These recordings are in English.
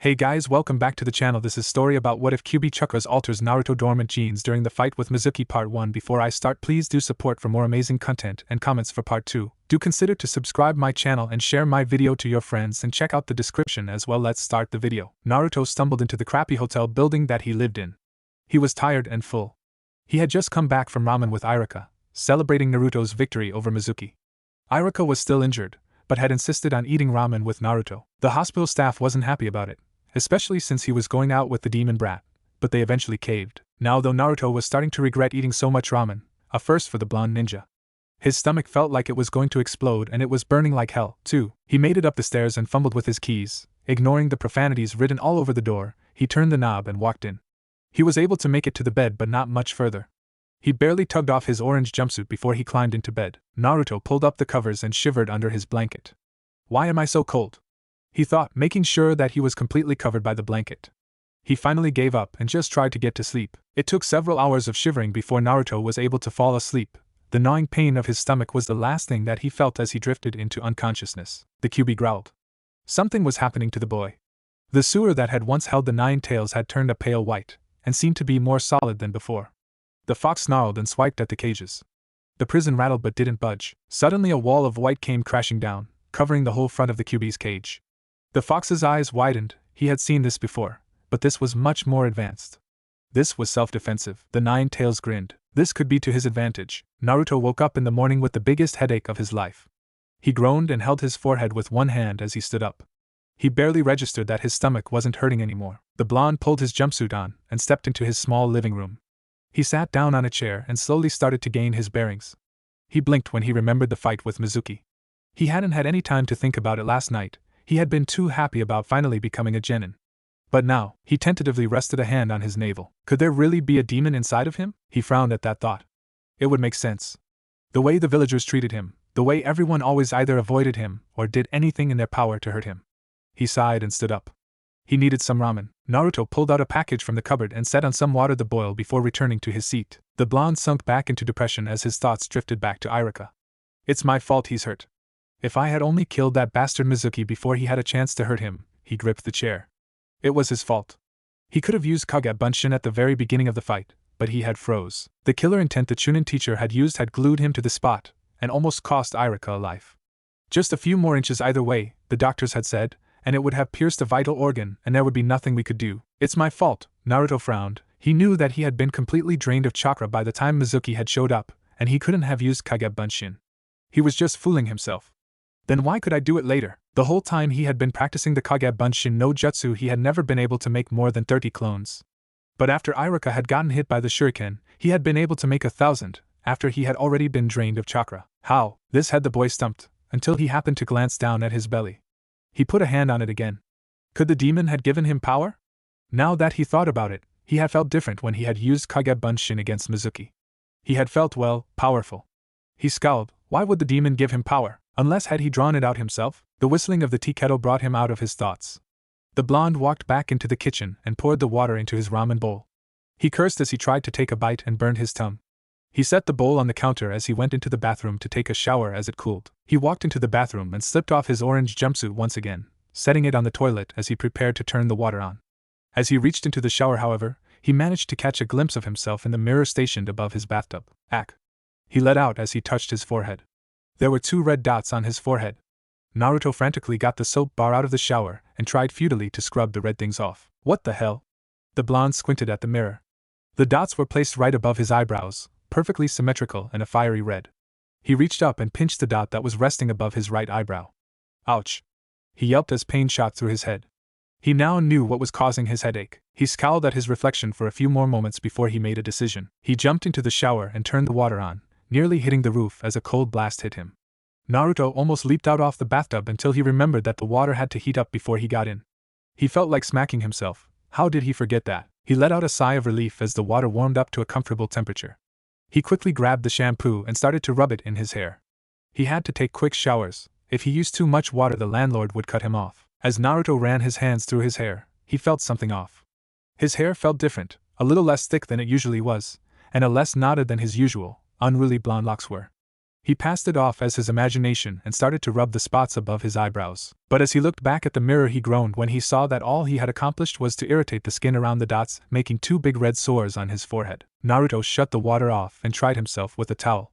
Hey guys, welcome back to the channel. This is story about what if Kyuubi Chakras alters Naruto dormant genes during the fight with Mizuki part 1. Before I start, please do support for more amazing content and comments for part 2. Do consider to subscribe my channel and share my video to your friends and check out the description as well. Let's start the video. Naruto stumbled into the crappy hotel building that he lived in. He was tired and full. He had just come back from ramen with Iruka, celebrating Naruto's victory over Mizuki. Iruka was still injured, but had insisted on eating ramen with Naruto. The hospital staff wasn't happy about it, especially since he was going out with the demon brat, but they eventually caved. Now though Naruto was starting to regret eating so much ramen, a first for the blonde ninja. His stomach felt like it was going to explode and it was burning like hell, too. He made it up the stairs and fumbled with his keys. Ignoring the profanities written all over the door, he turned the knob and walked in. He was able to make it to the bed but not much further. He barely tugged off his orange jumpsuit before he climbed into bed. Naruto pulled up the covers and shivered under his blanket. "Why am I so cold?" he thought, making sure that he was completely covered by the blanket. He finally gave up and just tried to get to sleep. It took several hours of shivering before Naruto was able to fall asleep. The gnawing pain of his stomach was the last thing that he felt as he drifted into unconsciousness. The Kyuubi growled. Something was happening to the boy. The sewer that had once held the 9 tails had turned a pale white, and seemed to be more solid than before. The fox snarled and swiped at the cages. The prison rattled but didn't budge. Suddenly a wall of white came crashing down, covering the whole front of the Kyuubi's cage. The fox's eyes widened. He had seen this before, but this was much more advanced. This was self-defensive. The 9 tails grinned. This could be to his advantage. Naruto woke up in the morning with the biggest headache of his life. He groaned and held his forehead with one hand as he stood up. He barely registered that his stomach wasn't hurting anymore. The blonde pulled his jumpsuit on and stepped into his small living room. He sat down on a chair and slowly started to gain his bearings. He blinked when he remembered the fight with Mizuki. He hadn't had any time to think about it last night. He had been too happy about finally becoming a genin. But now, he tentatively rested a hand on his navel. Could there really be a demon inside of him? He frowned at that thought. It would make sense. The way the villagers treated him, the way everyone always either avoided him or did anything in their power to hurt him. He sighed and stood up. He needed some ramen. Naruto pulled out a package from the cupboard and set on some water to boil before returning to his seat. The blonde sunk back into depression as his thoughts drifted back to Iruka. It's my fault he's hurt. If I had only killed that bastard Mizuki before he had a chance to hurt him. He gripped the chair. It was his fault. He could have used Kage Bunshin at the very beginning of the fight, but he had froze. The killer intent the Chunin teacher had used had glued him to the spot, and almost cost Iruka a life. Just a few more inches either way, the doctors had said, and it would have pierced a vital organ and there would be nothing we could do. It's my fault, Naruto frowned. He knew that he had been completely drained of chakra by the time Mizuki had showed up, and he couldn't have used Kage Bunshin. He was just fooling himself. Then why could I do it later? The whole time he had been practicing the Kage Bunshin no Jutsu, he had never been able to make more than 30 clones. But after Iruka had gotten hit by the shuriken, he had been able to make 1,000, after he had already been drained of chakra. How? This had the boy stumped, until he happened to glance down at his belly. He put a hand on it again. Could the demon had given him power? Now that he thought about it, he had felt different when he had used Kage Bunshin against Mizuki. He had felt, well, powerful. He scowled. Why would the demon give him power? Unless had he drawn it out himself? The whistling of the tea kettle brought him out of his thoughts. The blonde walked back into the kitchen and poured the water into his ramen bowl. He cursed as he tried to take a bite and burned his tongue. He set the bowl on the counter as he went into the bathroom to take a shower as it cooled. He walked into the bathroom and slipped off his orange jumpsuit once again, setting it on the toilet as he prepared to turn the water on. As he reached into the shower, however, he managed to catch a glimpse of himself in the mirror stationed above his bathtub. Ack! He let out as he touched his forehead. There were 2 red dots on his forehead. Naruto frantically got the soap bar out of the shower and tried futilely to scrub the red things off. What the hell? The blonde squinted at the mirror. The dots were placed right above his eyebrows, perfectly symmetrical and a fiery red. He reached up and pinched the dot that was resting above his right eyebrow. Ouch! He yelped as pain shot through his head. He now knew what was causing his headache. He scowled at his reflection for a few more moments before he made a decision. He jumped into the shower and turned the water on, nearly hitting the roof as a cold blast hit him. Naruto almost leaped out off the bathtub until he remembered that the water had to heat up before he got in. He felt like smacking himself. How did he forget that? He let out a sigh of relief as the water warmed up to a comfortable temperature. He quickly grabbed the shampoo and started to rub it in his hair. He had to take quick showers. If he used too much water, the landlord would cut him off. As Naruto ran his hands through his hair, he felt something off. His hair felt different, a little less thick than it usually was, and a less knotted than his usual, unruly blonde locks were. He passed it off as his imagination and started to rub the spots above his eyebrows. But as he looked back at the mirror, he groaned when he saw that all he had accomplished was to irritate the skin around the dots, making 2 big red sores on his forehead. Naruto shut the water off and dried himself with a towel.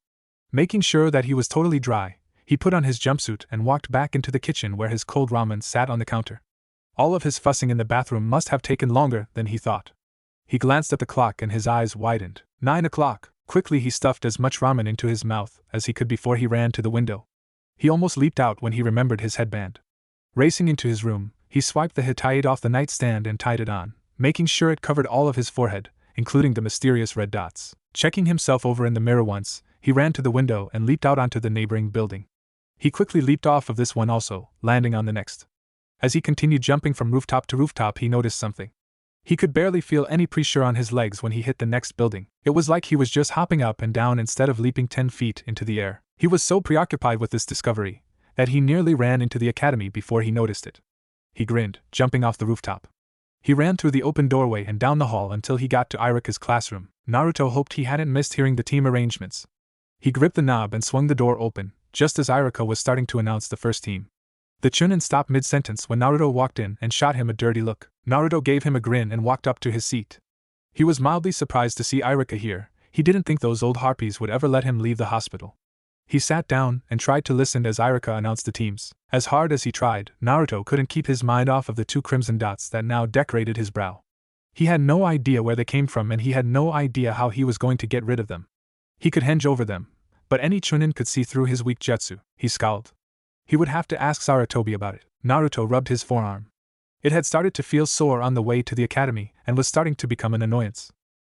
Making sure that he was totally dry, he put on his jumpsuit and walked back into the kitchen where his cold ramen sat on the counter. All of his fussing in the bathroom must have taken longer than he thought. He glanced at the clock and his eyes widened. 9 o'clock. Quickly he stuffed as much ramen into his mouth as he could before he ran to the window. He almost leaped out when he remembered his headband. Racing into his room, he swiped the Hittite off the nightstand and tied it on, making sure it covered all of his forehead, including the mysterious red dots. Checking himself over in the mirror once, he ran to the window and leaped out onto the neighboring building. He quickly leaped off of this one also, landing on the next. As he continued jumping from rooftop to rooftop, he noticed something. He could barely feel any pressure on his legs when he hit the next building. It was like he was just hopping up and down instead of leaping 10 feet into the air. He was so preoccupied with this discovery that he nearly ran into the academy before he noticed it. He grinned, jumping off the rooftop. He ran through the open doorway and down the hall until he got to Iruka's classroom. Naruto hoped he hadn't missed hearing the team arrangements. He gripped the knob and swung the door open, just as Iruka was starting to announce the first team. The Chunin stopped mid-sentence when Naruto walked in and shot him a dirty look. Naruto gave him a grin and walked up to his seat. He was mildly surprised to see Iruka here. He didn't think those old harpies would ever let him leave the hospital. He sat down and tried to listen as Iruka announced the teams. As hard as he tried, Naruto couldn't keep his mind off of the 2 crimson dots that now decorated his brow. He had no idea where they came from and he had no idea how he was going to get rid of them. He could henge over them, but any Chunin could see through his weak jutsu. He scowled. He would have to ask Sarutobi about it. Naruto rubbed his forearm. It had started to feel sore on the way to the academy and was starting to become an annoyance.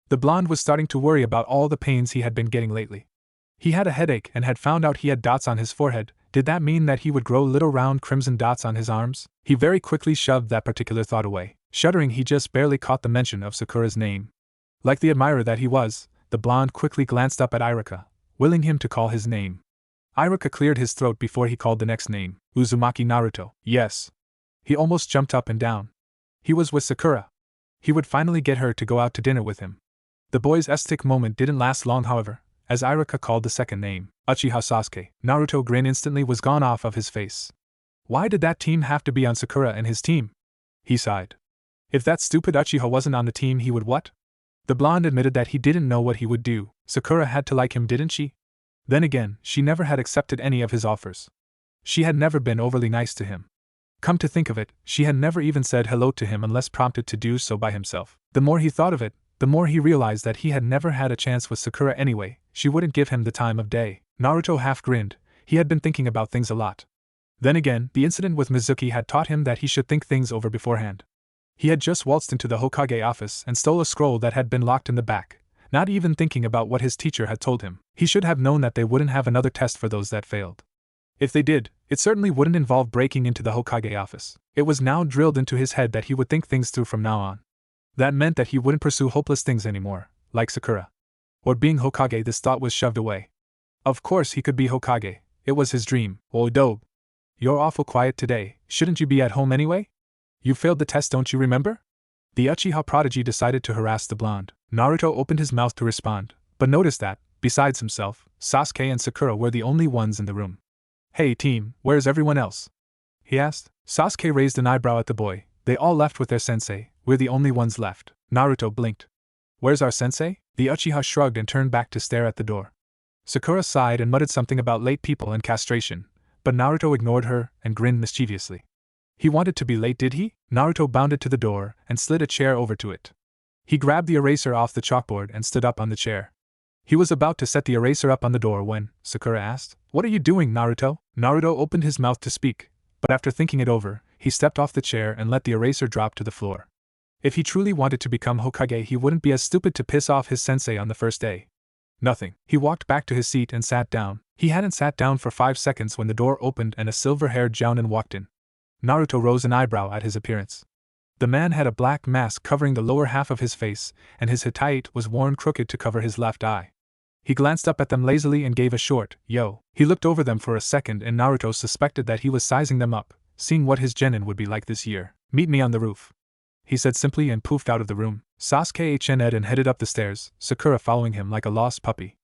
The blonde was starting to worry about all the pains he had been getting lately. He had a headache and had found out he had dots on his forehead. Did that mean that he would grow little round crimson dots on his arms? He very quickly shoved that particular thought away. Shuddering, he just barely caught the mention of Sakura's name. Like the admirer that he was, the blonde quickly glanced up at Iruka, willing him to call his name. Iruka cleared his throat before he called the next name. Uzumaki Naruto. Yes. He almost jumped up and down. He was with Sakura. He would finally get her to go out to dinner with him. The boy's ecstatic moment didn't last long, however, as Iruka called the second name, Uchiha Sasuke. Naruto's grin instantly was gone off of his face. Why did that team have to be on Sakura and his team? He sighed. If that stupid Uchiha wasn't on the team, he would what? The blonde admitted that he didn't know what he would do. Sakura had to like him, didn't she? Then again, she never had accepted any of his offers. She had never been overly nice to him. Come to think of it, she had never even said hello to him unless prompted to do so by himself. The more he thought of it, the more he realized that he had never had a chance with Sakura anyway. She wouldn't give him the time of day. Naruto half grinned. He had been thinking about things a lot. Then again, the incident with Mizuki had taught him that he should think things over beforehand. He had just waltzed into the Hokage office and stole a scroll that had been locked in the back, not even thinking about what his teacher had told him. He should have known that they wouldn't have another test for those that failed. If they did, it certainly wouldn't involve breaking into the Hokage office. It was now drilled into his head that he would think things through from now on. That meant that he wouldn't pursue hopeless things anymore, like Sakura. Or being Hokage. This thought was shoved away. Of course he could be Hokage. It was his dream. Oh, Dobe. You're awful quiet today. Shouldn't you be at home anyway? You failed the test, don't you remember? The Uchiha prodigy decided to harass the blonde. Naruto opened his mouth to respond, but noticed that, besides himself, Sasuke and Sakura were the only ones in the room. Hey team, where's everyone else? He asked. Sasuke raised an eyebrow at the boy. They all left with their sensei. We're the only ones left. Naruto blinked. Where's our sensei? The Uchiha shrugged and turned back to stare at the door. Sakura sighed and muttered something about late people and castration, but Naruto ignored her and grinned mischievously. He wanted to be late, did he? Naruto bounded to the door and slid a chair over to it. He grabbed the eraser off the chalkboard and stood up on the chair. He was about to set the eraser up on the door when Sakura asked, "What are you doing, Naruto?" Naruto opened his mouth to speak, but after thinking it over, he stepped off the chair and let the eraser drop to the floor. If he truly wanted to become Hokage, he wouldn't be as stupid to piss off his sensei on the first day. Nothing. He walked back to his seat and sat down. He hadn't sat down for 5 seconds when the door opened and a silver-haired jounin walked in. Naruto rose an eyebrow at his appearance. The man had a black mask covering the lower half of his face, and his Hittite was worn crooked to cover his left eye. He glanced up at them lazily and gave a short, "Yo." He looked over them for a second and Naruto suspected that he was sizing them up, seeing what his genin would be like this year. "Meet me on the roof," he said simply and poofed out of the room. Sasuke HN'd and headed up the stairs, Sakura following him like a lost puppy.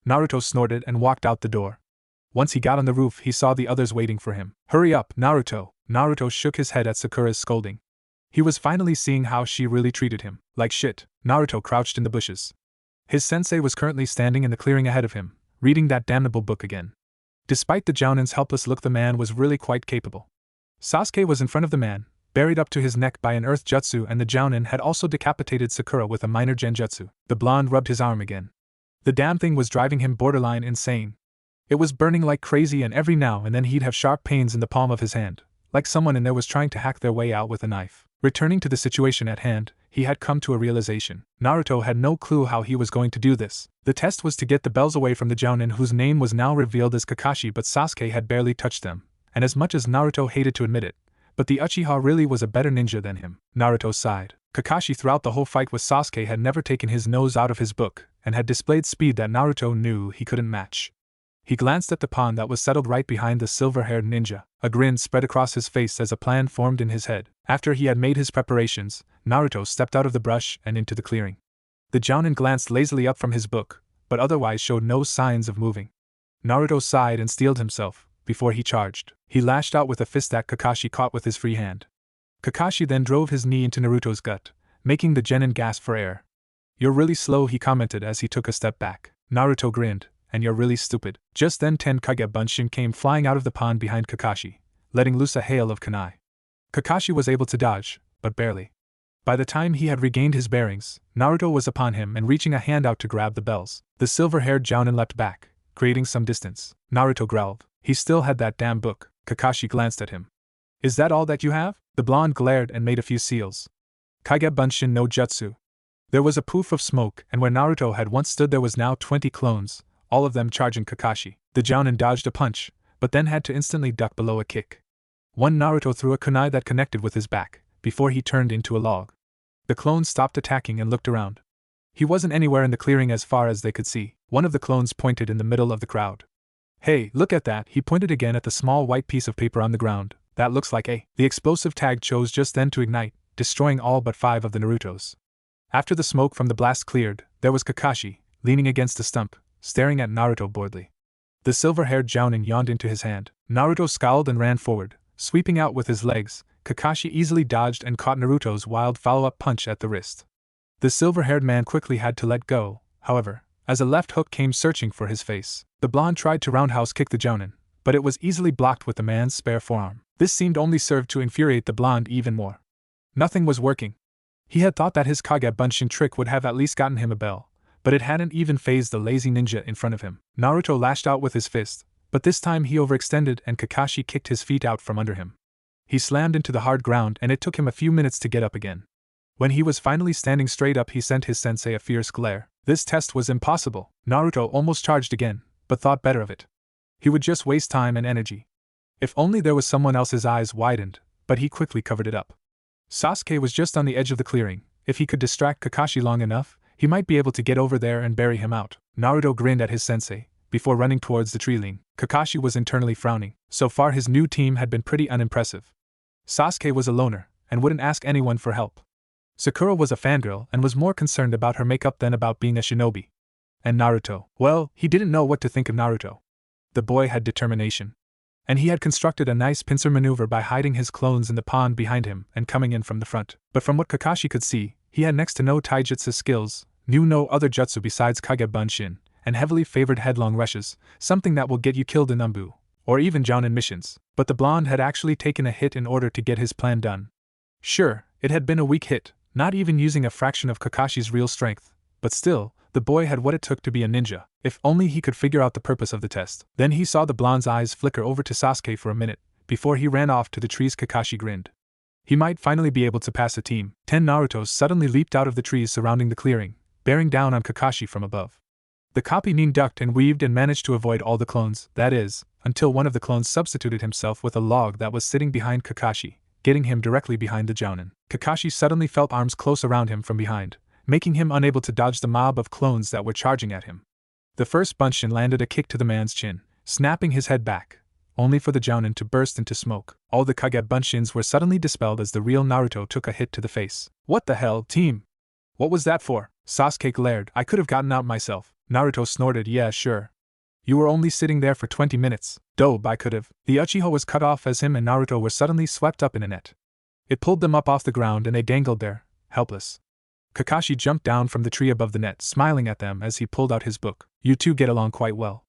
Naruto snorted and walked out the door. Once he got on the roof, he saw the others waiting for him. Hurry up, Naruto! Naruto shook his head at Sakura's scolding. He was finally seeing how she really treated him. Like shit. Naruto crouched in the bushes. His sensei was currently standing in the clearing ahead of him, reading that damnable book again. Despite the Jounin's helpless look, the man was really quite capable. Sasuke was in front of the man, buried up to his neck by an earth jutsu, and the Jounin had also decapitated Sakura with a minor genjutsu. The blonde rubbed his arm again. The damn thing was driving him borderline insane. It was burning like crazy, and every now and then he'd have sharp pains in the palm of his hand, like someone in there was trying to hack their way out with a knife. Returning to the situation at hand, he had come to a realization. Naruto had no clue how he was going to do this. The test was to get the bells away from the Jounin, whose name was now revealed as Kakashi, but Sasuke had barely touched them, and as much as Naruto hated to admit it, but the Uchiha really was a better ninja than him. Naruto sighed. Kakashi throughout the whole fight with Sasuke had never taken his nose out of his book, and had displayed speed that Naruto knew he couldn't match. He glanced at the pawn that was settled right behind the silver-haired ninja. A grin spread across his face as a plan formed in his head. After he had made his preparations, Naruto stepped out of the brush and into the clearing. The Jounin glanced lazily up from his book, but otherwise showed no signs of moving. Naruto sighed and steeled himself. Before he charged, he lashed out with a fist that Kakashi caught with his free hand. Kakashi then drove his knee into Naruto's gut, making the genin gasp for air. "You're really slow," he commented as he took a step back. Naruto grinned. "And you're really stupid." Just then Kage Bunshin came flying out of the pond behind Kakashi, letting loose a hail of kunai. Kakashi was able to dodge, but barely. By the time he had regained his bearings, Naruto was upon him and reaching a hand out to grab the bells. The silver-haired Jounin leapt back, creating some distance. Naruto growled. He still had that damn book. Kakashi glanced at him. "Is that all that you have?" The blonde glared and made a few seals. "Kage Bunshin no Jutsu." There was a poof of smoke, and where Naruto had once stood there was now 20 clones, all of them charging Kakashi. The Jounin dodged a punch, but then had to instantly duck below a kick. One Naruto threw a kunai that connected with his back, before he turned into a log. The clones stopped attacking and looked around. He wasn't anywhere in the clearing as far as they could see. One of the clones pointed in the middle of the crowd. "Hey, look at that!" He pointed again at the small white piece of paper on the ground. "That looks like a..." The explosive tag chose just then to ignite, destroying all but 5 of the Narutos. After the smoke from the blast cleared, there was Kakashi, leaning against a stump, staring at Naruto boredly. The silver-haired Jounin yawned into his hand. Naruto scowled and ran forward, sweeping out with his legs. Kakashi easily dodged and caught Naruto's wild follow-up punch at the wrist. The silver-haired man quickly had to let go, however, as a left hook came searching for his face. The blonde tried to roundhouse kick the Jounin, but it was easily blocked with the man's spare forearm. This seemed only served to infuriate the blonde even more. Nothing was working. He had thought that his Kage Bunshin trick would have at least gotten him a bell, but it hadn't even fazed the lazy ninja in front of him. Naruto lashed out with his fist, but this time he overextended and Kakashi kicked his feet out from under him. He slammed into the hard ground and it took him a few minutes to get up again. When he was finally standing straight up, he sent his sensei a fierce glare. This test was impossible. Naruto almost charged again, but thought better of it. He would just waste time and energy. If only there was someone else. His eyes widened, but he quickly covered it up. Sasuke was just on the edge of the clearing. If he could distract Kakashi long enough, he might be able to get over there and bury him out. Naruto grinned at his sensei, before running towards the tree ling. Kakashi was internally frowning. So far his new team had been pretty unimpressive. Sasuke was a loner, and wouldn't ask anyone for help. Sakura was a fangirl and was more concerned about her makeup than about being a shinobi. And Naruto, well, he didn't know what to think of Naruto. The boy had determination. And he had constructed a nice pincer maneuver by hiding his clones in the pond behind him and coming in from the front. But from what Kakashi could see, he had next to no taijutsu skills, knew no other jutsu besides Kage Bunshin, and heavily favored headlong rushes, something that will get you killed in Umbu, or even Jounin missions. But the blonde had actually taken a hit in order to get his plan done. Sure, it had been a weak hit, not even using a fraction of Kakashi's real strength, but still, the boy had what it took to be a ninja. If only he could figure out the purpose of the test. Then he saw the blonde's eyes flicker over to Sasuke for a minute, before he ran off to the trees. Kakashi grinned. He might finally be able to pass a team. 10 Narutos suddenly leaped out of the trees surrounding the clearing, bearing down on Kakashi from above. The copy Nin ducked and weaved and managed to avoid all the clones, that is, until one of the clones substituted himself with a log that was sitting behind Kakashi, getting him directly behind the Jounin. Kakashi suddenly felt arms close around him from behind, making him unable to dodge the mob of clones that were charging at him. The first Bunshin landed a kick to the man's chin, snapping his head back, only for the Jounin to burst into smoke. All the Kage Bunshins were suddenly dispelled as the real Naruto took a hit to the face. "What the hell, team? What was that for?" Sasuke glared. "I could have gotten out myself." Naruto snorted. "Yeah, sure. You were only sitting there for 20 minutes. Dope, I could've. The Uchiha was cut off as him and Naruto were suddenly swept up in a net. It pulled them up off the ground and they dangled there, helpless. Kakashi jumped down from the tree above the net, smiling at them as he pulled out his book. You two get along quite well,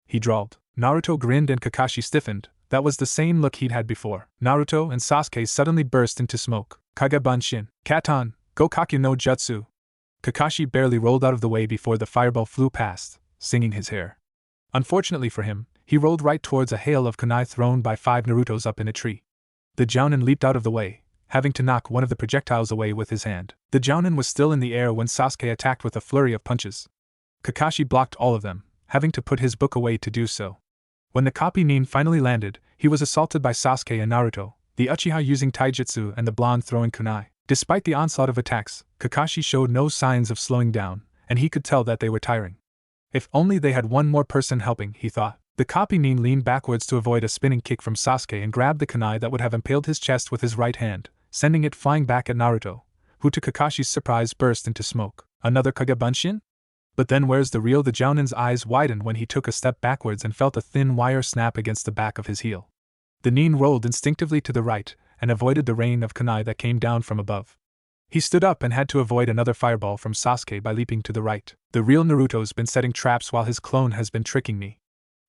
he drawled. Naruto grinned and Kakashi stiffened. That was the same look he'd had before. Naruto and Sasuke suddenly burst into smoke. Kage Bunshin, Katan, Gokakyu no Jutsu. Kakashi barely rolled out of the way before the fireball flew past, singing his hair. Unfortunately for him, he rolled right towards a hail of kunai thrown by 5 Narutos up in a tree. The Jounin leaped out of the way, having to knock one of the projectiles away with his hand. The Jounin was still in the air when Sasuke attacked with a flurry of punches. Kakashi blocked all of them, having to put his book away to do so. When the copy nin finally landed, he was assaulted by Sasuke and Naruto, the Uchiha using taijutsu and the blonde throwing kunai. Despite the onslaught of attacks, Kakashi showed no signs of slowing down, and he could tell that they were tiring. If only they had one more person helping, he thought. The copy nin leaned backwards to avoid a spinning kick from Sasuke and grabbed the kunai that would have impaled his chest with his right hand, sending it flying back at Naruto, who to Kakashi's surprise burst into smoke. Another Kage Bunshin? But then where's the real? The Jounin's eyes widened when he took a step backwards and felt a thin wire snap against the back of his heel. The nin rolled instinctively to the right and avoided the rain of kunai that came down from above. He stood up and had to avoid another fireball from Sasuke by leaping to the right. The real Naruto's been setting traps while his clone has been tricking me.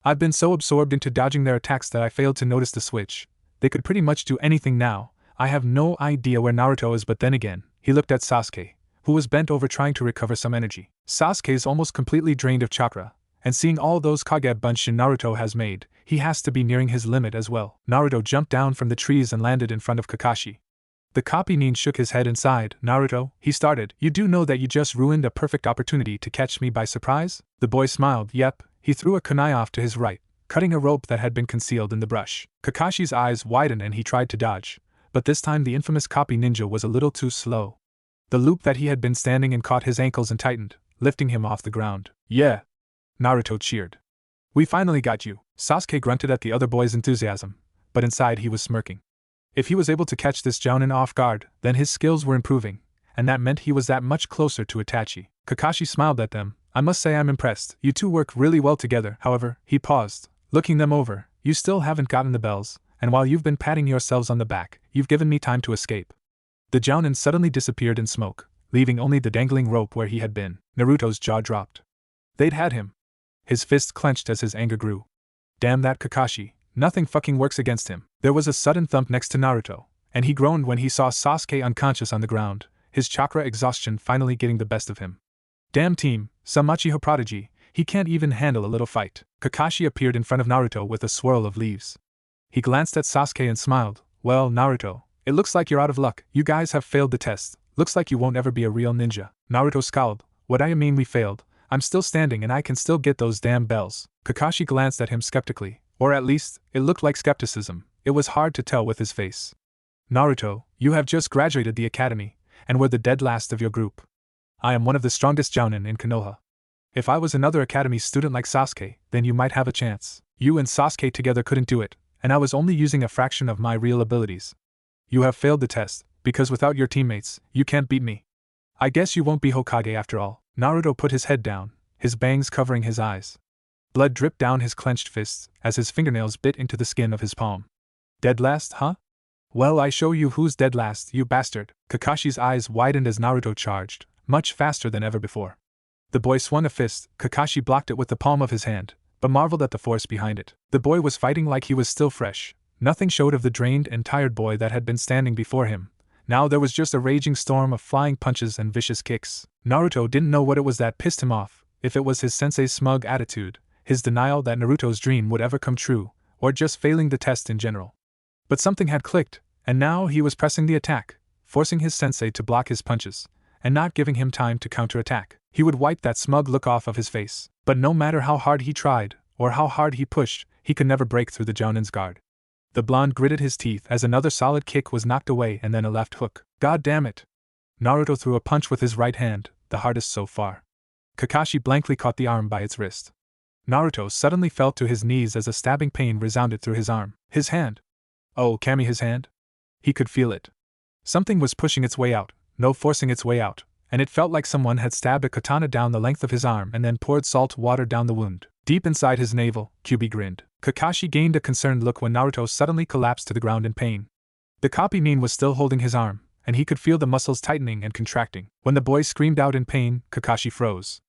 I've been so absorbed into dodging their attacks that I failed to notice the switch. They could pretty much do anything now. I have no idea where Naruto is, but then again, he looked at Sasuke, who was bent over trying to recover some energy. Sasuke's almost completely drained of chakra, and seeing all those Kage Bunshin Naruto has made, he has to be nearing his limit as well. Naruto jumped down from the trees and landed in front of Kakashi. The copy nin shook his head and sighed. Naruto, he started, you do know that you just ruined a perfect opportunity to catch me by surprise? The boy smiled. Yep. He threw a kunai off to his right, cutting a rope that had been concealed in the brush. Kakashi's eyes widened and he tried to dodge, but this time the infamous copy ninja was a little too slow. The loop that he had been standing in caught his ankles and tightened, lifting him off the ground. Yeah! Naruto cheered. We finally got you. Sasuke grunted at the other boy's enthusiasm, but inside he was smirking. If he was able to catch this Jounin off guard, then his skills were improving, and that meant he was that much closer to Itachi. Kakashi smiled at them. I must say I'm impressed. You two work really well together. However, he paused, looking them over. You still haven't gotten the bells, and while you've been patting yourselves on the back, you've given me time to escape. The Jounin suddenly disappeared in smoke, leaving only the dangling rope where he had been. Naruto's jaw dropped. They'd had him. His fist clenched as his anger grew. Damn that Kakashi, nothing fucking works against him. There was a sudden thump next to Naruto, and he groaned when he saw Sasuke unconscious on the ground, his chakra exhaustion finally getting the best of him. Damn team, some Uchiha prodigy, he can't even handle a little fight. Kakashi appeared in front of Naruto with a swirl of leaves. He glanced at Sasuke and smiled. Well, Naruto, it looks like you're out of luck. You guys have failed the test. Looks like you won't ever be a real ninja. Naruto scowled. What do you mean we failed? I'm still standing and I can still get those damn bells. Kakashi glanced at him skeptically, or at least, it looked like skepticism. It was hard to tell with his face. Naruto, you have just graduated the academy, and were the dead last of your group. I am one of the strongest Jounin in Konoha. If I was another academy student like Sasuke, then you might have a chance. You and Sasuke together couldn't do it, and I was only using a fraction of my real abilities. You have failed the test, because without your teammates, you can't beat me. I guess you won't be Hokage after all. Naruto put his head down, his bangs covering his eyes. Blood dripped down his clenched fists as his fingernails bit into the skin of his palm. Dead last, huh? Well, I show you who's dead last, you bastard. Kakashi's eyes widened as Naruto charged, much faster than ever before. The boy swung a fist. Kakashi blocked it with the palm of his hand, but marveled at the force behind it. The boy was fighting like he was still fresh. Nothing showed of the drained and tired boy that had been standing before him. Now there was just a raging storm of flying punches and vicious kicks. Naruto didn't know what it was that pissed him off, if it was his sensei's smug attitude, his denial that Naruto's dream would ever come true, or just failing the test in general. But something had clicked, and now he was pressing the attack, forcing his sensei to block his punches, and not giving him time to counterattack. He would wipe that smug look off of his face. But no matter how hard he tried, or how hard he pushed, he could never break through the Jounin's guard. The blonde gritted his teeth as another solid kick was knocked away and then a left hook. God damn it! Naruto threw a punch with his right hand, the hardest so far. Kakashi blankly caught the arm by its wrist. Naruto suddenly fell to his knees as a stabbing pain resounded through his arm. His hand! Oh, Kami, his hand? He could feel it. Something was pushing its way out, no forcing its way out, and it felt like someone had stabbed a katana down the length of his arm and then poured salt water down the wound. Deep inside his navel, Kyuubi grinned. Kakashi gained a concerned look when Naruto suddenly collapsed to the ground in pain. The copy nin was still holding his arm, and he could feel the muscles tightening and contracting. When the boy screamed out in pain, Kakashi froze.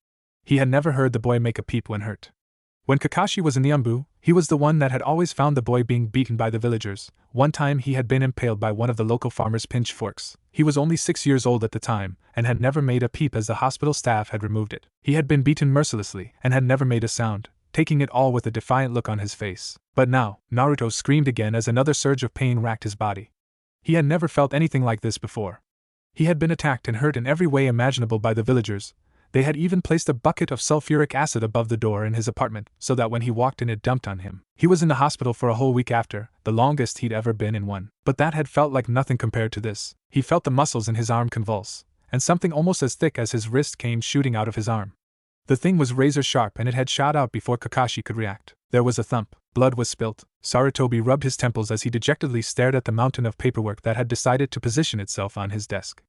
He had never heard the boy make a peep when hurt. When Kakashi was in the Umbu, he was the one that had always found the boy being beaten by the villagers. One time he had been impaled by one of the local farmers' pitchforks. He was only 6 years old at the time, and had never made a peep as the hospital staff had removed it. He had been beaten mercilessly, and had never made a sound, taking it all with a defiant look on his face. But now, Naruto screamed again as another surge of pain racked his body. He had never felt anything like this before. He had been attacked and hurt in every way imaginable by the villagers. They had even placed a bucket of sulfuric acid above the door in his apartment, so that when he walked in it dumped on him. He was in the hospital for a whole week after, the longest he'd ever been in one. But that had felt like nothing compared to this. He felt the muscles in his arm convulse, and something almost as thick as his wrist came shooting out of his arm. The thing was razor sharp and it had shot out before Kakashi could react. There was a thump. Blood was spilt. Sarutobi rubbed his temples as he dejectedly stared at the mountain of paperwork that had decided to position itself on his desk.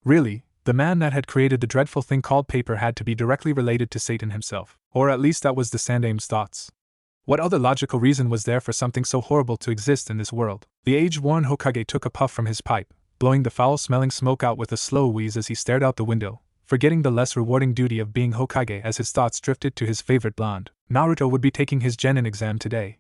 Really, the man that had created the dreadful thing called paper had to be directly related to Satan himself. Or at least that was the Sandame's thoughts. What other logical reason was there for something so horrible to exist in this world? The age-worn Hokage took a puff from his pipe, blowing the foul-smelling smoke out with a slow wheeze as he stared out the window, forgetting the less rewarding duty of being Hokage as his thoughts drifted to his favorite blonde. Naruto would be taking his genin exam today.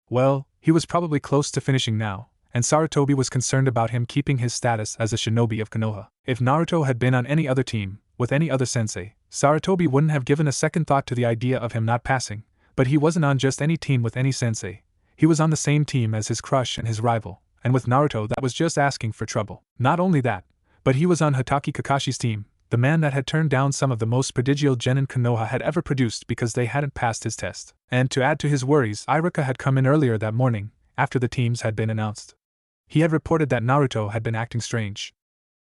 Well, he was probably close to finishing now, and Sarutobi was concerned about him keeping his status as a shinobi of Konoha. If Naruto had been on any other team, with any other sensei, Sarutobi wouldn't have given a second thought to the idea of him not passing, but he wasn't on just any team with any sensei. He was on the same team as his crush and his rival, and with Naruto that was just asking for trouble. Not only that, but he was on Hatake Kakashi's team, the man that had turned down some of the most prodigial genin Konoha had ever produced because they hadn't passed his test. And to add to his worries, Iruka had come in earlier that morning, after the teams had been announced. He had reported that Naruto had been acting strange.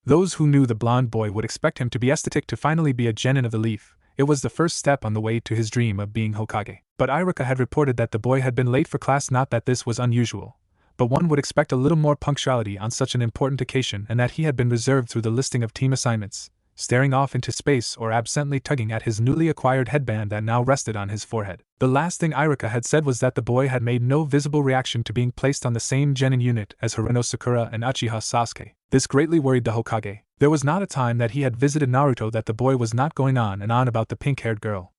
Those who knew the blonde boy would expect him to be aesthetic to finally be a genin of the leaf. It was the first step on the way to his dream of being Hokage. But Iruka had reported that the boy had been late for class, not that this was unusual, but one would expect a little more punctuality on such an important occasion, and that he had been reserved through the listing of team assignments, staring off into space or absently tugging at his newly acquired headband that now rested on his forehead. The last thing Iruka had said was that the boy had made no visible reaction to being placed on the same genin unit as Hiruno Sakura and Uchiha Sasuke. This greatly worried the Hokage. There was not a time that he had visited Naruto that the boy was not going on and on about the pink-haired girl.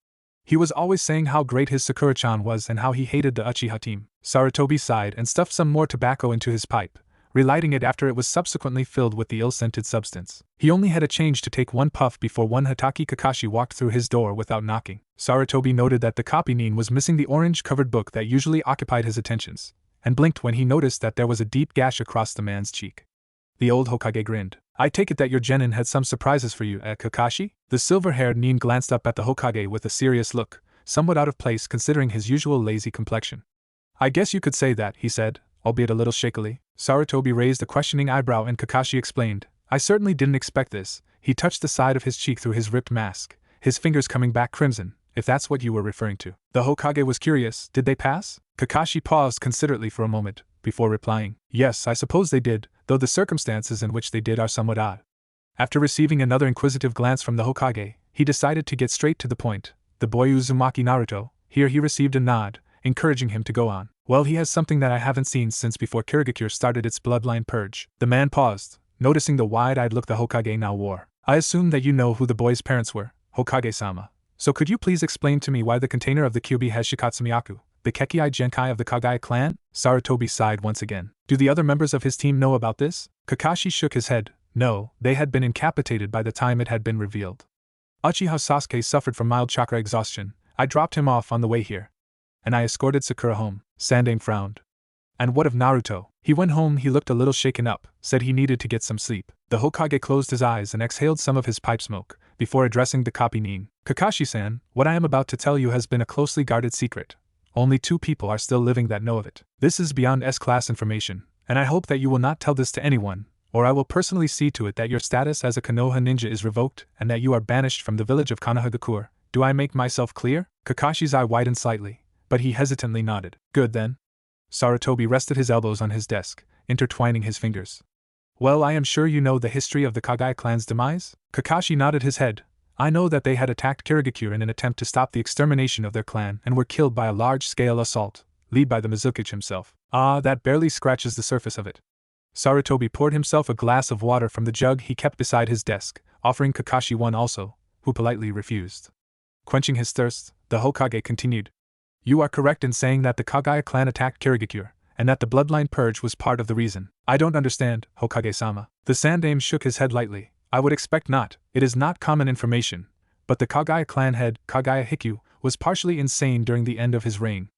He was always saying how great his Sakura-chan was and how he hated the Uchiha team. Sarutobi sighed and stuffed some more tobacco into his pipe, relighting it after it was subsequently filled with the ill-scented substance. He only had a change to take one puff before one Hatake Kakashi walked through his door without knocking. Sarutobi noted that the copy nin was missing the orange-covered book that usually occupied his attentions, and blinked when he noticed that there was a deep gash across the man's cheek. The old Hokage grinned. I take it that your genin had some surprises for you, Kakashi? The silver-haired nin glanced up at the Hokage with a serious look, somewhat out of place considering his usual lazy complexion. I guess you could say that, he said, albeit a little shakily. Sarutobi raised a questioning eyebrow and Kakashi explained, I certainly didn't expect this. He touched the side of his cheek through his ripped mask, his fingers coming back crimson, if that's what you were referring to. The Hokage was curious, did they pass? Kakashi paused considerately for a moment, before replying, yes, I suppose they did, though the circumstances in which they did are somewhat odd. After receiving another inquisitive glance from the Hokage, he decided to get straight to the point. The boy Uzumaki Naruto, here he received a nod, encouraging him to go on. Well, he has something that I haven't seen since before Kirigakure started its bloodline purge. The man paused, noticing the wide-eyed look the Hokage now wore. I assume that you know who the boy's parents were, Hokage-sama. So could you please explain to me why the container of the Kyuubi has Shikatsumiyaku, the Kekii Genkai of the Kagaya clan? Sarutobi sighed once again. Do the other members of his team know about this? Kakashi shook his head. No, they had been incapacitated by the time it had been revealed. Uchiha Sasuke suffered from mild chakra exhaustion. I dropped him off on the way here. And I escorted Sakura home. Sandame frowned. And what of Naruto? He went home. He looked a little shaken up, said he needed to get some sleep. The Hokage closed his eyes and exhaled some of his pipe smoke, before addressing the copy nin. Kakashi-san, what I am about to tell you has been a closely guarded secret. Only 2 people are still living that know of it. This is beyond S-class information, and I hope that you will not tell this to anyone, or I will personally see to it that your status as a Konoha ninja is revoked and that you are banished from the village of Konohagakure. Do I make myself clear? Kakashi's eye widened slightly, but he hesitantly nodded. Good then. Sarutobi rested his elbows on his desk, intertwining his fingers. Well, I am sure you know the history of the Kagaya clan's demise? Kakashi nodded his head, I know that they had attacked Kirigakure in an attempt to stop the extermination of their clan and were killed by a large-scale assault, led by the Mizuki himself. Ah, that barely scratches the surface of it. Sarutobi poured himself a glass of water from the jug he kept beside his desk, offering Kakashi one also, who politely refused. Quenching his thirst, the Hokage continued. You are correct in saying that the Kagaya clan attacked Kirigakure, and that the bloodline purge was part of the reason. I don't understand, Hokage-sama. The Sandaime shook his head lightly. I would expect not, it is not common information, but the Kagaya clan head, Kagaya Hikyu, was partially insane during the end of his reign.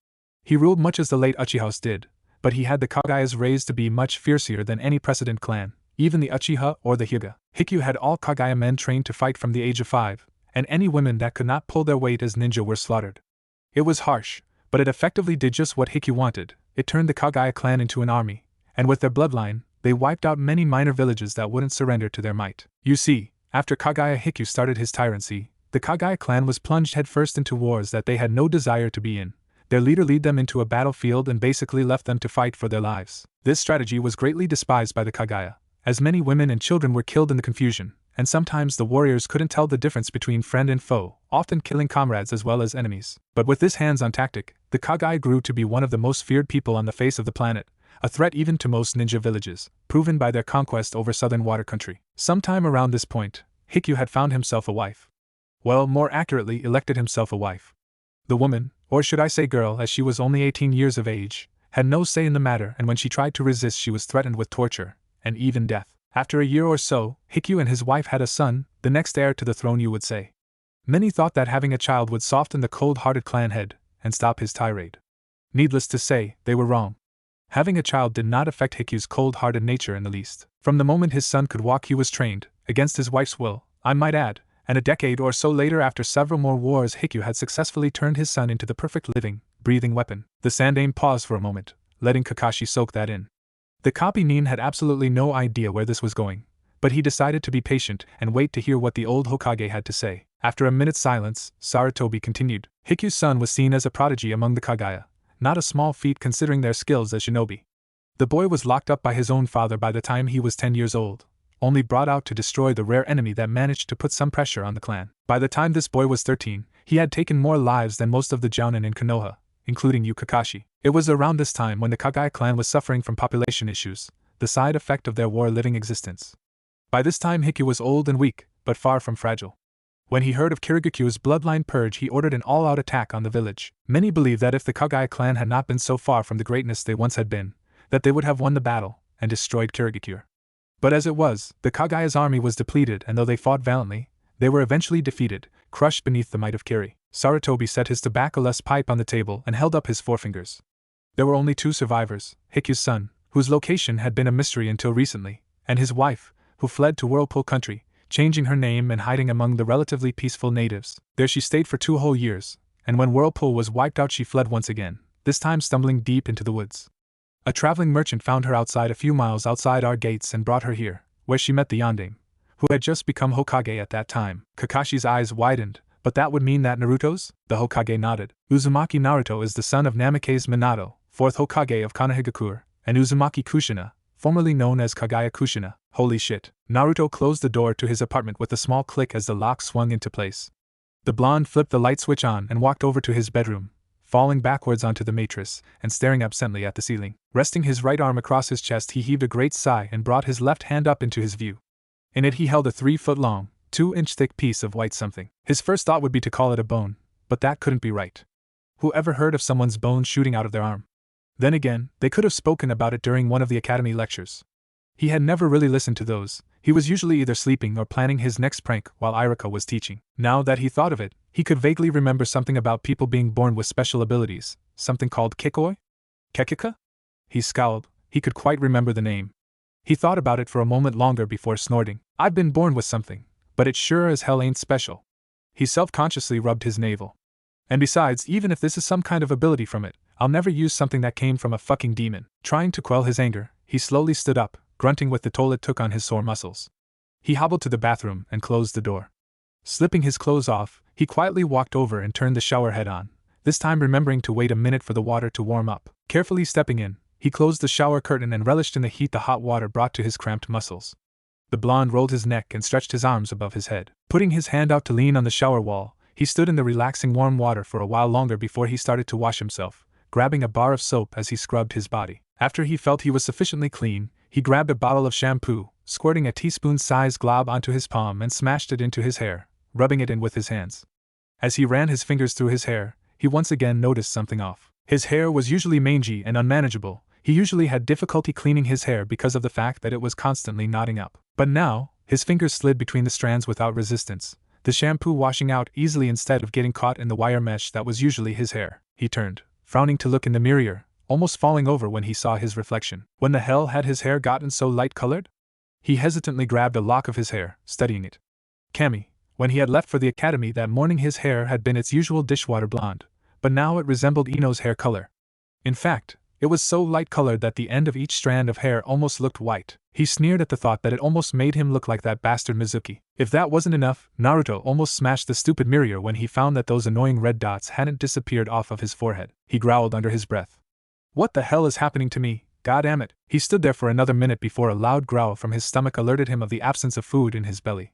He ruled much as the late Uchiha's did, but he had the Kagayas raised to be much fiercer than any precedent clan, even the Uchiha or the Hyuga. Hikyu had all Kagaya men trained to fight from the age of 5, and any women that could not pull their weight as ninja were slaughtered. It was harsh, but it effectively did just what Hikyu wanted. It turned the Kagaya clan into an army, and with their bloodline, they wiped out many minor villages that wouldn't surrender to their might. You see, after Kagaya Hikyu started his tyranny, the Kagaya clan was plunged headfirst into wars that they had no desire to be in. Their leader led them into a battlefield and basically left them to fight for their lives. This strategy was greatly despised by the Kagaya, as many women and children were killed in the confusion, and sometimes the warriors couldn't tell the difference between friend and foe, often killing comrades as well as enemies. But with this hands-on tactic, the Kagaya grew to be one of the most feared people on the face of the planet, a threat even to most ninja villages, proven by their conquest over southern water country. Sometime around this point, Hikyu had found himself a wife. Well, more accurately, elected himself a wife. The woman, or should I say girl, as she was only 18 years of age, had no say in the matter, and when she tried to resist she was threatened with torture, and even death. After a year or so, Hikyu and his wife had a son, the next heir to the throne you would say. Many thought that having a child would soften the cold-hearted clan head, and stop his tirade. Needless to say, they were wrong. Having a child did not affect Hikyu's cold-hearted nature in the least. From the moment his son could walk he was trained, against his wife's will, I might add, and a decade or so later after several more wars Hikyu had successfully turned his son into the perfect living, breathing weapon. The Sandaime paused for a moment, letting Kakashi soak that in. The copy Nin had absolutely no idea where this was going, but he decided to be patient and wait to hear what the old Hokage had to say. After a minute's silence, Sarutobi continued. Hikyu's son was seen as a prodigy among the Kagaya, not a small feat considering their skills as shinobi. The boy was locked up by his own father by the time he was 10 years old, only brought out to destroy the rare enemy that managed to put some pressure on the clan. By the time this boy was 13, he had taken more lives than most of the Jounin in Konoha, including Yu Kakashi. It was around this time when the Kagaya clan was suffering from population issues, the side effect of their war-living existence. By this time Hikyu was old and weak, but far from fragile. When he heard of Kirigakure's bloodline purge he ordered an all-out attack on the village. Many believe that if the Kagaya clan had not been so far from the greatness they once had been, that they would have won the battle and destroyed Kirigakure. But as it was, the Kagaya's army was depleted and though they fought valiantly, they were eventually defeated, crushed beneath the might of Kiri. Sarutobi set his tobacco-less pipe on the table and held up his forefingers. There were only 2 survivors, Hikyu's son, whose location had been a mystery until recently, and his wife, who fled to Whirlpool Country, changing her name and hiding among the relatively peaceful natives. There she stayed for 2 whole years, and when Whirlpool was wiped out she fled once again, this time stumbling deep into the woods. A traveling merchant found her outside a few miles outside our gates and brought her here, where she met the Yondaime, who had just become Hokage at that time. Kakashi's eyes widened, but that would mean that Naruto's? The Hokage nodded. Uzumaki Naruto is the son of Namikaze Minato, 4th Hokage of Konohagakure, and Uzumaki Kushina, formerly known as Kagaya Kushina. Holy shit. Naruto closed the door to his apartment with a small click as the lock swung into place. The blonde flipped the light switch on and walked over to his bedroom, falling backwards onto the mattress and staring absently at the ceiling. Resting his right arm across his chest he heaved a great sigh and brought his left hand up into his view. In it he held a 3-foot-long, 2-inch-thick piece of white something. His first thought would be to call it a bone, but that couldn't be right. Who ever heard of someone's bones shooting out of their arm? Then again, they could have spoken about it during one of the academy lectures. He had never really listened to those. He was usually either sleeping or planning his next prank while Irika was teaching. Now that he thought of it, he could vaguely remember something about people being born with special abilities, something called Kikoi? Kekika? He scowled, he could quite remember the name. He thought about it for a moment longer before snorting. I've been born with something, but it sure as hell ain't special. He self-consciously rubbed his navel. And besides, even if this is some kind of ability from it, I'll never use something that came from a fucking demon. Trying to quell his anger, he slowly stood up, grunting with the toll it took on his sore muscles. He hobbled to the bathroom and closed the door. Slipping his clothes off, he quietly walked over and turned the shower head on, this time remembering to wait a minute for the water to warm up. Carefully stepping in, he closed the shower curtain and relished in the heat the hot water brought to his cramped muscles. The blonde rolled his neck and stretched his arms above his head. Putting his hand out to lean on the shower wall, he stood in the relaxing warm water for a while longer before he started to wash himself, grabbing a bar of soap as he scrubbed his body. After he felt he was sufficiently clean, he grabbed a bottle of shampoo, squirting a teaspoon-sized glob onto his palm and smashed it into his hair, rubbing it in with his hands. As he ran his fingers through his hair, he once again noticed something off. His hair was usually mangy and unmanageable. He usually had difficulty cleaning his hair because of the fact that it was constantly knotting up. But now, his fingers slid between the strands without resistance, the shampoo washing out easily instead of getting caught in the wire mesh that was usually his hair. He turned, frowning to look in the mirror, almost falling over when he saw his reflection. When the hell had his hair gotten so light-colored? He hesitantly grabbed a lock of his hair, studying it. Kami, when he had left for the academy that morning, his hair had been its usual dishwater blonde, but now it resembled Ino's hair color. In fact, it was so light-colored that the end of each strand of hair almost looked white. He sneered at the thought that it almost made him look like that bastard Mizuki. If that wasn't enough, Naruto almost smashed the stupid mirror when he found that those annoying red dots hadn't disappeared off of his forehead. He growled under his breath. What the hell is happening to me? God damn it. He stood there for another minute before a loud growl from his stomach alerted him of the absence of food in his belly.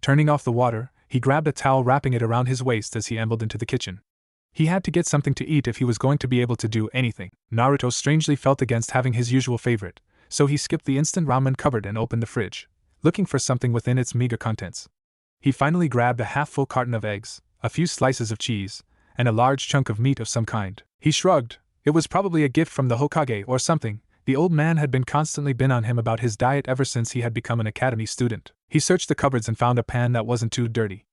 Turning off the water, he grabbed a towel, wrapping it around his waist as he ambled into the kitchen. He had to get something to eat if he was going to be able to do anything. Naruto strangely felt against having his usual favorite, so he skipped the instant ramen cupboard and opened the fridge, looking for something within its meager contents. He finally grabbed a half-full carton of eggs, a few slices of cheese, and a large chunk of meat of some kind. He shrugged. It was probably a gift from the Hokage or something. The old man had been constantly on him about his diet ever since he had become an academy student. He searched the cupboards and found a pan that wasn't too dirty.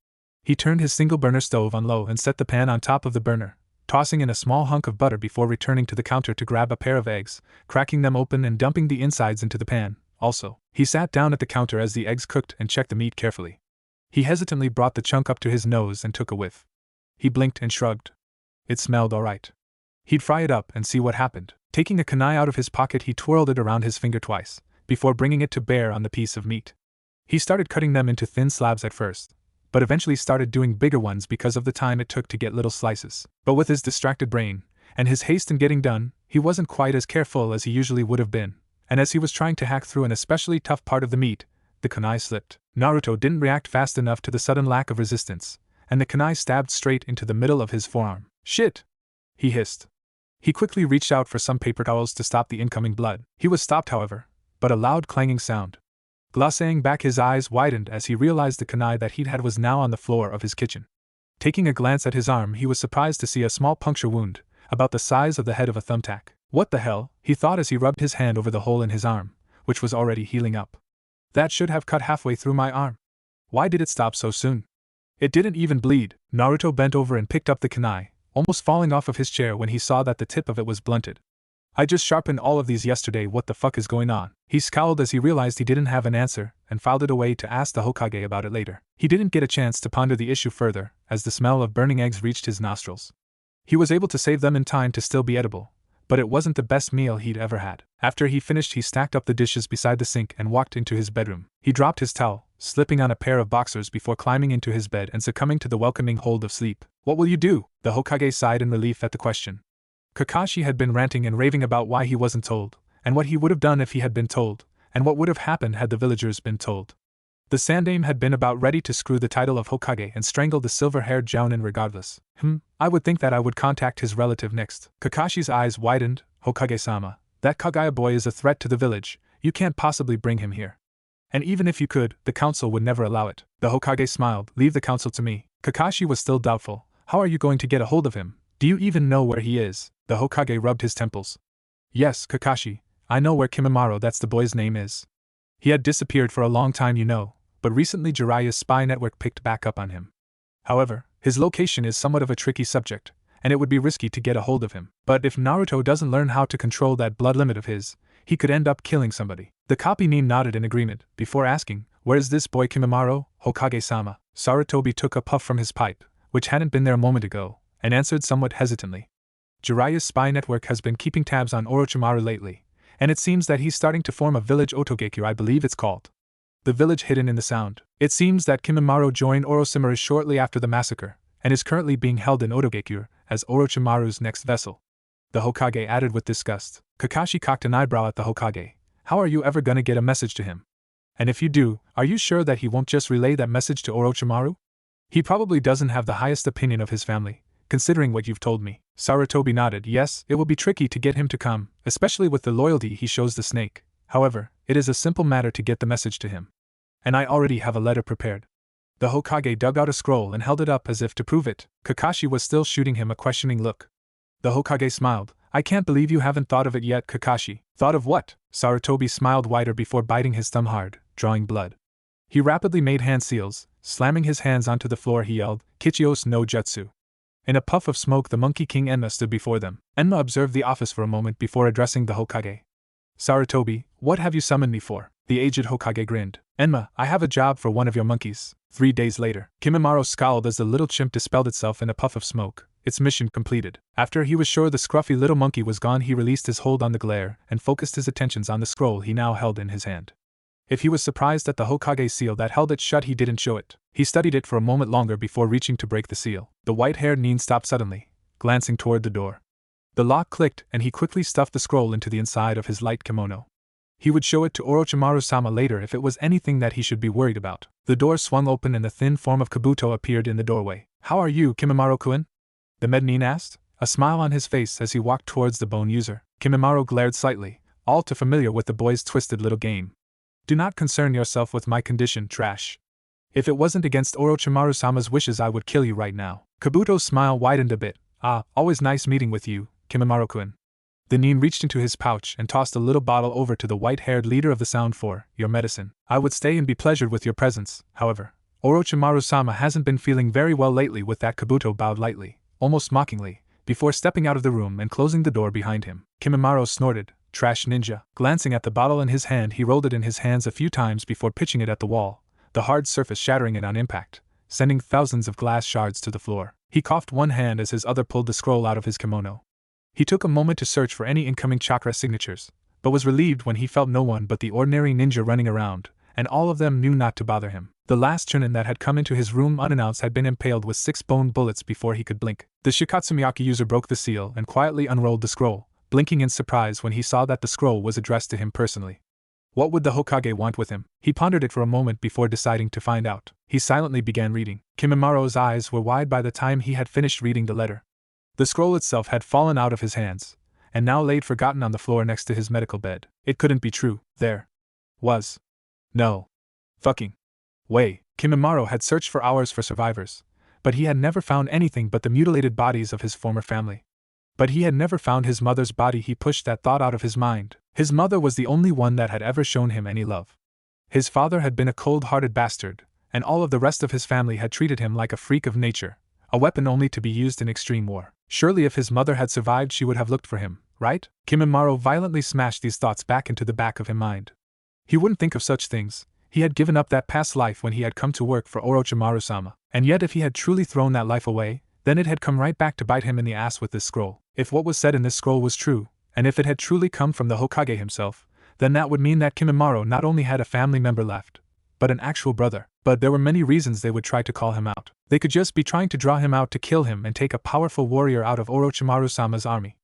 He turned his single-burner stove on low and set the pan on top of the burner, tossing in a small hunk of butter before returning to the counter to grab a pair of eggs, cracking them open and dumping the insides into the pan. Also, he sat down at the counter as the eggs cooked and checked the meat carefully. He hesitantly brought the chunk up to his nose and took a whiff. He blinked and shrugged. It smelled all right. He'd fry it up and see what happened. Taking a kunai out of his pocket, he twirled it around his finger twice, before bringing it to bear on the piece of meat. He started cutting them into thin slabs at first, but eventually started doing bigger ones because of the time it took to get little slices. But with his distracted brain, and his haste in getting done, he wasn't quite as careful as he usually would have been, and as he was trying to hack through an especially tough part of the meat, the kunai slipped. Naruto didn't react fast enough to the sudden lack of resistance, and the kunai stabbed straight into the middle of his forearm. Shit! He hissed. He quickly reached out for some paper towels to stop the incoming blood. He was stopped, however, but a loud clanging sound. Glacing back, his eyes widened as he realized the kunai that he'd had was now on the floor of his kitchen. Taking a glance at his arm, he was surprised to see a small puncture wound, about the size of the head of a thumbtack. What the hell, he thought as he rubbed his hand over the hole in his arm, which was already healing up. That should have cut halfway through my arm. Why did it stop so soon? It didn't even bleed. Naruto bent over and picked up the kunai, almost falling off of his chair when he saw that the tip of it was blunted. I just sharpened all of these yesterday, what the fuck is going on? He scowled as he realized he didn't have an answer, and filed it away to ask the Hokage about it later. He didn't get a chance to ponder the issue further, as the smell of burning eggs reached his nostrils. He was able to save them in time to still be edible, but it wasn't the best meal he'd ever had. After he finished, he stacked up the dishes beside the sink and walked into his bedroom. He dropped his towel, slipping on a pair of boxers before climbing into his bed and succumbing to the welcoming hold of sleep. What will you do? The Hokage sighed in relief at the question. Kakashi had been ranting and raving about why he wasn't told, and what he would have done if he had been told, and what would have happened had the villagers been told. The Sandaime had been about ready to screw the title of Hokage and strangle the silver-haired Jounin regardless. I would think that I would contact his relative next. Kakashi's eyes widened. Hokage-sama, that Kagaya boy is a threat to the village. You can't possibly bring him here. And even if you could, the council would never allow it. The Hokage smiled. Leave the council to me. Kakashi was still doubtful. How are you going to get a hold of him? Do you even know where he is? The Hokage rubbed his temples. Yes, Kakashi, I know where Kimimaro, that's the boy's name, is. He had disappeared for a long time, you know, but recently Jiraiya's spy network picked back up on him. However, his location is somewhat of a tricky subject, and it would be risky to get a hold of him. But if Naruto doesn't learn how to control that blood limit of his, he could end up killing somebody. The copy name nodded in agreement, before asking, where is this boy Kimimaro, Hokage-sama? Sarutobi took a puff from his pipe, which hadn't been there a moment ago, and answered somewhat hesitantly. Jiraiya's spy network has been keeping tabs on Orochimaru lately, and it seems that he's starting to form a village Otogekure, I believe it's called. The village hidden in the sound. It seems that Kimimaro joined Orochimaru shortly after the massacre, and is currently being held in Otogekure as Orochimaru's next vessel. The Hokage added with disgust. Kakashi cocked an eyebrow at the Hokage. How are you ever gonna get a message to him? And if you do, are you sure that he won't just relay that message to Orochimaru? He probably doesn't have the highest opinion of his family, considering what you've told me. Sarutobi nodded. Yes, it will be tricky to get him to come, especially with the loyalty he shows the snake. However, it is a simple matter to get the message to him. And I already have a letter prepared. The Hokage dug out a scroll and held it up as if to prove it. Kakashi was still shooting him a questioning look. The Hokage smiled. I can't believe you haven't thought of it yet, Kakashi. Thought of what? Sarutobi smiled wider before biting his thumb hard, drawing blood. He rapidly made hand seals. Slamming his hands onto the floor, he yelled, Kichios no Jutsu. In a puff of smoke, the Monkey King Enma stood before them. Enma observed the office for a moment before addressing the Hokage. Sarutobi, what have you summoned me for? The aged Hokage grinned. Enma, I have a job for one of your monkeys. 3 days later, Kimimaro scowled as the little chimp dispelled itself in a puff of smoke. Its mission completed. After he was sure the scruffy little monkey was gone, he released his hold on the glare and focused his attentions on the scroll he now held in his hand. If he was surprised at the Hokage's seal that held it shut, he didn't show it. He studied it for a moment longer before reaching to break the seal. The white-haired Nin stopped suddenly, glancing toward the door. The lock clicked and he quickly stuffed the scroll into the inside of his light kimono. He would show it to Orochimaru-sama later if it was anything that he should be worried about. The door swung open and the thin form of Kabuto appeared in the doorway. How are you, Kimimaro-kun? The Mednin asked, a smile on his face as he walked towards the bone user. Kimimaro glared slightly, all too familiar with the boy's twisted little game. Do not concern yourself with my condition, trash. If it wasn't against Orochimaru-sama's wishes, I would kill you right now. Kabuto's smile widened a bit. Ah, always nice meeting with you, Kimimaro-kun. The Nin reached into his pouch and tossed a little bottle over to the white-haired leader of the sound for your medicine. I would stay and be pleasured with your presence, however. Orochimaru-sama hasn't been feeling very well lately. With that, Kabuto bowed lightly, almost mockingly, before stepping out of the room and closing the door behind him. Kimimaro snorted, trash ninja. Glancing at the bottle in his hand, he rolled it in his hands a few times before pitching it at the wall, the hard surface shattering it on impact, sending thousands of glass shards to the floor. He coughed one hand as his other pulled the scroll out of his kimono. He took a moment to search for any incoming chakra signatures, but was relieved when he felt no one but the ordinary ninja running around, and all of them knew not to bother him. The last chunin that had come into his room unannounced had been impaled with 6 bone bullets before he could blink. The Shikatsumiyaki user broke the seal and quietly unrolled the scroll, blinking in surprise when he saw that the scroll was addressed to him personally. What would the Hokage want with him? He pondered it for a moment before deciding to find out. He silently began reading. Kimimaro's eyes were wide by the time he had finished reading the letter. The scroll itself had fallen out of his hands, and now laid forgotten on the floor next to his medical bed. It couldn't be true. There was no fucking way. Kimimaro had searched for hours for survivors, but he had never found anything but the mutilated bodies of his former family. But he had never found his mother's body. He pushed that thought out of his mind. His mother was the only one that had ever shown him any love. His father had been a cold-hearted bastard, and all of the rest of his family had treated him like a freak of nature, a weapon only to be used in extreme war. Surely if his mother had survived, she would have looked for him, right? Kimimaro violently smashed these thoughts back into the back of his mind. He wouldn't think of such things. He had given up that past life when he had come to work for Orochimaru-sama, and yet if he had truly thrown that life away, then it had come right back to bite him in the ass with this scroll. If what was said in this scroll was true, and if it had truly come from the Hokage himself, then that would mean that Kimimaro not only had a family member left, but an actual brother. But there were many reasons they would try to call him out. They could just be trying to draw him out to kill him and take a powerful warrior out of Orochimaru-sama's army.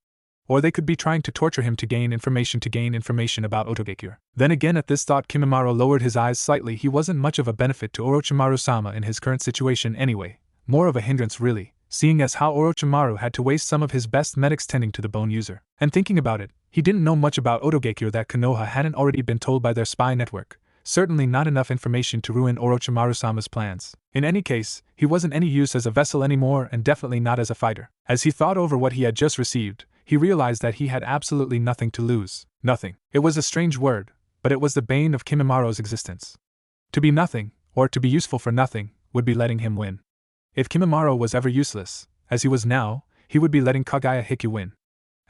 Or they could be trying to torture him to gain information about Otogekure. Then again, at this thought, Kimimaro lowered his eyes slightly. He wasn't much of a benefit to Orochimaru-sama in his current situation anyway, more of a hindrance really, seeing as how Orochimaru had to waste some of his best medics tending to the bone user. And thinking about it, he didn't know much about Otogekure that Konoha hadn't already been told by their spy network. Certainly not enough information to ruin Orochimaru-sama's plans. In any case, he wasn't any use as a vessel anymore, and definitely not as a fighter. As he thought over what he had just received, he realized that he had absolutely nothing to lose. Nothing. It was a strange word, but it was the bane of Kimimaro's existence. To be nothing, or to be useful for nothing, would be letting him win. If Kimimaro was ever useless, as he was now, he would be letting Kagaya Hikyu win.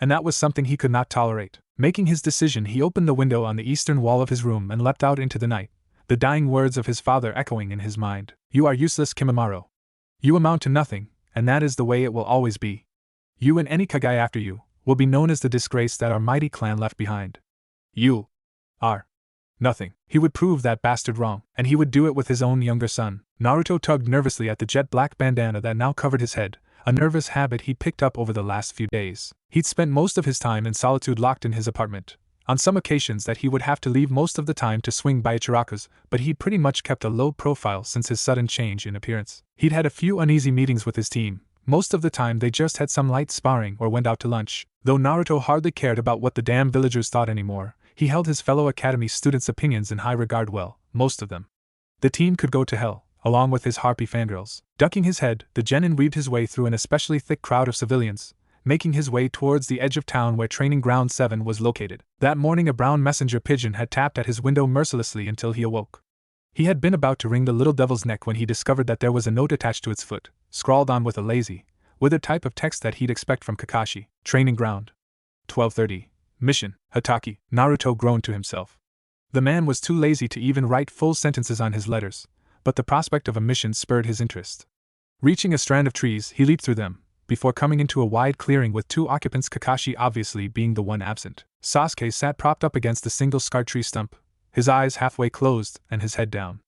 And that was something he could not tolerate. Making his decision, he opened the window on the eastern wall of his room and leapt out into the night, the dying words of his father echoing in his mind. You are useless, Kimimaro. You amount to nothing, and that is the way it will always be. You and any Kage after you will be known as the disgrace that our mighty clan left behind. You are nothing. He would prove that bastard wrong, and he would do it with his own younger son. Naruto tugged nervously at the jet black bandana that now covered his head, a nervous habit he'd picked up over the last few days. He'd spent most of his time in solitude locked in his apartment, On some occasions that he would have to leave most of the time to swing by Chakras, but he'd pretty much kept a low profile since his sudden change in appearance. He'd had a few uneasy meetings with his team. Most of the time they just had some light sparring or went out to lunch. Though Naruto hardly cared about what the damn villagers thought anymore, he held his fellow academy students' opinions in high regard. Well, most of them. The team could go to hell, along with his harpy fangirls. Ducking his head, the genin weaved his way through an especially thick crowd of civilians, making his way towards the edge of town where Training Ground 7 was located. That morning a brown messenger pigeon had tapped at his window mercilessly until he awoke. He had been about to wring the little devil's neck when he discovered that there was a note attached to its foot, scrawled on with a lazy, withered type of text that he'd expect from Kakashi. Training Ground. 12:30. Mission. Hatake. Naruto groaned to himself. The man was too lazy to even write full sentences on his letters, but the prospect of a mission spurred his interest. Reaching a strand of trees, he leaped through them, before coming into a wide clearing with two occupants, Kakashi obviously being the one absent. Sasuke sat propped up against a single scarred tree stump, his eyes halfway closed and his head down.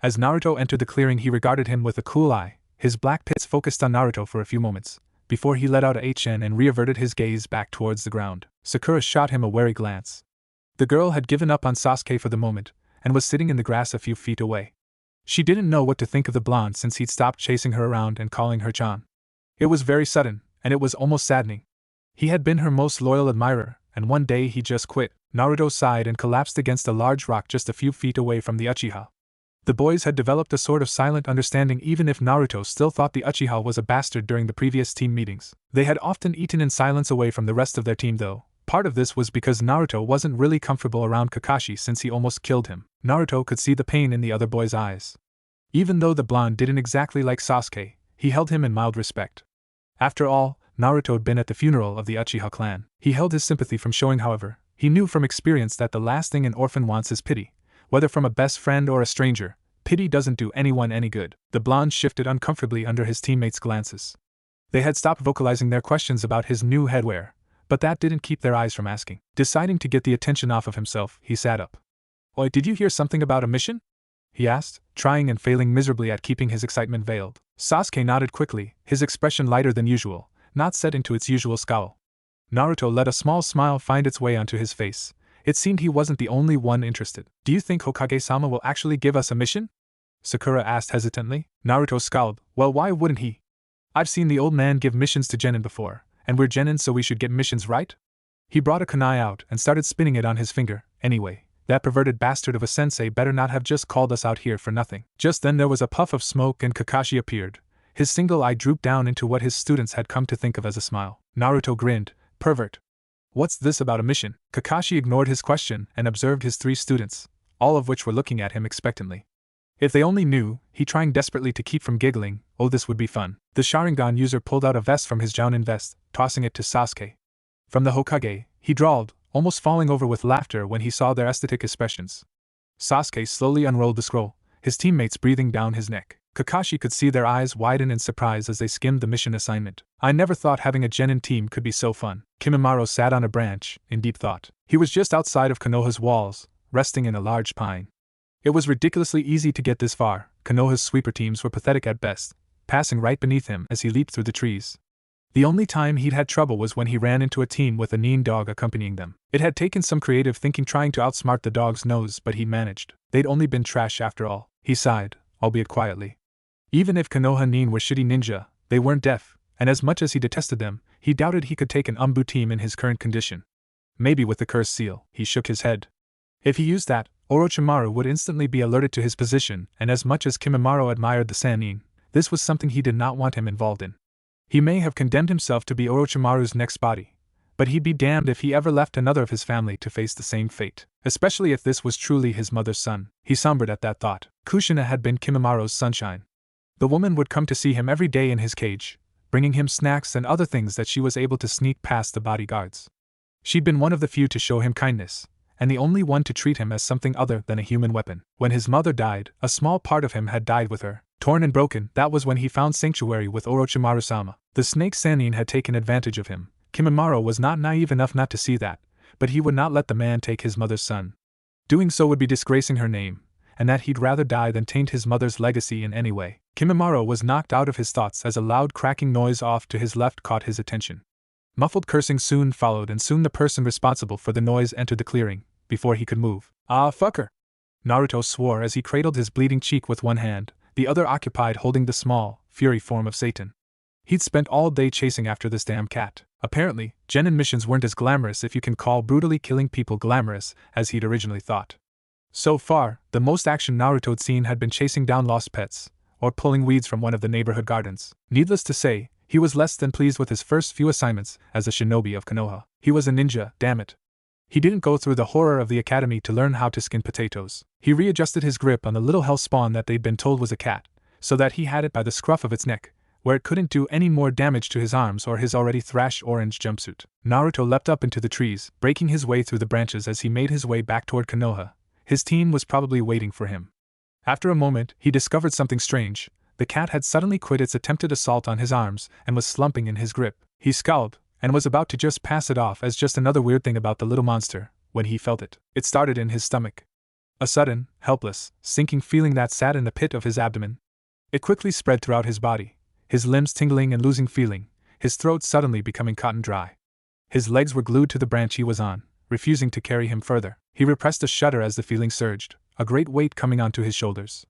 As Naruto entered the clearing, he regarded him with a cool eye, his black pits focused on Naruto for a few moments, before he let out a HN and reaverted his gaze back towards the ground. Sakura shot him a wary glance. The girl had given up on Sasuke for the moment, and was sitting in the grass a few feet away. She didn't know what to think of the blonde since he'd stopped chasing her around and calling her Chan. It was very sudden, and it was almost saddening. He had been her most loyal admirer, and one day he just quit. Naruto sighed and collapsed against a large rock just a few feet away from the Uchiha. The boys had developed a sort of silent understanding, even if Naruto still thought the Uchiha was a bastard during the previous team meetings. They had often eaten in silence away from the rest of their team though. Part of this was because Naruto wasn't really comfortable around Kakashi since he almost killed him. Naruto could see the pain in the other boy's eyes. Even though the blonde didn't exactly like Sasuke, he held him in mild respect. After all, Naruto had been at the funeral of the Uchiha clan. He held his sympathy from showing, however. He knew from experience that the last thing an orphan wants is pity. Whether from a best friend or a stranger, pity doesn't do anyone any good. The blonde shifted uncomfortably under his teammates' glances. They had stopped vocalizing their questions about his new headwear, but that didn't keep their eyes from asking. Deciding to get the attention off of himself, he sat up. "Oi, did you hear something about a mission?" he asked, trying and failing miserably at keeping his excitement veiled. Sasuke nodded quickly, his expression lighter than usual, not set into its usual scowl. Naruto let a small smile find its way onto his face. It seemed he wasn't the only one interested. "Do you think Hokage-sama will actually give us a mission?" Sakura asked hesitantly. Naruto scowled. "Well, why wouldn't he? I've seen the old man give missions to genin before, and we're genin, so we should get missions, right?" He brought a kunai out and started spinning it on his finger. "Anyway, that perverted bastard of a sensei better not have just called us out here for nothing." Just then there was a puff of smoke and Kakashi appeared. His single eye drooped down into what his students had come to think of as a smile. Naruto grinned. "Pervert. What's this about a mission?" Kakashi ignored his question and observed his three students, all of which were looking at him expectantly. If they only knew, he trying desperately to keep from giggling. "Oh, this would be fun." The Sharingan user pulled out a vest from his Jounin vest, tossing it to Sasuke. "From the Hokage," he drawled, almost falling over with laughter when he saw their aesthetic expressions. Sasuke slowly unrolled the scroll, his teammates breathing down his neck. Kakashi could see their eyes widen in surprise as they skimmed the mission assignment. "I never thought having a genin team could be so fun." Kimimaro sat on a branch, in deep thought. He was just outside of Konoha's walls, resting in a large pine. It was ridiculously easy to get this far. Konoha's sweeper teams were pathetic at best, passing right beneath him as he leaped through the trees. The only time he'd had trouble was when he ran into a team with a Nin dog accompanying them. It had taken some creative thinking trying to outsmart the dog's nose, but he managed. They'd only been trash after all. He sighed, albeit quietly. Even if Konoha Nin were shitty ninja, they weren't deaf, and as much as he detested them, he doubted he could take an Umbu team in his current condition. Maybe with the cursed seal. He shook his head. If he used that, Orochimaru would instantly be alerted to his position, and as much as Kimimaro admired the Sannin, this was something he did not want him involved in. He may have condemned himself to be Orochimaru's next body, but he'd be damned if he ever left another of his family to face the same fate, especially if this was truly his mother's son. He sombered at that thought. Kushina had been Kimimaro's sunshine. The woman would come to see him every day in his cage, bringing him snacks and other things that she was able to sneak past the bodyguards. She'd been one of the few to show him kindness, and the only one to treat him as something other than a human weapon. When his mother died, a small part of him had died with her. Torn and broken, that was when he found sanctuary with Orochimaru-sama. The snake Sannin had taken advantage of him. Kimimaro was not naive enough not to see that, but he would not let the man take his mother's son. Doing so would be disgracing her name, and that he'd rather die than taint his mother's legacy in any way. Kimimaro was knocked out of his thoughts as a loud cracking noise off to his left caught his attention. Muffled cursing soon followed, and soon the person responsible for the noise entered the clearing, before he could move. "Ah, fucker!" Naruto swore as he cradled his bleeding cheek with one hand, the other occupied holding the small, fiery form of Satan. He'd spent all day chasing after this damn cat. Apparently, genin missions weren't as glamorous, if you can call brutally killing people glamorous, as he'd originally thought. So far, the most action Naruto'd seen had been chasing down lost pets, or pulling weeds from one of the neighborhood gardens. Needless to say, he was less than pleased with his first few assignments as a shinobi of Konoha. He was a ninja, damn it. He didn't go through the horror of the academy to learn how to skin potatoes. He readjusted his grip on the little hell spawn that they'd been told was a cat, so that he had it by the scruff of its neck, where it couldn't do any more damage to his arms or his already thrash-orange jumpsuit. Naruto leapt up into the trees, breaking his way through the branches as he made his way back toward Konoha. His team was probably waiting for him. After a moment, he discovered something strange. The cat had suddenly quit its attempted assault on his arms and was slumping in his grip. He scowled, and was about to just pass it off as just another weird thing about the little monster, when he felt it. It started in his stomach. A sudden, helpless, sinking feeling that sat in the pit of his abdomen. It quickly spread throughout his body, his limbs tingling and losing feeling, his throat suddenly becoming cotton dry. His legs were glued to the branch he was on, refusing to carry him further. He repressed a shudder as the feeling surged, a great weight coming onto his shoulders.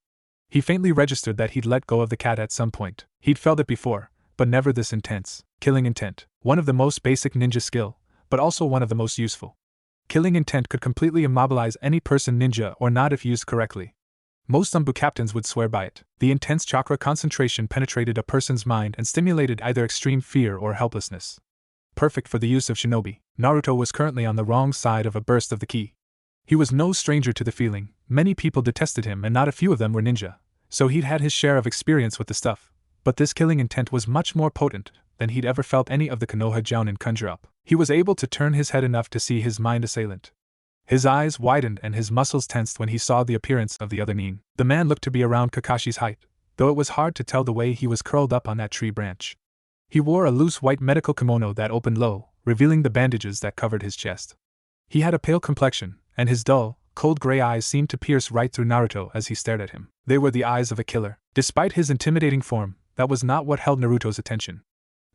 He faintly registered that he'd let go of the cat at some point. He'd felt it before, but never this intense. Killing intent. One of the most basic ninja skill, but also one of the most useful. Killing intent could completely immobilize any person, ninja or not, if used correctly. Most Anbu captains would swear by it. The intense chakra concentration penetrated a person's mind and stimulated either extreme fear or helplessness. Perfect for the use of shinobi. Naruto was currently on the wrong side of a burst of the ki. He was no stranger to the feeling. Many people detested him and not a few of them were ninja, so he'd had his share of experience with the stuff. But this killing intent was much more potent than he'd ever felt any of the Konoha jounin conjure up. He was able to turn his head enough to see his mind assailant. His eyes widened and his muscles tensed when he saw the appearance of the other nin. The man looked to be around Kakashi's height, though it was hard to tell the way he was curled up on that tree branch. He wore a loose white medical kimono that opened low, revealing the bandages that covered his chest. He had a pale complexion, and his dull, cold gray eyes seemed to pierce right through Naruto as he stared at him. They were the eyes of a killer. Despite his intimidating form, that was not what held Naruto's attention.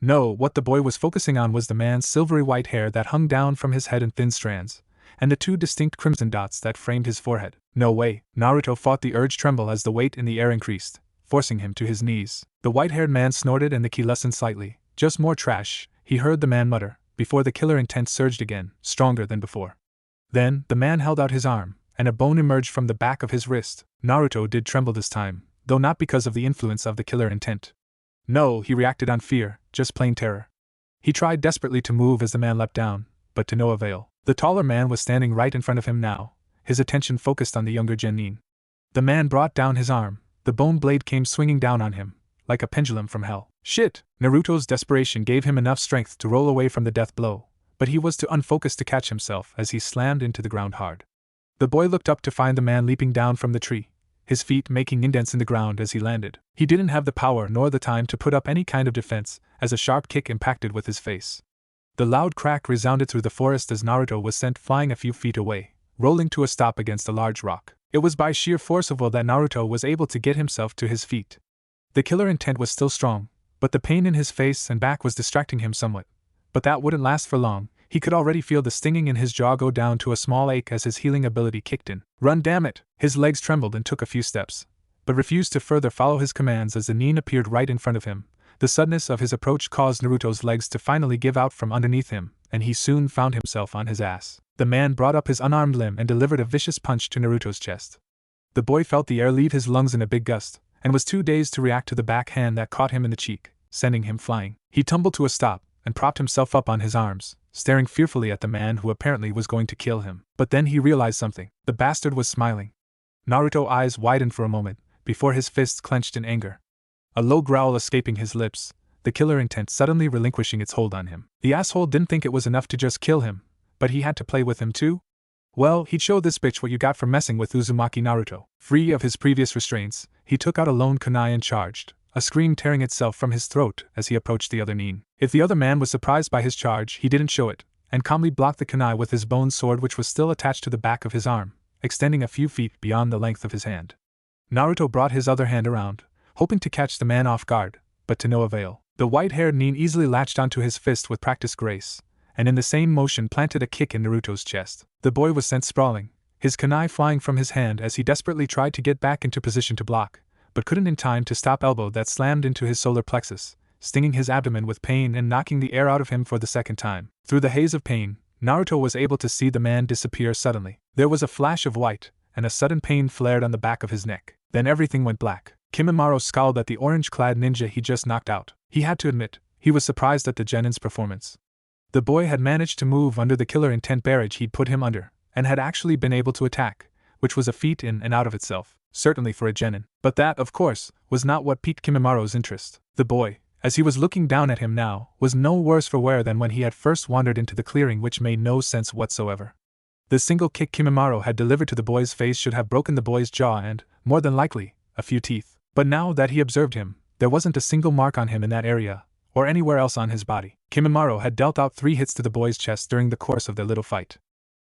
No, what the boy was focusing on was the man's silvery white hair that hung down from his head in thin strands, and the two distinct crimson dots that framed his forehead. No way. Naruto fought the urge tremble as the weight in the air increased, forcing him to his knees. The white-haired man snorted and the ki lessened slightly. Just more trash, he heard the man mutter, before the killer intent surged again, stronger than before. Then, the man held out his arm, and a bone emerged from the back of his wrist. Naruto did tremble this time, though not because of the influence of the killer intent. No, he reacted on fear, just plain terror. He tried desperately to move as the man leapt down, but to no avail. The taller man was standing right in front of him now, his attention focused on the younger genin. The man brought down his arm, the bone blade came swinging down on him, like a pendulum from hell. Shit! Naruto's desperation gave him enough strength to roll away from the death blow, but he was too unfocused to catch himself as he slammed into the ground hard. The boy looked up to find the man leaping down from the tree, his feet making indents in the ground as he landed. He didn't have the power nor the time to put up any kind of defense, as a sharp kick impacted with his face. The loud crack resounded through the forest as Naruto was sent flying a few feet away, rolling to a stop against a large rock. It was by sheer force of will that Naruto was able to get himself to his feet. The killer intent was still strong, but the pain in his face and back was distracting him somewhat. But that wouldn't last for long. He could already feel the stinging in his jaw go down to a small ache as his healing ability kicked in. Run, damn it! His legs trembled and took a few steps, but refused to further follow his commands as the nin appeared right in front of him. The suddenness of his approach caused Naruto's legs to finally give out from underneath him, and he soon found himself on his ass. The man brought up his unarmed limb and delivered a vicious punch to Naruto's chest. The boy felt the air leave his lungs in a big gust, and was too dazed to react to the backhand that caught him in the cheek, sending him flying. He tumbled to a stop, and propped himself up on his arms, staring fearfully at the man who apparently was going to kill him. But then he realized something. The bastard was smiling. Naruto's eyes widened for a moment, before his fists clenched in anger. A low growl escaping his lips, the killer intent suddenly relinquishing its hold on him. The asshole didn't think it was enough to just kill him, but he had to play with him too? Well, he'd show this bitch what you got for messing with Uzumaki Naruto. Free of his previous restraints, he took out a lone kunai and charged, a scream tearing itself from his throat as he approached the other nin. If the other man was surprised by his charge, he didn't show it, and calmly blocked the kunai with his bone sword, which was still attached to the back of his arm, extending a few feet beyond the length of his hand. Naruto brought his other hand around, hoping to catch the man off guard, but to no avail. The white-haired nin easily latched onto his fist with practiced grace, and in the same motion planted a kick in Naruto's chest. The boy was sent sprawling, his kunai flying from his hand as he desperately tried to get back into position to block, but couldn't in time to stop elbow that slammed into his solar plexus, stinging his abdomen with pain and knocking the air out of him for the second time. Through the haze of pain, Naruto was able to see the man disappear suddenly. There was a flash of white, and a sudden pain flared on the back of his neck. Then everything went black. Kimimaro scowled at the orange-clad ninja he just knocked out. He had to admit, he was surprised at the genin's performance. The boy had managed to move under the killer intent barrage he'd put him under, and had actually been able to attack, which was a feat in and out of itself, certainly for a genin. But that, of course, was not what piqued Kimimaro's interest. The boy, as he was looking down at him now, was no worse for wear than when he had first wandered into the clearing, which made no sense whatsoever. The single kick Kimimaro had delivered to the boy's face should have broken the boy's jaw and, more than likely, a few teeth. But now that he observed him, there wasn't a single mark on him in that area, or anywhere else on his body. Kimimaro had dealt out 3 hits to the boy's chest during the course of their little fight.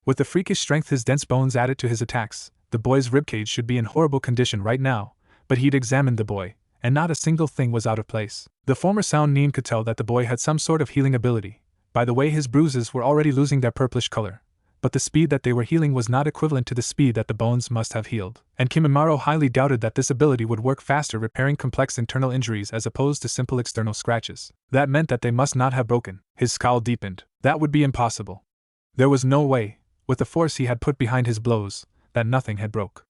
With the freakish strength his dense bones added to his attacks, the boy's ribcage should be in horrible condition right now, but he'd examined the boy, and not a single thing was out of place. The former sound nin could tell that the boy had some sort of healing ability, by the way his bruises were already losing their purplish color, but the speed that they were healing was not equivalent to the speed that the bones must have healed, and Kimimaro highly doubted that this ability would work faster repairing complex internal injuries as opposed to simple external scratches. That meant that they must not have broken. His scowl deepened. That would be impossible. There was no way, with the force he had put behind his blows, that nothing had broke.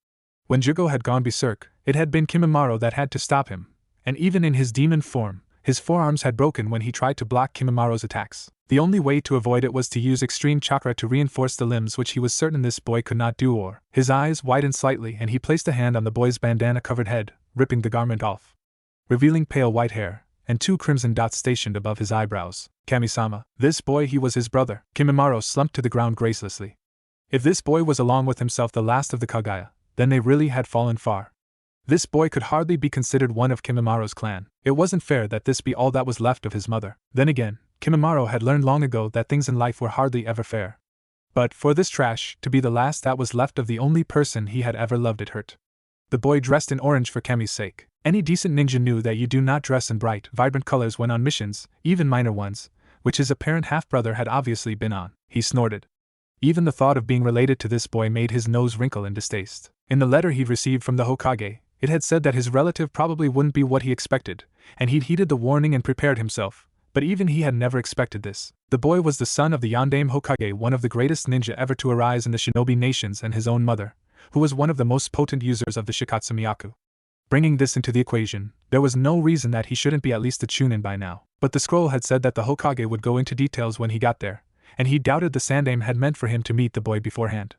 When Jugo had gone berserk, it had been Kimimaro that had to stop him, and even in his demon form, his forearms had broken when he tried to block Kimimaro's attacks. The only way to avoid it was to use extreme chakra to reinforce the limbs, which he was certain this boy could not do. Or his eyes widened slightly and he placed a hand on the boy's bandana-covered head, ripping the garment off, revealing pale white hair, and 2 crimson dots stationed above his eyebrows. Kami-sama, this boy, he was his brother. Kimimaro slumped to the ground gracelessly. If this boy was along with himself the last of the Kagaya, then they really had fallen far. This boy could hardly be considered one of Kimimaro's clan. It wasn't fair that this be all that was left of his mother. Then again, Kimimaro had learned long ago that things in life were hardly ever fair. But for this trash to be the last that was left of the only person he had ever loved, it hurt. The boy dressed in orange for Kami's sake. Any decent ninja knew that you do not dress in bright, vibrant colors when on missions, even minor ones, which his apparent half-brother had obviously been on. He snorted. Even the thought of being related to this boy made his nose wrinkle in distaste. In the letter he'd received from the Hokage, it had said that his relative probably wouldn't be what he expected, and he'd heeded the warning and prepared himself, but even he had never expected this. The boy was the son of the Yondaime Hokage, one of the greatest ninja ever to arise in the shinobi nations, and his own mother, who was one of the most potent users of the Shikatsu Myaku. Bringing this into the equation, there was no reason that he shouldn't be at least a chunin by now. But the scroll had said that the Hokage would go into details when he got there, and he doubted the Sandaime had meant for him to meet the boy beforehand.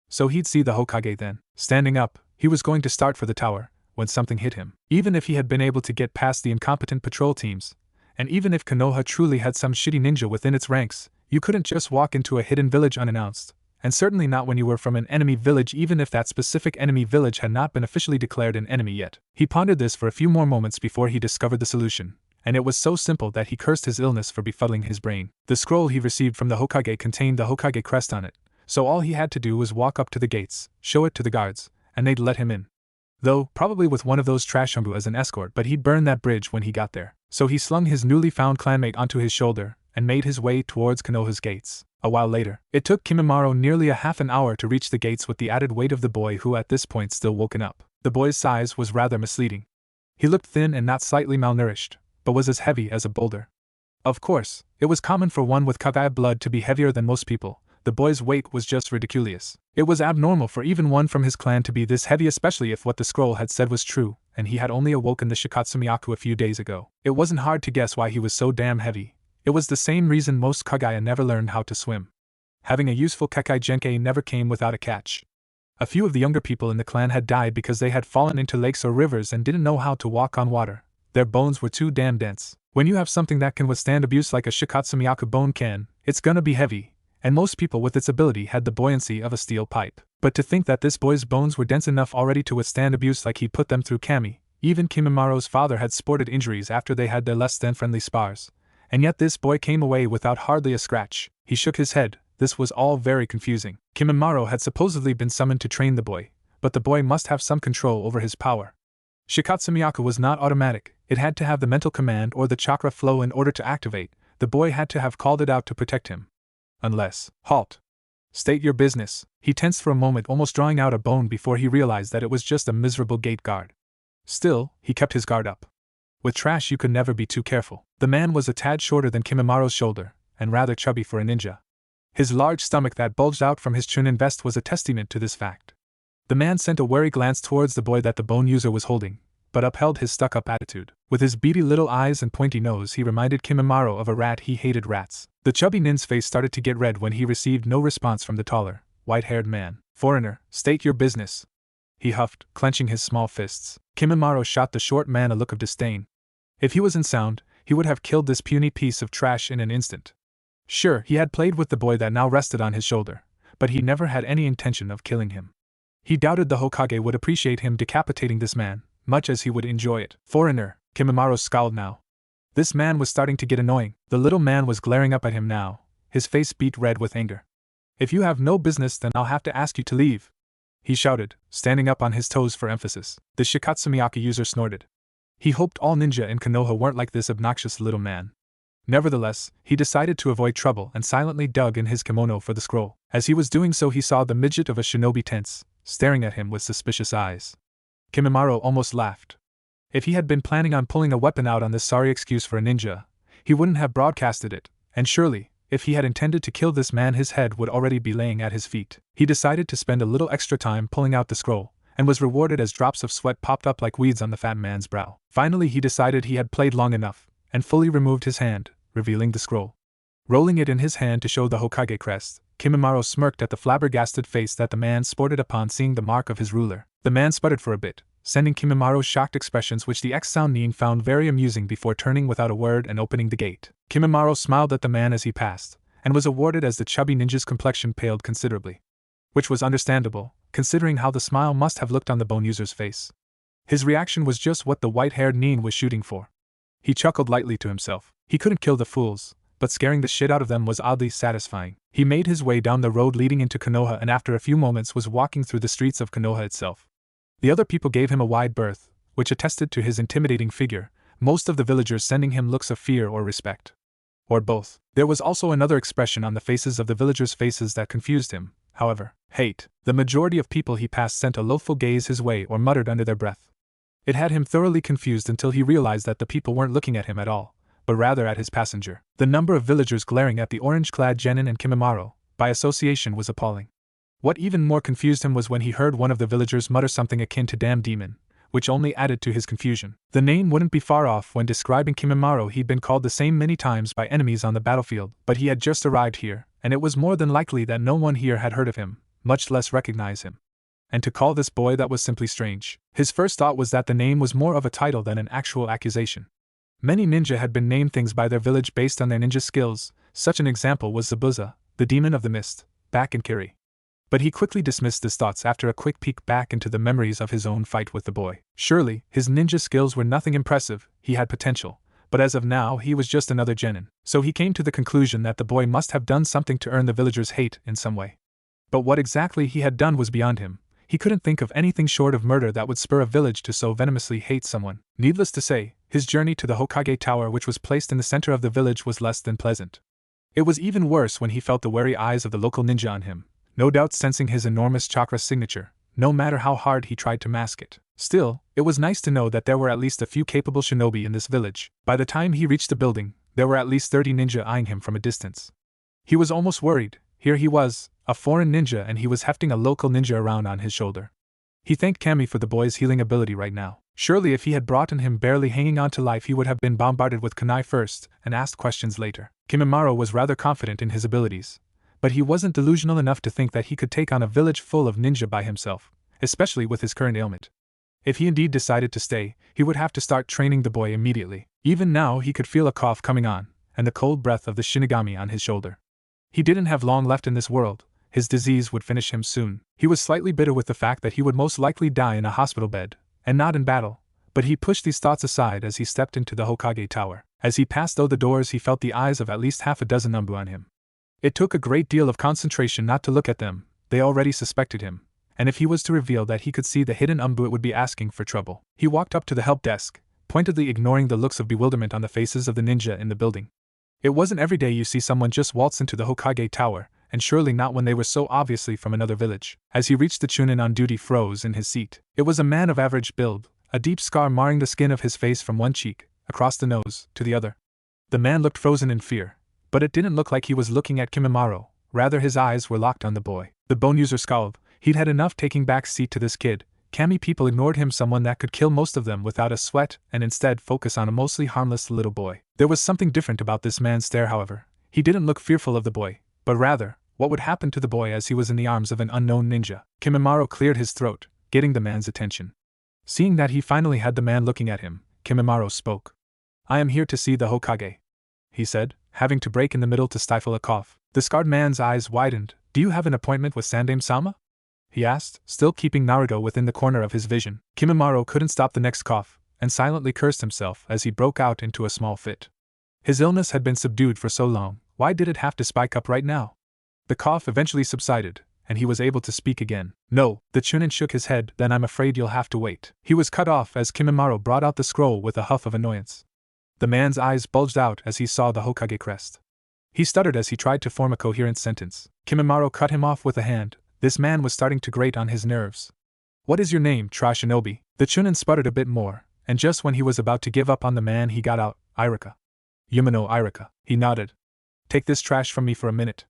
So he'd see the Hokage then. Standing up, he was going to start for the tower, when something hit him. Even if he had been able to get past the incompetent patrol teams, and even if Konoha truly had some shitty ninja within its ranks, you couldn't just walk into a hidden village unannounced, and certainly not when you were from an enemy village, even if that specific enemy village had not been officially declared an enemy yet. He pondered this for a few more moments before he discovered the solution, and it was so simple that he cursed his illness for befuddling his brain. The scroll he received from the Hokage contained the Hokage crest on it, so all he had to do was walk up to the gates, show it to the guards, and they'd let him in. Though, probably with one of those trash humbu as an escort, but he'd burn that bridge when he got there. So he slung his newly found clanmate onto his shoulder, and made his way towards Konoha's gates. A while later, it took Kimimaro nearly a half an hour to reach the gates with the added weight of the boy, who at this point still woken up. The boy's size was rather misleading. He looked thin and not slightly malnourished, but was as heavy as a boulder. Of course, it was common for one with Kagaya blood to be heavier than most people. The boy's weight was just ridiculous. It was abnormal for even one from his clan to be this heavy, especially if what the scroll had said was true, and he had only awoken the Shikatsu Myaku a few days ago. It wasn't hard to guess why he was so damn heavy. It was the same reason most Kagaya never learned how to swim. Having a useful Kekai Genkei never came without a catch. A few of the younger people in the clan had died because they had fallen into lakes or rivers and didn't know how to walk on water. Their bones were too damn dense. When you have something that can withstand abuse like a Shikatsu Myaku bone can, it's gonna be heavy. And most people with its ability had the buoyancy of a steel pipe. But to think that this boy's bones were dense enough already to withstand abuse like he'd put them through Kami, even Kimimaro's father had sported injuries after they had their less than friendly spars. And yet this boy came away without hardly a scratch. He shook his head. This was all very confusing. Kimimaro had supposedly been summoned to train the boy, but the boy must have some control over his power. Shikatsu Myaku was not automatic, It had to have the mental command or the chakra flow in order to activate. The boy had to have called it out to protect him. Unless, halt. State your business. He tensed for a moment, almost drawing out a bone before he realized that it was just a miserable gate guard. Still, he kept his guard up. With trash you could never be too careful. The man was a tad shorter than Kimimaro's shoulder, and rather chubby for a ninja. His large stomach that bulged out from his chunin vest was a testament to this fact. The man sent a wary glance towards the boy that the bone user was holding, but upheld his stuck-up attitude. With his beady little eyes and pointy nose he reminded Kimimaro of a rat. He hated rats. The chubby nin's face started to get red when he received no response from the taller, white-haired man. Foreigner, state your business. He huffed, clenching his small fists. Kimimaro shot the short man a look of disdain. If he was in sound, he would have killed this puny piece of trash in an instant. Sure, he had played with the boy that now rested on his shoulder, but he never had any intention of killing him. He doubted the Hokage would appreciate him decapitating this man, much as he would enjoy it. Foreigner, Kimimaro scowled now. This man was starting to get annoying. The little man was glaring up at him now, his face beet red with anger. If you have no business, then I'll have to ask you to leave, he shouted, standing up on his toes for emphasis. The Shikatsumiyaka user snorted. He hoped all ninja in Konoha weren't like this obnoxious little man. Nevertheless, he decided to avoid trouble and silently dug in his kimono for the scroll. As he was doing so, he saw the midget of a shinobi tense, staring at him with suspicious eyes. Kimimaro almost laughed. If he had been planning on pulling a weapon out on this sorry excuse for a ninja, he wouldn't have broadcasted it, and surely, if he had intended to kill this man, his head would already be laying at his feet. He decided to spend a little extra time pulling out the scroll, and was rewarded as drops of sweat popped up like weeds on the fat man's brow. Finally he decided he had played long enough, and fully removed his hand, revealing the scroll. Rolling it in his hand to show the Hokage crest, Kimimaro smirked at the flabbergasted face that the man sported upon seeing the mark of his ruler. The man sputtered for a bit, sending Kimimaro's shocked expressions, which the ex-Sounin found very amusing, before turning without a word and opening the gate. Kimimaro smiled at the man as he passed, and was awarded as the chubby ninja's complexion paled considerably. Which was understandable, considering how the smile must have looked on the bone user's face. His reaction was just what the white-haired nin was shooting for. He chuckled lightly to himself. He couldn't kill the fools, but scaring the shit out of them was oddly satisfying. He made his way down the road leading into Konoha, and after a few moments was walking through the streets of Konoha itself. The other people gave him a wide berth, which attested to his intimidating figure, most of the villagers sending him looks of fear or respect. Or both. There was also another expression on the faces of the villagers' faces that confused him, however: hate. The majority of people he passed sent a loathful gaze his way or muttered under their breath. It had him thoroughly confused until he realized that the people weren't looking at him at all, but rather at his passenger. The number of villagers glaring at the orange-clad genin and Kimimaro, by association, was appalling. What even more confused him was when he heard one of the villagers mutter something akin to "damn demon," which only added to his confusion. The name wouldn't be far off. When describing Kimimaro, he'd been called the same many times by enemies on the battlefield, but he had just arrived here, and it was more than likely that no one here had heard of him, much less recognize him. And to call this boy that was simply strange. His first thought was that the name was more of a title than an actual accusation. Many ninja had been named things by their village based on their ninja skills. Such an example was Zabuza, the demon of the mist, back in Kiri. But he quickly dismissed his thoughts after a quick peek back into the memories of his own fight with the boy. Surely, his ninja skills were nothing impressive. He had potential, but as of now he was just another genin. So he came to the conclusion that the boy must have done something to earn the villagers' hate in some way. But what exactly he had done was beyond him. He couldn't think of anything short of murder that would spur a village to so venomously hate someone. Needless to say, his journey to the Hokage Tower, which was placed in the center of the village, was less than pleasant. It was even worse when he felt the wary eyes of the local ninja on him, no doubt sensing his enormous chakra signature, no matter how hard he tried to mask it. Still, it was nice to know that there were at least a few capable shinobi in this village. By the time he reached the building, there were at least 30 ninja eyeing him from a distance. He was almost worried. Here he was, a foreign ninja, and he was hefting a local ninja around on his shoulder. He thanked Kami for the boy's healing ability right now. Surely if he had brought in him barely hanging on to life, he would have been bombarded with kunai first and asked questions later. Kimimaro was rather confident in his abilities, but he wasn't delusional enough to think that he could take on a village full of ninja by himself, especially with his current ailment. If he indeed decided to stay, he would have to start training the boy immediately. Even now he could feel a cough coming on, and the cold breath of the Shinigami on his shoulder. He didn't have long left in this world. His disease would finish him soon. He was slightly bitter with the fact that he would most likely die in a hospital bed, and not in battle, but he pushed these thoughts aside as he stepped into the Hokage Tower. As he passed through the doors, he felt the eyes of at least half a dozen Umbu on him. It took a great deal of concentration not to look at them. They already suspected him, and if he was to reveal that he could see the hidden Umbu, it would be asking for trouble. He walked up to the help desk, pointedly ignoring the looks of bewilderment on the faces of the ninja in the building. It wasn't every day you see someone just waltz into the Hokage Tower, and surely not when they were so obviously from another village. As he reached, the Chunin on duty froze in his seat. It was a man of average build, a deep scar marring the skin of his face from one cheek, across the nose, to the other. The man looked frozen in fear, but it didn't look like he was looking at Kimimaro, rather his eyes were locked on the boy. The bone user scowled. He'd had enough taking back seat to this kid. Kami people ignored him, someone that could kill most of them without a sweat, and instead focus on a mostly harmless little boy. There was something different about this man's stare, however. He didn't look fearful of the boy, but rather, what would happen to the boy as he was in the arms of an unknown ninja? Kimimaro cleared his throat, getting the man's attention. Seeing that he finally had the man looking at him, Kimimaro spoke. "I am here to see the Hokage," he said, having to break in the middle to stifle a cough. The scarred man's eyes widened. "Do you have an appointment with Sandaime-sama?" he asked, still keeping Naruto within the corner of his vision. Kimimaro couldn't stop the next cough, and silently cursed himself as he broke out into a small fit. His illness had been subdued for so long, why did it have to spike up right now? The cough eventually subsided, and he was able to speak again. "No," the Chunin shook his head, "then I'm afraid you'll have to wait." He was cut off as Kimimaro brought out the scroll with a huff of annoyance. The man's eyes bulged out as he saw the Hokage crest. He stuttered as he tried to form a coherent sentence. Kimimaro cut him off with a hand. This man was starting to grate on his nerves. "What is your name, Shinobi?" The Chunin sputtered a bit more, and just when he was about to give up on the man, he got out, "Irika." "Yumino Irika," he nodded. "Take this trash from me for a minute."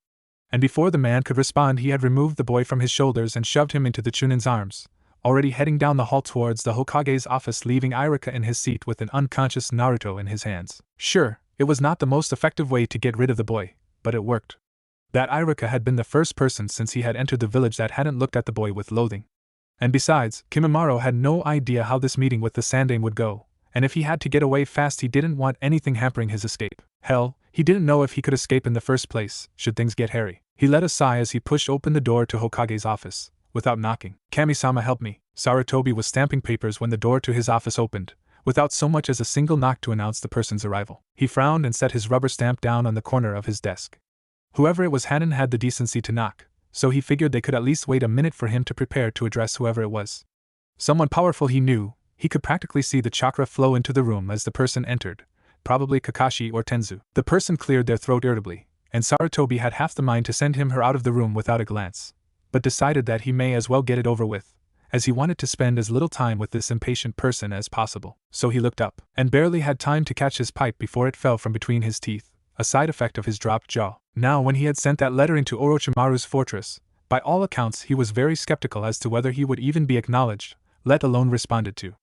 And before the man could respond, he had removed the boy from his shoulders and shoved him into the Chunin's arms, already heading down the hall towards the Hokage's office, leaving Irika in his seat with an unconscious Naruto in his hands. Sure, it was not the most effective way to get rid of the boy, but it worked. That Irika had been the first person since he had entered the village that hadn't looked at the boy with loathing. And besides, Kimimaro had no idea how this meeting with the Sandaime would go, and if he had to get away fast, he didn't want anything hampering his escape. Hell, he didn't know if he could escape in the first place, should things get hairy. He let a sigh as he pushed open the door to Hokage's office, without knocking. "Kami-sama, help me." Sarutobi was stamping papers when the door to his office opened, without so much as a single knock to announce the person's arrival. He frowned and set his rubber stamp down on the corner of his desk. Whoever it was hadn't had the decency to knock, so he figured they could at least wait a minute for him to prepare to address whoever it was. Someone powerful, he knew. He could practically see the chakra flow into the room as the person entered, probably Kakashi or Tenzu. The person cleared their throat irritably, and Sarutobi had half the mind to send her out of the room without a glance, but decided that he may as well get it over with, as he wanted to spend as little time with this impatient person as possible. So he looked up, and barely had time to catch his pipe before it fell from between his teeth, a side effect of his dropped jaw. Now, when he had sent that letter into Orochimaru's fortress, by all accounts he was very skeptical as to whether he would even be acknowledged, let alone responded to.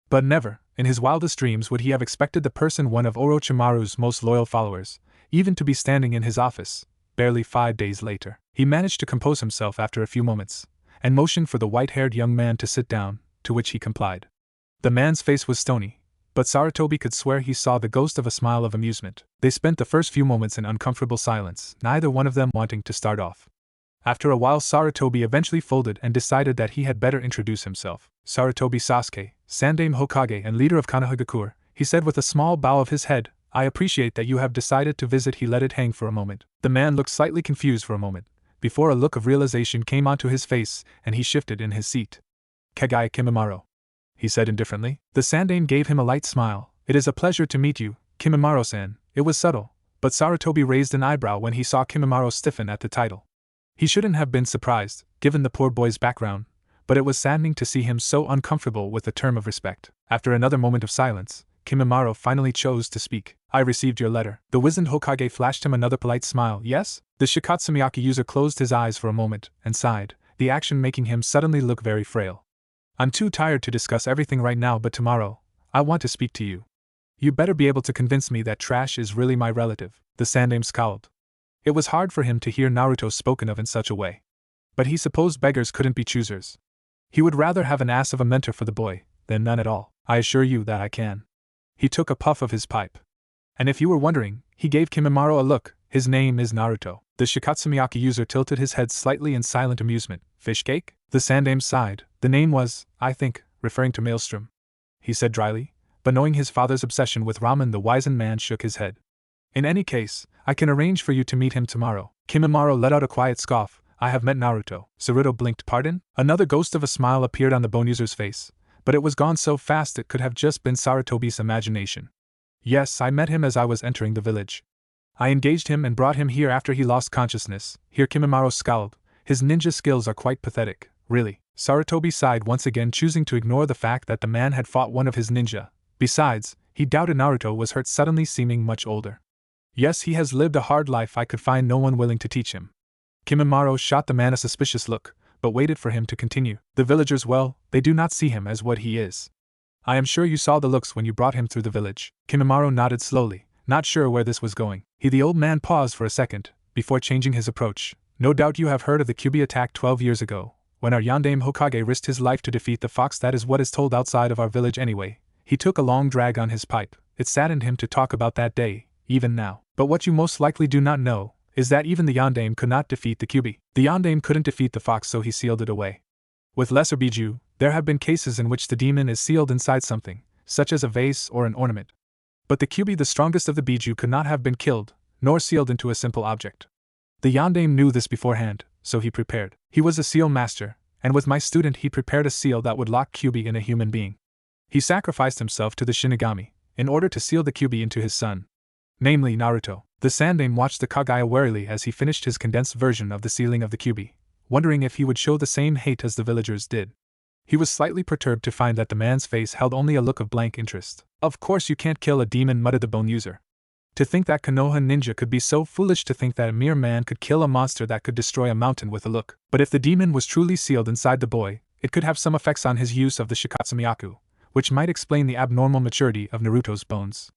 But never, in his wildest dreams, would he have expected the person, one of Orochimaru's most loyal followers, even to be standing in his office. Barely 5 days later, he managed to compose himself after a few moments, and motioned for the white-haired young man to sit down, to which he complied. The man's face was stony, but Sarutobi could swear he saw the ghost of a smile of amusement. They spent the first few moments in uncomfortable silence, neither one of them wanting to start off. After a while, Sarutobi eventually folded and decided that he had better introduce himself. "Sarutobi Sasuke, Sandaime Hokage and leader of Konoha," he said with a small bow of his head. "I appreciate that you have decided to visit." He let it hang for a moment. The man looked slightly confused for a moment, before a look of realization came onto his face, and he shifted in his seat. "Kage Kimimaro," he said indifferently. The Sandaime gave him a light smile. "It is a pleasure to meet you, Kimimaro-san." It was subtle, but Sarutobi raised an eyebrow when he saw Kimimaro stiffen at the title. He shouldn't have been surprised, given the poor boy's background, but it was saddening to see him so uncomfortable with the term of respect. After another moment of silence, Kimimaro finally chose to speak. "I received your letter." The wizened Hokage flashed him another polite smile. "Yes?" The Shikatsu user closed his eyes for a moment, and sighed, the action making him suddenly look very frail. "I'm too tired to discuss everything right now, but tomorrow, I want to speak to you. You better be able to convince me that Trash is really my relative." The Sandaime scowled. It was hard for him to hear Naruto spoken of in such a way. But he supposed beggars couldn't be choosers. He would rather have an ass of a mentor for the boy, than none at all. "I assure you that I can." He took a puff of his pipe. "And if you were wondering," he gave Kimimaro a look, "his name is Naruto." The Shikatsu user tilted his head slightly in silent amusement. "Fish cake?" The Sandaime sighed. "The name was, I think, referring to Maelstrom," he said dryly, but knowing his father's obsession with ramen, the wizened man shook his head. "In any case, I can arrange for you to meet him tomorrow." Kimimaro let out a quiet scoff. "I have met Naruto." Saruto blinked. "Pardon?" Another ghost of a smile appeared on the bone user's face, but it was gone so fast it could have just been Sarutobi's imagination. Yes, I met him as I was entering the village. I engaged him and brought him here after he lost consciousness. Here Kimimaro scowled. His ninja skills are quite pathetic, really. Sarutobi sighed once again, choosing to ignore the fact that the man had fought one of his ninja. Besides, he doubted Naruto was hurt, suddenly seeming much older. Yes, he has lived a hard life. I could find no one willing to teach him. Kimimaro shot the man a suspicious look, but waited for him to continue. The villagers, well, they do not see him as what he is. I am sure you saw the looks when you brought him through the village. Kimimaro nodded slowly, not sure where this was going. The old man paused for a second, before changing his approach. No doubt you have heard of the Kyuubi attack 12 years ago, when our Yondaime Hokage risked his life to defeat the fox. That is what is told outside of our village anyway. He took a long drag on his pipe. It saddened him to talk about that day, even now. But what you most likely do not know is that even the Yondaime could not defeat the Kyuubi. The Yondaime couldn't defeat the fox, so he sealed it away. With lesser biju, there have been cases in which the demon is sealed inside something, such as a vase or an ornament. But the Kyuubi, the strongest of the biju, could not have been killed, nor sealed into a simple object. The Yondaime knew this beforehand, so he prepared. He was a seal master, and with my student he prepared a seal that would lock Kyuubi in a human being. He sacrificed himself to the Shinigami, in order to seal the Kyuubi into his son, namely Naruto. The Sandaime watched the Kaguya warily as he finished his condensed version of the sealing of the Kyuubi, wondering if he would show the same hate as the villagers did. He was slightly perturbed to find that the man's face held only a look of blank interest. Of course you can't kill a demon, muttered the bone user. To think that Konoha ninja could be so foolish to think that a mere man could kill a monster that could destroy a mountain with a look. But if the demon was truly sealed inside the boy, it could have some effects on his use of the Shikatsumiyaku, which might explain the abnormal maturity of Naruto's bones.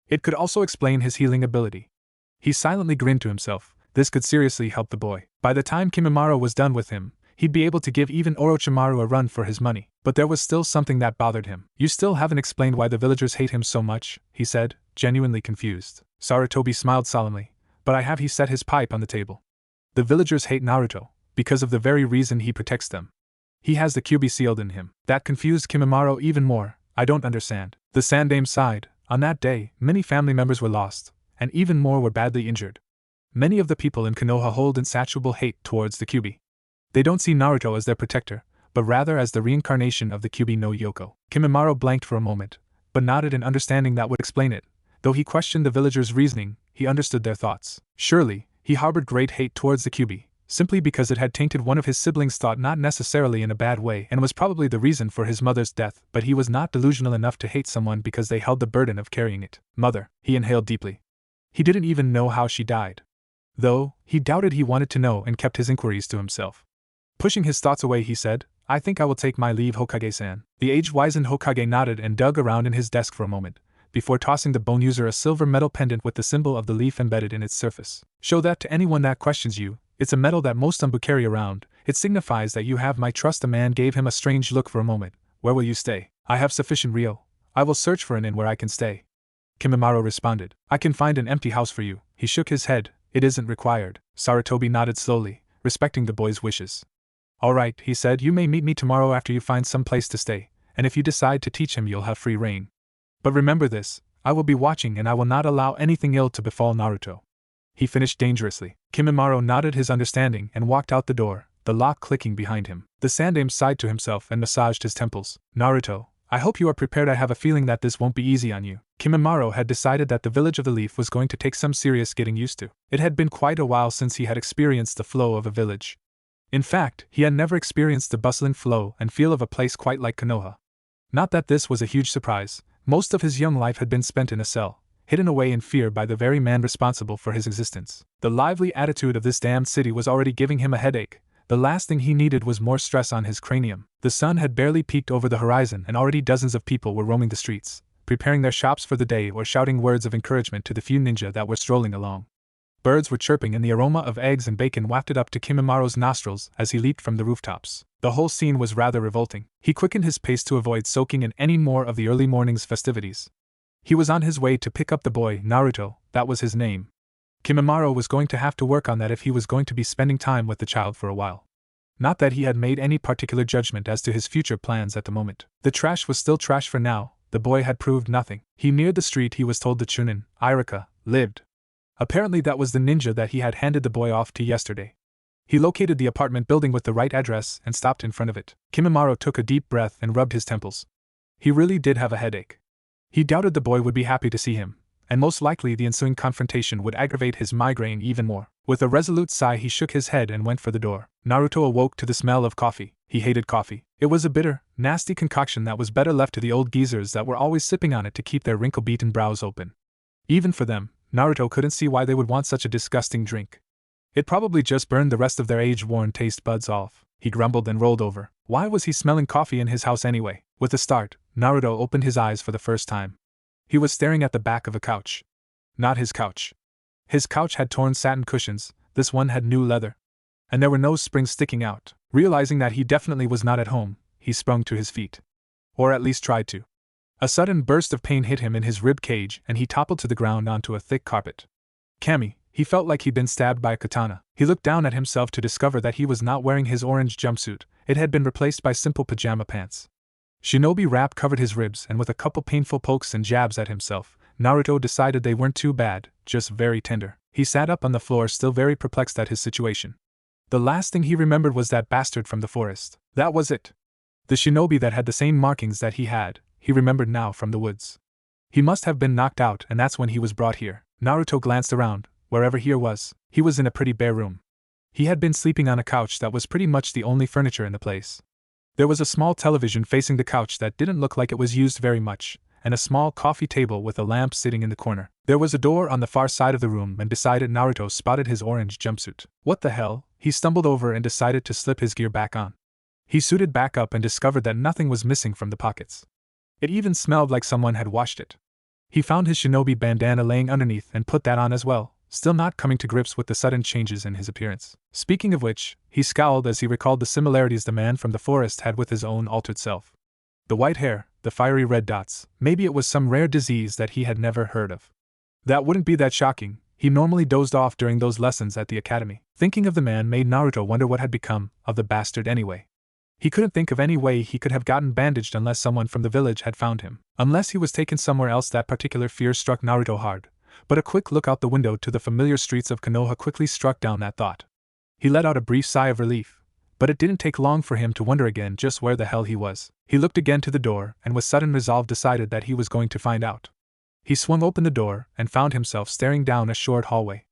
It could also explain his healing ability. He silently grinned to himself. This could seriously help the boy. By the time Kimimaro was done with him, he'd be able to give even Orochimaru a run for his money. But there was still something that bothered him. You still haven't explained why the villagers hate him so much, he said, genuinely confused. Sarutobi smiled solemnly. But I have. He set his pipe on the table. The villagers hate Naruto, because of the very reason he protects them. He has the Kyuubi sealed in him. That confused Kimimaro even more. I don't understand. The Sandaime sighed. On that day, many family members were lost, and even more were badly injured. Many of the people in Konoha hold insatiable hate towards the Kyuubi. They don't see Naruto as their protector, but rather as the reincarnation of the Kyuubi no Yoko. Kimimaro blanked for a moment, but nodded in understanding that would explain it. Though he questioned the villagers' reasoning, he understood their thoughts. Surely, he harbored great hate towards the Kyuubi, simply because it had tainted one of his siblings' thought, not necessarily in a bad way, and was probably the reason for his mother's death, but he was not delusional enough to hate someone because they held the burden of carrying it. Mother. He inhaled deeply. He didn't even know how she died. Though, he doubted he wanted to know and kept his inquiries to himself. Pushing his thoughts away, he said, I think I will take my leave, Hokage-san. The age-wizened Hokage nodded and dug around in his desk for a moment, before tossing the bone user a silver metal pendant with the symbol of the leaf embedded in its surface. Show that to anyone that questions you. It's a metal that most Umbu carry around. It signifies that you have my trust. The man gave him a strange look for a moment. Where will you stay? I have sufficient ryo. I will search for an inn where I can stay. Kimimaro responded. I can find an empty house for you. He shook his head. It isn't required. Sarutobi nodded slowly, respecting the boy's wishes. All right, he said, you may meet me tomorrow after you find some place to stay, and if you decide to teach him you'll have free reign. But remember this, I will be watching and I will not allow anything ill to befall Naruto. He finished dangerously. Kimimaro nodded his understanding and walked out the door, the lock clicking behind him. The Sandaime sighed to himself and massaged his temples. Naruto, I hope you are prepared. I have a feeling that this won't be easy on you. Kimimaro had decided that the village of the leaf was going to take some serious getting used to. It had been quite a while since he had experienced the flow of a village. In fact, he had never experienced the bustling flow and feel of a place quite like Konoha. Not that this was a huge surprise. Most of his young life had been spent in a cell, hidden away in fear by the very man responsible for his existence. The lively attitude of this damned city was already giving him a headache. The last thing he needed was more stress on his cranium. The sun had barely peeked over the horizon and already dozens of people were roaming the streets, preparing their shops for the day or shouting words of encouragement to the few ninja that were strolling along. Birds were chirping and the aroma of eggs and bacon wafted up to Kimimaro's nostrils as he leaped from the rooftops. The whole scene was rather revolting. He quickened his pace to avoid soaking in any more of the early morning's festivities. He was on his way to pick up the boy, Naruto, that was his name. Kimimaro was going to have to work on that if he was going to be spending time with the child for a while. Not that he had made any particular judgment as to his future plans at the moment. The trash was still trash for now, the boy had proved nothing. He neared the street he was told the Chunin, Irika, lived. Apparently that was the ninja that he had handed the boy off to yesterday. He located the apartment building with the right address and stopped in front of it. Kimimaro took a deep breath and rubbed his temples. He really did have a headache. He doubted the boy would be happy to see him, and most likely the ensuing confrontation would aggravate his migraine even more. With a resolute sigh he shook his head and went for the door. Naruto awoke to the smell of coffee. He hated coffee. It was a bitter, nasty concoction that was better left to the old geezers that were always sipping on it to keep their wrinkle-beaten brows open. Even for them, Naruto couldn't see why they would want such a disgusting drink. It probably just burned the rest of their age-worn taste buds off. He grumbled and rolled over. Why was he smelling coffee in his house anyway? With a start, Naruto opened his eyes for the first time. He was staring at the back of a couch. Not his couch. His couch had torn satin cushions, this one had new leather. And there were no springs sticking out. Realizing that he definitely was not at home, he sprung to his feet. Or at least tried to. A sudden burst of pain hit him in his rib cage and he toppled to the ground onto a thick carpet. Kami, he felt like he'd been stabbed by a katana. He looked down at himself to discover that he was not wearing his orange jumpsuit, it had been replaced by simple pajama pants. Shinobi wrap covered his ribs and with a couple painful pokes and jabs at himself, Naruto decided they weren't too bad, just very tender. He sat up on the floor still very perplexed at his situation. The last thing he remembered was that bastard from the forest. That was it. The shinobi that had the same markings that he had, he remembered now from the woods. He must have been knocked out and that's when he was brought here. Naruto glanced around, wherever he was. He was in a pretty bare room. He had been sleeping on a couch that was pretty much the only furniture in the place. There was a small television facing the couch that didn't look like it was used very much, and a small coffee table with a lamp sitting in the corner. There was a door on the far side of the room and beside it Naruto spotted his orange jumpsuit. What the hell? He stumbled over and decided to slip his gear back on. He suited back up and discovered that nothing was missing from the pockets. It even smelled like someone had washed it. He found his shinobi bandana laying underneath and put that on as well, still not coming to grips with the sudden changes in his appearance. Speaking of which, he scowled as he recalled the similarities the man from the forest had with his own altered self. The white hair, the fiery red dots, maybe it was some rare disease that he had never heard of. That wouldn't be that shocking, he normally dozed off during those lessons at the academy. Thinking of the man made Naruto wonder what had become of the bastard anyway. He couldn't think of any way he could have gotten bandaged unless someone from the village had found him. Unless he was taken somewhere else. That particular fear struck Naruto hard, but a quick look out the window to the familiar streets of Konoha quickly struck down that thought. He let out a brief sigh of relief, but it didn't take long for him to wonder again just where the hell he was. He looked again to the door and with sudden resolve decided that he was going to find out. He swung open the door and found himself staring down a short hallway.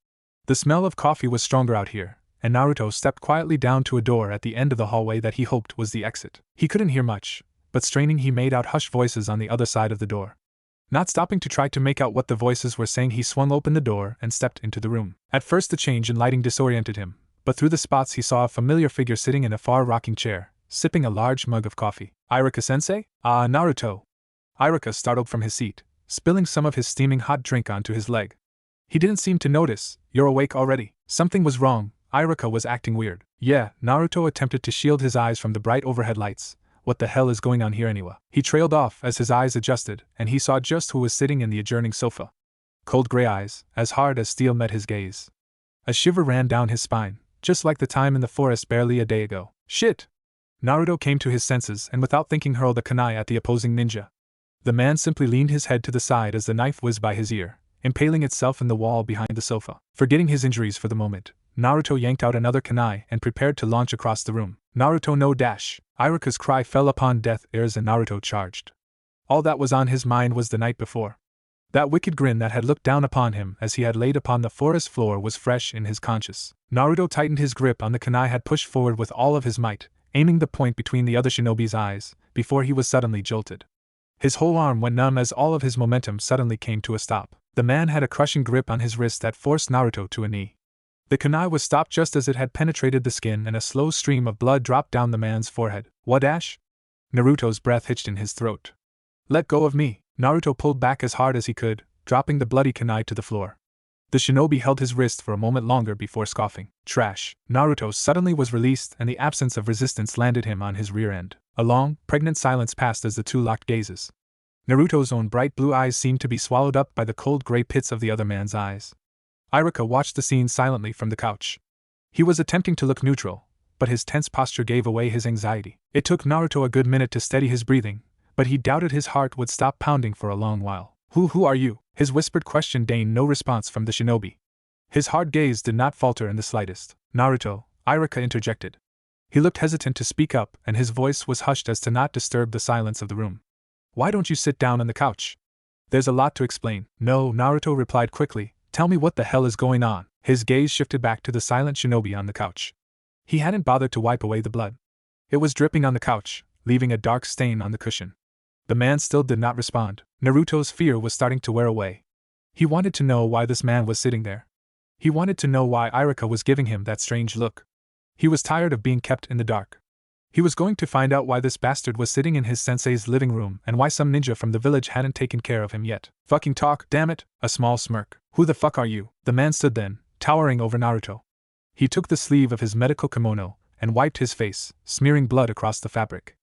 The smell of coffee was stronger out here, and Naruto stepped quietly down to a door at the end of the hallway that he hoped was the exit. He couldn't hear much, but straining he made out hushed voices on the other side of the door. Not stopping to try to make out what the voices were saying, he swung open the door and stepped into the room. At first the change in lighting disoriented him, but through the spots he saw a familiar figure sitting in a far rocking chair, sipping a large mug of coffee. Iruka-sensei? Ah, Naruto. Iruka startled from his seat, spilling some of his steaming hot drink onto his leg. He didn't seem to notice. You're awake already? Something was wrong. Iruka was acting weird. Yeah, Naruto attempted to shield his eyes from the bright overhead lights. What the hell is going on here anyway? He trailed off as his eyes adjusted, and he saw just who was sitting in the adjoining sofa. Cold gray eyes, as hard as steel, met his gaze. A shiver ran down his spine, just like the time in the forest barely a day ago. Shit! Naruto came to his senses and without thinking hurled a kunai at the opposing ninja. The man simply leaned his head to the side as the knife whizzed by his ear, impaling itself in the wall behind the sofa. Forgetting his injuries for the moment, Naruto yanked out another kunai and prepared to launch across the room. Naruto no dash! Iruka's cry fell upon deaf ears and Naruto charged. All that was on his mind was the night before. That wicked grin that had looked down upon him as he had laid upon the forest floor was fresh in his conscience. Naruto tightened his grip on the kunai had pushed forward with all of his might, aiming the point between the other shinobi's eyes, before he was suddenly jolted. His whole arm went numb as all of his momentum suddenly came to a stop. The man had a crushing grip on his wrist that forced Naruto to a knee. The kunai was stopped just as it had penetrated the skin and a slow stream of blood dropped down the man's forehead. What dash? Naruto's breath hitched in his throat. Let go of me! Naruto pulled back as hard as he could, dropping the bloody kunai to the floor. The shinobi held his wrist for a moment longer before scoffing. Trash! Naruto suddenly was released and the absence of resistance landed him on his rear end. A long, pregnant silence passed as the two locked gazes. Naruto's own bright blue eyes seemed to be swallowed up by the cold gray pits of the other man's eyes. Iruka watched the scene silently from the couch. He was attempting to look neutral, but his tense posture gave away his anxiety. It took Naruto a good minute to steady his breathing, but he doubted his heart would stop pounding for a long while. Who are you? His whispered question deigned no response from the shinobi. His hard gaze did not falter in the slightest. Naruto, Iruka interjected. He looked hesitant to speak up and his voice was hushed as to not disturb the silence of the room. Why don't you sit down on the couch? There's a lot to explain. No, Naruto replied quickly. Tell me what the hell is going on. His gaze shifted back to the silent shinobi on the couch. He hadn't bothered to wipe away the blood. It was dripping on the couch, leaving a dark stain on the cushion. The man still did not respond. Naruto's fear was starting to wear away. He wanted to know why this man was sitting there. He wanted to know why Iruka was giving him that strange look. He was tired of being kept in the dark. He was going to find out why this bastard was sitting in his sensei's living room and why some ninja from the village hadn't taken care of him yet. Fucking talk, damn it! A small smirk. Who the fuck are you? The man stood then, towering over Naruto. He took the sleeve of his medical kimono and wiped his face, smearing blood across the fabric.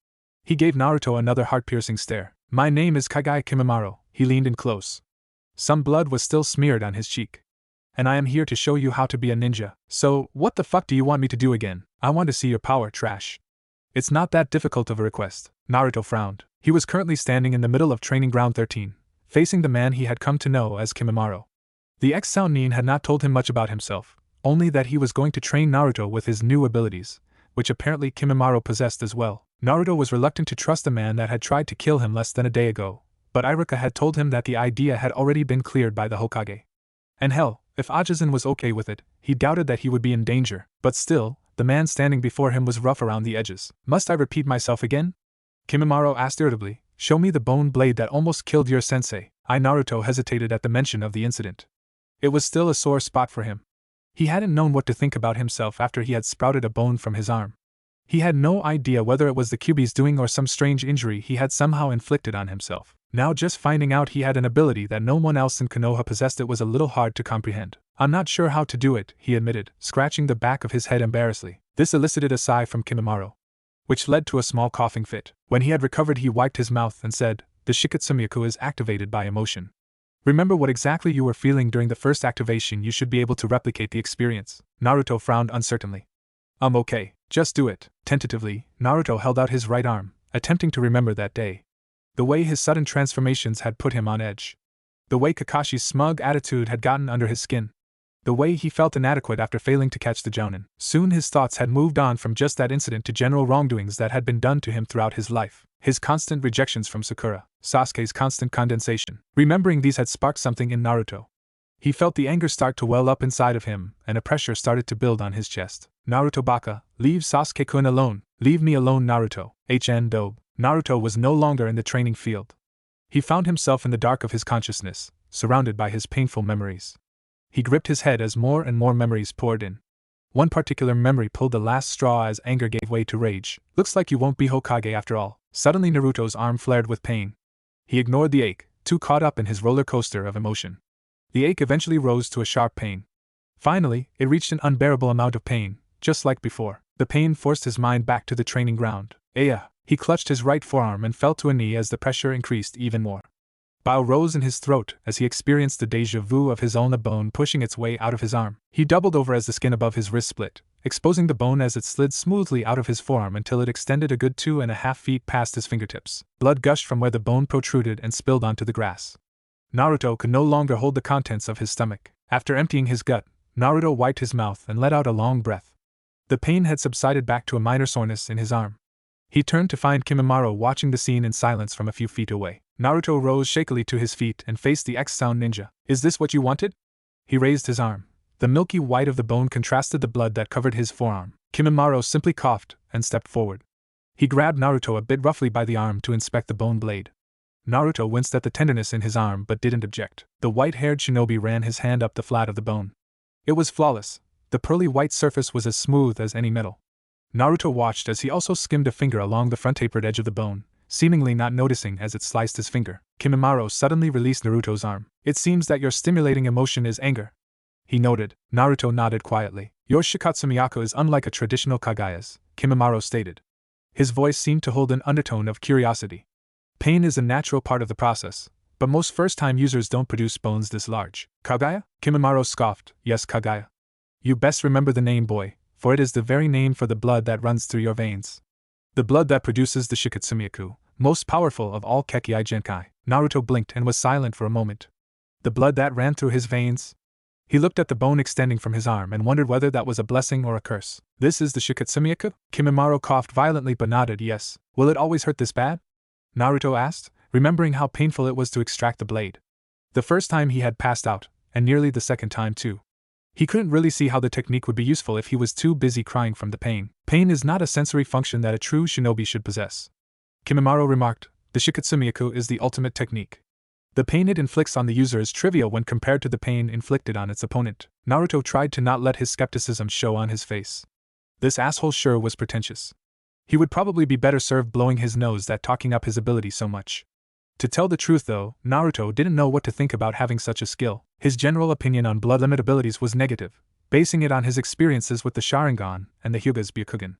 He gave Naruto another heart-piercing stare. My name is Hokage Kimimaro. He leaned in close. Some blood was still smeared on his cheek. And I am here to show you how to be a ninja. So, what the fuck do you want me to do again? I want to see your power, trash. It's not that difficult of a request. Naruto frowned. He was currently standing in the middle of Training Ground 13, facing the man he had come to know as Kimimaro. The ex-Sannin had not told him much about himself, only that he was going to train Naruto with his new abilities, which apparently Kimimaro possessed as well. Naruto was reluctant to trust a man that had tried to kill him less than a day ago, but Iruka had told him that the idea had already been cleared by the Hokage. And hell, if Ajisen was okay with it, he doubted that he would be in danger, but still, the man standing before him was rough around the edges. Must I repeat myself again? Kimimaro asked irritably. Show me the bone blade that almost killed your sensei. Naruto hesitated at the mention of the incident. It was still a sore spot for him. He hadn't known what to think about himself after he had sprouted a bone from his arm. He had no idea whether it was the Kyuubi's doing or some strange injury he had somehow inflicted on himself. Now just finding out he had an ability that no one else in Konoha possessed it was a little hard to comprehend. I'm not sure how to do it, he admitted, scratching the back of his head embarrassedly. This elicited a sigh from Kimimaro, which led to a small coughing fit. When he had recovered he wiped his mouth and said, the Shikatsumiyaku is activated by emotion. Remember what exactly you were feeling during the first activation. You should be able to replicate the experience. Naruto frowned uncertainly. Okay, just do it. Tentatively, Naruto held out his right arm, attempting to remember that day. The way his sudden transformations had put him on edge. The way Kakashi's smug attitude had gotten under his skin. The way he felt inadequate after failing to catch the Jounin. Soon his thoughts had moved on from just that incident to general wrongdoings that had been done to him throughout his life. His constant rejections from Sakura, Sasuke's constant condensation. Remembering these had sparked something in Naruto. He felt the anger start to well up inside of him, and a pressure started to build on his chest. Naruto baka, leave Sasuke-kun alone. Leave me alone, Naruto. Dobe. Naruto was no longer in the training field. He found himself in the dark of his consciousness, surrounded by his painful memories. He gripped his head as more and more memories poured in. One particular memory pulled the last straw as anger gave way to rage. Looks like you won't be Hokage after all. Suddenly Naruto's arm flared with pain. He ignored the ache, too caught up in his roller coaster of emotion. The ache eventually rose to a sharp pain. Finally, it reached an unbearable amount of pain, just like before. The pain forced his mind back to the training ground. He clutched his right forearm and fell to a knee as the pressure increased even more. Bile rose in his throat as he experienced the déjà vu of his ulna bone pushing its way out of his arm. He doubled over as the skin above his wrist split, exposing the bone as it slid smoothly out of his forearm until it extended a good 2.5 feet past his fingertips. Blood gushed from where the bone protruded and spilled onto the grass. Naruto could no longer hold the contents of his stomach. After emptying his gut, Naruto wiped his mouth and let out a long breath. The pain had subsided back to a minor soreness in his arm. He turned to find Kimimaro watching the scene in silence from a few feet away. Naruto rose shakily to his feet and faced the ex-sound ninja. Is this what you wanted? He raised his arm. The milky white of the bone contrasted the blood that covered his forearm. Kimimaro simply coughed and stepped forward. He grabbed Naruto a bit roughly by the arm to inspect the bone blade. Naruto winced at the tenderness in his arm but didn't object. The white-haired shinobi ran his hand up the flat of the bone. It was flawless. The pearly white surface was as smooth as any metal. Naruto watched as he also skimmed a finger along the front tapered edge of the bone, seemingly not noticing as it sliced his finger. Kimimaro suddenly released Naruto's arm. It seems that your stimulating emotion is anger, he noted. Naruto nodded quietly. Your Shikatsumiyaku is unlike a traditional Kagaya's, Kimimaro stated. His voice seemed to hold an undertone of curiosity. Pain is a natural part of the process, but most first-time users don't produce bones this large. Kagaya? Kimimaro scoffed. Yes, Kagaya. You best remember the name, boy, for it is the very name for the blood that runs through your veins. The blood that produces the Shikatsumiyaku, most powerful of all Kekkei Genkai. Naruto blinked and was silent for a moment. The blood that ran through his veins? He looked at the bone extending from his arm and wondered whether that was a blessing or a curse. This is the Shikatsumiyaku? Kimimaro coughed violently but nodded yes. Will it always hurt this bad? Naruto asked, remembering how painful it was to extract the blade. The first time he had passed out, and nearly the second time too. He couldn't really see how the technique would be useful if he was too busy crying from the pain. Pain is not a sensory function that a true shinobi should possess. Kimimaro remarked, the Shikatsumiyaku is the ultimate technique. The pain it inflicts on the user is trivial when compared to the pain inflicted on its opponent. Naruto tried to not let his skepticism show on his face. This asshole sure was pretentious. He would probably be better served blowing his nose than talking up his ability so much. To tell the truth though, Naruto didn't know what to think about having such a skill. His general opinion on blood limit abilities was negative, basing it on his experiences with the Sharingan and the Hyuga's Byakugan.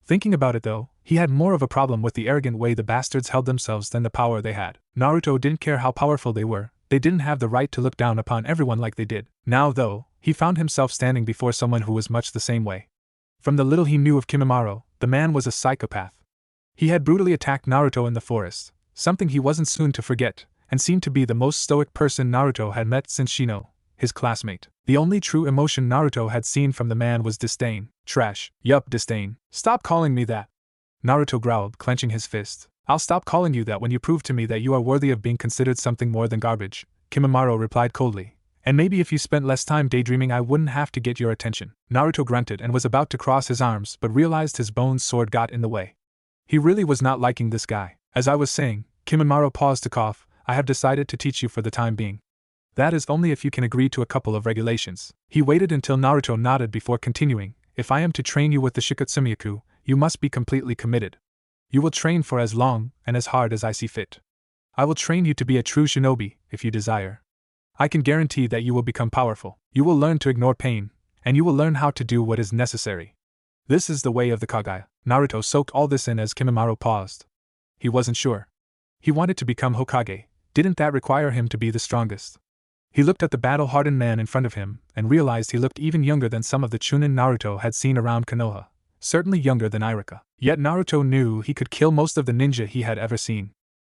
Thinking about it though, he had more of a problem with the arrogant way the bastards held themselves than the power they had. Naruto didn't care how powerful they were, they didn't have the right to look down upon everyone like they did. Now though, he found himself standing before someone who was much the same way. From the little he knew of Kimimaro, the man was a psychopath. He had brutally attacked Naruto in the forest, something he wasn't soon to forget, and seemed to be the most stoic person Naruto had met since Shino, his classmate. The only true emotion Naruto had seen from the man was disdain. Trash. Yup, disdain. Stop calling me that. Naruto growled, clenching his fist. I'll stop calling you that when you prove to me that you are worthy of being considered something more than garbage, Kimimaro replied coldly. And maybe if you spent less time daydreaming I wouldn't have to get your attention. Naruto grunted and was about to cross his arms but realized his bone sword got in the way. He really was not liking this guy. As I was saying, Kimimaro paused to cough, I have decided to teach you for the time being. That is only if you can agree to a couple of regulations. He waited until Naruto nodded before continuing, if I am to train you with the Shikatsumiyaku, you must be completely committed. You will train for as long and as hard as I see fit. I will train you to be a true shinobi, if you desire. I can guarantee that you will become powerful. You will learn to ignore pain, and you will learn how to do what is necessary. This is the way of the Kage. Naruto soaked all this in as Kimimaro paused. He wasn't sure. He wanted to become Hokage. Didn't that require him to be the strongest? He looked at the battle-hardened man in front of him, and realized he looked even younger than some of the Chunin Naruto had seen around Konoha. Certainly younger than Irika. Yet Naruto knew he could kill most of the ninja he had ever seen.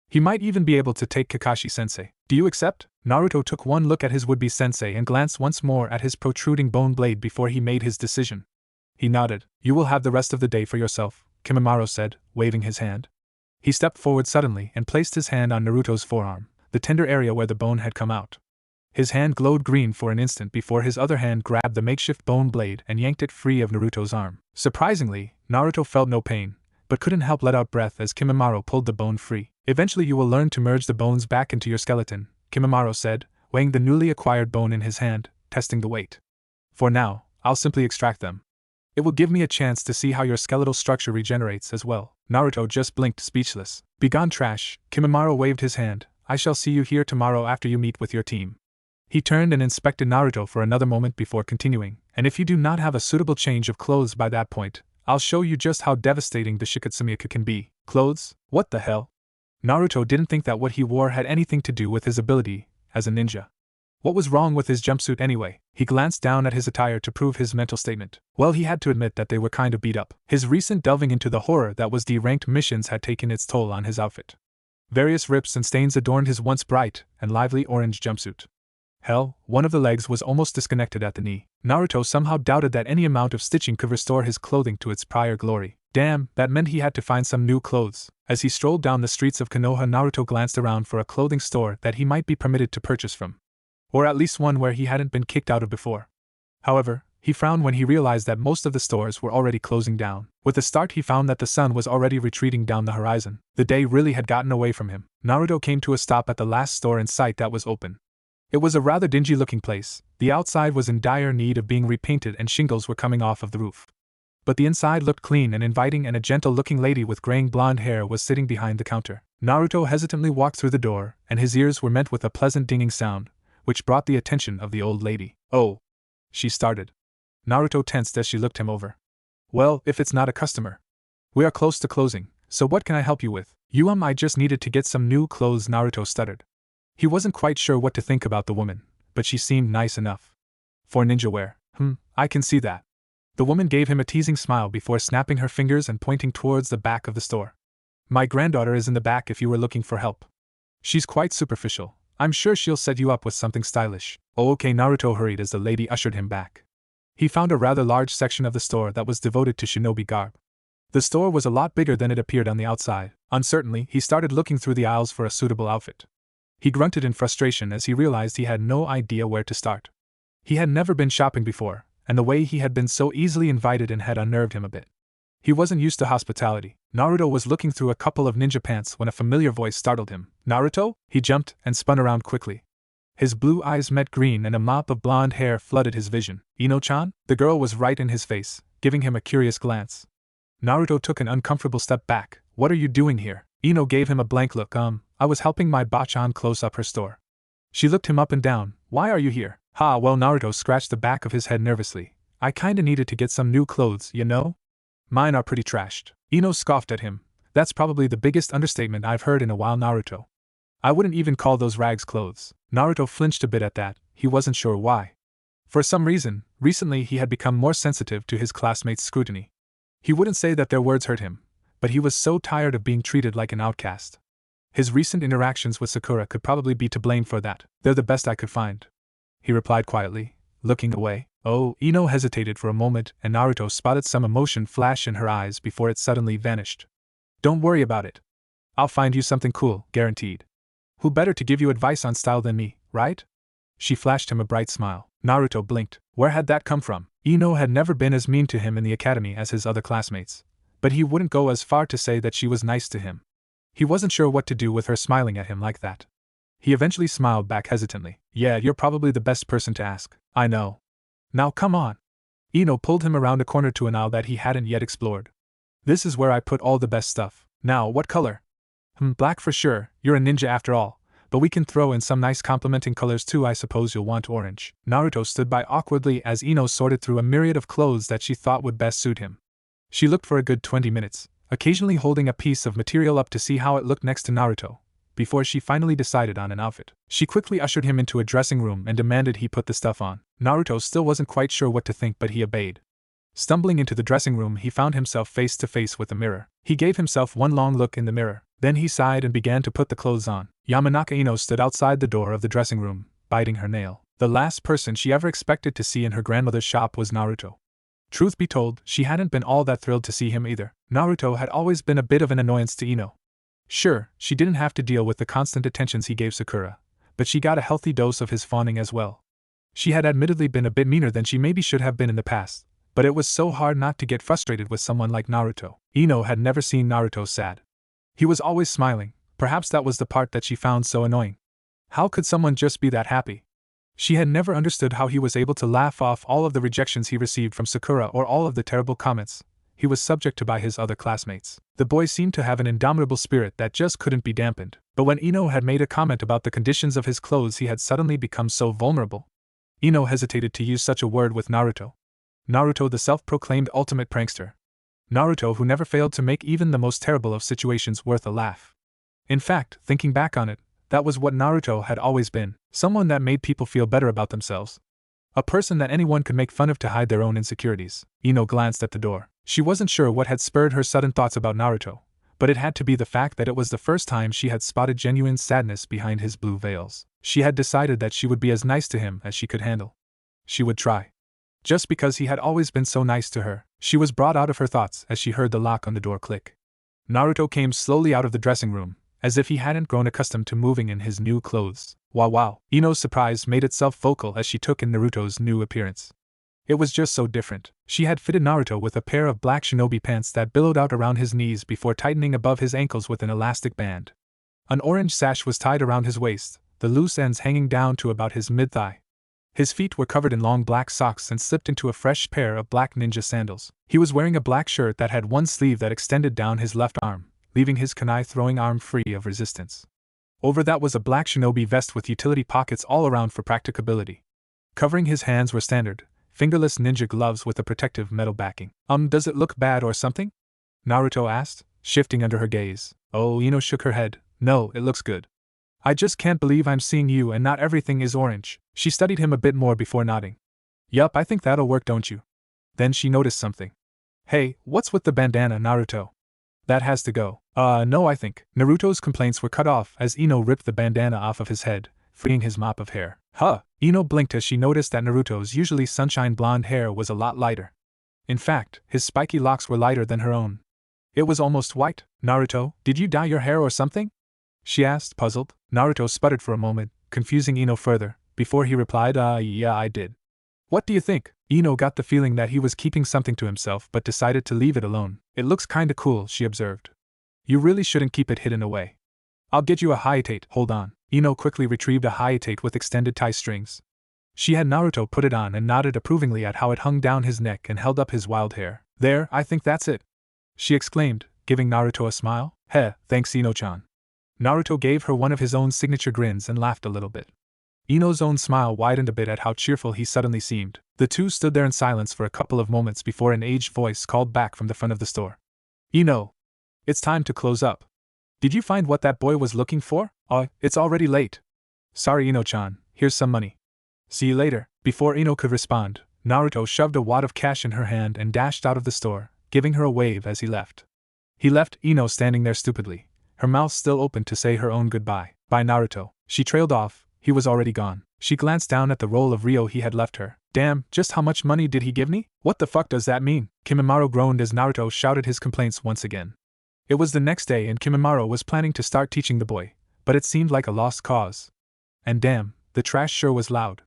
He might even be able to take Kakashi-sensei. Do you accept? Naruto took one look at his would-be sensei and glanced once more at his protruding bone blade before he made his decision. He nodded. You will have the rest of the day for yourself, Kimimaro said, waving his hand. He stepped forward suddenly and placed his hand on Naruto's forearm, the tender area where the bone had come out. His hand glowed green for an instant before his other hand grabbed the makeshift bone blade and yanked it free of Naruto's arm. Surprisingly, Naruto felt no pain, but couldn't help let out breath as Kimimaro pulled the bone free. Eventually you will learn to merge the bones back into your skeleton, Kimimaro said, weighing the newly acquired bone in his hand, testing the weight. For now, I'll simply extract them. It will give me a chance to see how your skeletal structure regenerates as well. Naruto just blinked, speechless. Begone, trash, Kimimaro waved his hand. I shall see you here tomorrow after you meet with your team. He turned and inspected Naruto for another moment before continuing, and if you do not have a suitable change of clothes by that point, I'll show you just how devastating the Shikatsumiyaku can be. Clothes? What the hell? Naruto didn't think that what he wore had anything to do with his ability as a ninja. What was wrong with his jumpsuit anyway? He glanced down at his attire to prove his mental statement. Well, he had to admit that they were kind of beat up. His recent delving into the horror that was D-ranked missions had taken its toll on his outfit. Various rips and stains adorned his once bright and lively orange jumpsuit. Hell, one of the legs was almost disconnected at the knee. Naruto somehow doubted that any amount of stitching could restore his clothing to its prior glory. Damn, that meant he had to find some new clothes. As he strolled down the streets of Konoha, Naruto glanced around for a clothing store that he might be permitted to purchase from. Or at least one where he hadn't been kicked out of before. However, he frowned when he realized that most of the stores were already closing down. With a start, he found that the sun was already retreating down the horizon. The day really had gotten away from him. Naruto came to a stop at the last store in sight that was open. It was a rather dingy-looking place. The outside was in dire need of being repainted and shingles were coming off of the roof. But the inside looked clean and inviting, and a gentle-looking lady with graying blonde hair was sitting behind the counter. Naruto hesitantly walked through the door, and his ears were met with a pleasant dinging sound, which brought the attention of the old lady. Oh! She started. Naruto tensed as she looked him over. Well, if it's not a customer. We are close to closing, so what can I help you with? I just needed to get some new clothes, Naruto stuttered. He wasn't quite sure what to think about the woman, but she seemed nice enough. For ninja wear, I can see that. The woman gave him a teasing smile before snapping her fingers and pointing towards the back of the store. My granddaughter is in the back if you were looking for help. She's quite superficial. I'm sure she'll set you up with something stylish. Oh, okay, Naruto hurried as the lady ushered him back. He found a rather large section of the store that was devoted to shinobi garb. The store was a lot bigger than it appeared on the outside. Uncertainly, he started looking through the aisles for a suitable outfit. He grunted in frustration as he realized he had no idea where to start. He had never been shopping before, and the way he had been so easily invited in had unnerved him a bit. He wasn't used to hospitality. Naruto was looking through a couple of ninja pants when a familiar voice startled him. Naruto? He jumped and spun around quickly. His blue eyes met green and a mop of blonde hair flooded his vision. Ino-chan? The girl was right in his face, giving him a curious glance. Naruto took an uncomfortable step back. What are you doing here? Ino gave him a blank look. I was helping my bachan close up her store. She looked him up and down. Why are you here? Well, Naruto scratched the back of his head nervously. I kinda needed to get some new clothes, you know? Mine are pretty trashed. Ino scoffed at him. That's probably the biggest understatement I've heard in a while, Naruto. I wouldn't even call those rags clothes. Naruto flinched a bit at that. He wasn't sure why. For some reason, recently he had become more sensitive to his classmates' scrutiny. He wouldn't say that their words hurt him, but he was so tired of being treated like an outcast. His recent interactions with Sakura could probably be to blame for that. They're the best I could find, he replied quietly, looking away. Oh, Ino hesitated for a moment and Naruto spotted some emotion flash in her eyes before it suddenly vanished. Don't worry about it. I'll find you something cool, guaranteed. Who better to give you advice on style than me, right? She flashed him a bright smile. Naruto blinked. Where had that come from? Ino had never been as mean to him in the academy as his other classmates, but he wouldn't go as far to say that she was nice to him. He wasn't sure what to do with her smiling at him like that. He eventually smiled back hesitantly. Yeah, you're probably the best person to ask. I know. Now come on. Ino pulled him around a corner to an aisle that he hadn't yet explored. This is where I put all the best stuff. Now, what color? Black for sure, you're a ninja after all. But we can throw in some nice complementing colors too. I suppose you'll want orange. Naruto stood by awkwardly as Ino sorted through a myriad of clothes that she thought would best suit him. She looked for a good 20 minutes, occasionally holding a piece of material up to see how it looked next to Naruto, before she finally decided on an outfit. She quickly ushered him into a dressing room and demanded he put the stuff on. Naruto still wasn't quite sure what to think, but he obeyed. Stumbling into the dressing room, he found himself face to face with a mirror. He gave himself one long look in the mirror. Then he sighed and began to put the clothes on. Yamanaka Ino stood outside the door of the dressing room, biting her nail. The last person she ever expected to see in her grandmother's shop was Naruto. Truth be told, she hadn't been all that thrilled to see him either. Naruto had always been a bit of an annoyance to Ino. Sure, she didn't have to deal with the constant attentions he gave Sakura, but she got a healthy dose of his fawning as well. She had admittedly been a bit meaner than she maybe should have been in the past, but it was so hard not to get frustrated with someone like Naruto. Ino had never seen Naruto sad. He was always smiling. Perhaps that was the part that she found so annoying. How could someone just be that happy? She had never understood how he was able to laugh off all of the rejections he received from Sakura or all of the terrible comments he was subject to by his other classmates. The boy seemed to have an indomitable spirit that just couldn't be dampened. But when Ino had made a comment about the conditions of his clothes, he had suddenly become so vulnerable. Ino hesitated to use such a word with Naruto. Naruto, the self-proclaimed ultimate prankster. Naruto, who never failed to make even the most terrible of situations worth a laugh. In fact, thinking back on it, that was what Naruto had always been. Someone that made people feel better about themselves. A person that anyone could make fun of to hide their own insecurities. Ino glanced at the door. She wasn't sure what had spurred her sudden thoughts about Naruto, but it had to be the fact that it was the first time she had spotted genuine sadness behind his blue veils. She had decided that she would be as nice to him as she could handle. She would try. Just because he had always been so nice to her, she was brought out of her thoughts as she heard the lock on the door click. Naruto came slowly out of the dressing room, as if he hadn't grown accustomed to moving in his new clothes. Wow. Ino's surprise made itself vocal as she took in Naruto's new appearance. It was just so different. She had fitted Naruto with a pair of black shinobi pants that billowed out around his knees before tightening above his ankles with an elastic band. An orange sash was tied around his waist, the loose ends hanging down to about his mid-thigh. His feet were covered in long black socks and slipped into a fresh pair of black ninja sandals. He was wearing a black shirt that had one sleeve that extended down his left arm, leaving his kunai-throwing arm free of resistance. Over that was a black shinobi vest with utility pockets all around for practicability. Covering his hands were standard, fingerless ninja gloves with a protective metal backing. Does it look bad or something? Naruto asked, shifting under her gaze. Oh, Ino shook her head. No, it looks good. I just can't believe I'm seeing you and not everything is orange. She studied him a bit more before nodding. Yup, I think that'll work, don't you? Then she noticed something. Hey, what's with the bandana, Naruto? That has to go. No, I think. Naruto's complaints were cut off as Ino ripped the bandana off of his head, freeing his mop of hair. Huh! Ino blinked as she noticed that Naruto's usually sunshine blonde hair was a lot lighter. In fact, his spiky locks were lighter than her own. It was almost white. Naruto, did you dye your hair or something? She asked, puzzled. Naruto sputtered for a moment, confusing Ino further, before he replied, yeah, I did. What do you think? Ino got the feeling that he was keeping something to himself but decided to leave it alone. It looks kinda cool, she observed. You really shouldn't keep it hidden away. I'll get you a hiatate. Hold on. Ino quickly retrieved a hiatate with extended tie strings. She had Naruto put it on and nodded approvingly at how it hung down his neck and held up his wild hair. There, I think that's it, she exclaimed, giving Naruto a smile. Heh, thanks Ino-chan. Naruto gave her one of his own signature grins and laughed a little bit. Ino's own smile widened a bit at how cheerful he suddenly seemed. The two stood there in silence for a couple of moments before an aged voice called back from the front of the store. Ino! It's time to close up. Did you find what that boy was looking for? It's already late. Sorry Ino-chan, here's some money. See you later. Before Ino could respond, Naruto shoved a wad of cash in her hand and dashed out of the store, giving her a wave as he left. He left Ino standing there stupidly, her mouth still open to say her own goodbye. Bye Naruto. She trailed off, he was already gone. She glanced down at the roll of Ryo he had left her. Damn, just how much money did he give me? What the fuck does that mean? Kimimaro groaned as Naruto shouted his complaints once again. It was the next day and Kimimaro was planning to start teaching the boy, but it seemed like a lost cause. And damn, the trash sure was loud.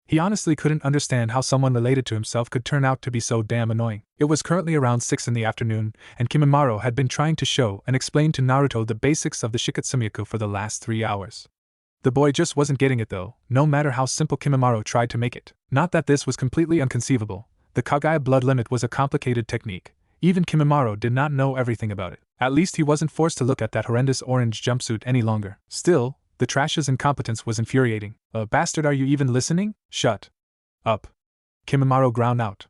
He honestly couldn't understand how someone related to himself could turn out to be so damn annoying. It was currently around 6 in the afternoon, and Kimimaro had been trying to show and explain to Naruto the basics of the Shikatsumiyaku for the last 3 hours. The boy just wasn't getting it though, no matter how simple Kimimaro tried to make it. Not that this was completely inconceivable. The Kagaya blood limit was a complicated technique. Even Kimimaro did not know everything about it. At least he wasn't forced to look at that horrendous orange jumpsuit any longer. Still, the trash's incompetence was infuriating. Bastard, are you even listening? Shut up. Kimimaro ground out.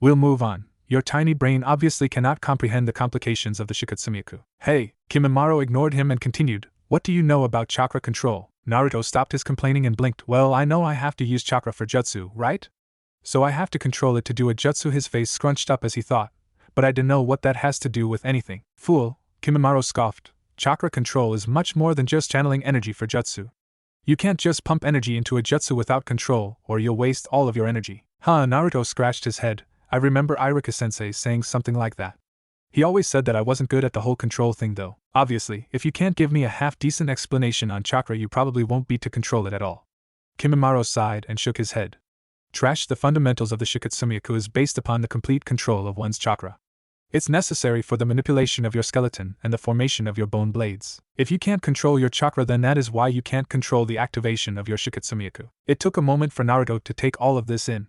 We'll move on. Your tiny brain obviously cannot comprehend the complications of the Shikatsumiyaku. Hey, Kimimaro ignored him and continued. What do you know about chakra control? Naruto stopped his complaining and blinked. Well, I know I have to use chakra for jutsu, right? So I have to control it to do a jutsu. His face scrunched up as he thought. But I don't know what that has to do with anything. Fool, Kimimaro scoffed. Chakra control is much more than just channeling energy for jutsu. You can't just pump energy into a jutsu without control, or you'll waste all of your energy. Naruto scratched his head. I remember Irika-sensei saying something like that. He always said that I wasn't good at the whole control thing though. Obviously, if you can't give me a half-decent explanation on chakra, you probably won't be to control it at all. Kimimaro sighed and shook his head. Trash. The fundamentals of the Shikatsumiyaku is based upon the complete control of one's chakra. It's necessary for the manipulation of your skeleton and the formation of your bone blades. If you can't control your chakra, then that is why you can't control the activation of your Shikatsumiyaku. It took a moment for Naruto to take all of this in.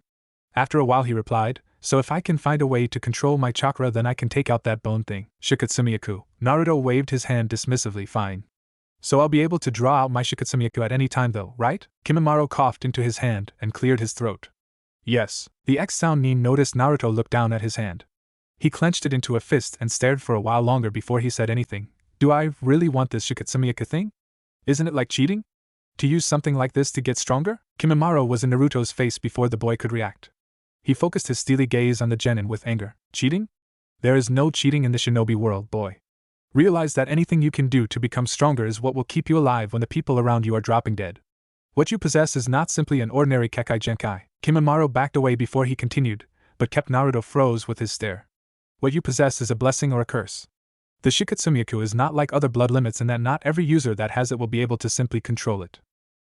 After a while he replied, so if I can find a way to control my chakra, then I can take out that bone thing. Shikatsumiyaku. Naruto waved his hand dismissively. Fine. So I'll be able to draw out my Shikatsumiyaku at any time though, right? Kimimaro coughed into his hand and cleared his throat. Yes. The X sound Nin noticed Naruto look down at his hand. He clenched it into a fist and stared for a while longer before he said anything. Do I really want this Shikatsumiyaku thing? Isn't it like cheating? To use something like this to get stronger? Kimimaro was in Naruto's face before the boy could react. He focused his steely gaze on the genin with anger. Cheating? There is no cheating in the shinobi world, boy. Realize that anything you can do to become stronger is what will keep you alive when the people around you are dropping dead. What you possess is not simply an ordinary Kekkei Genkai. Kimimaro backed away before he continued, but kept Naruto froze with his stare. What you possess is a blessing or a curse. The Shikatsumiyaku is not like other blood limits in that not every user that has it will be able to simply control it.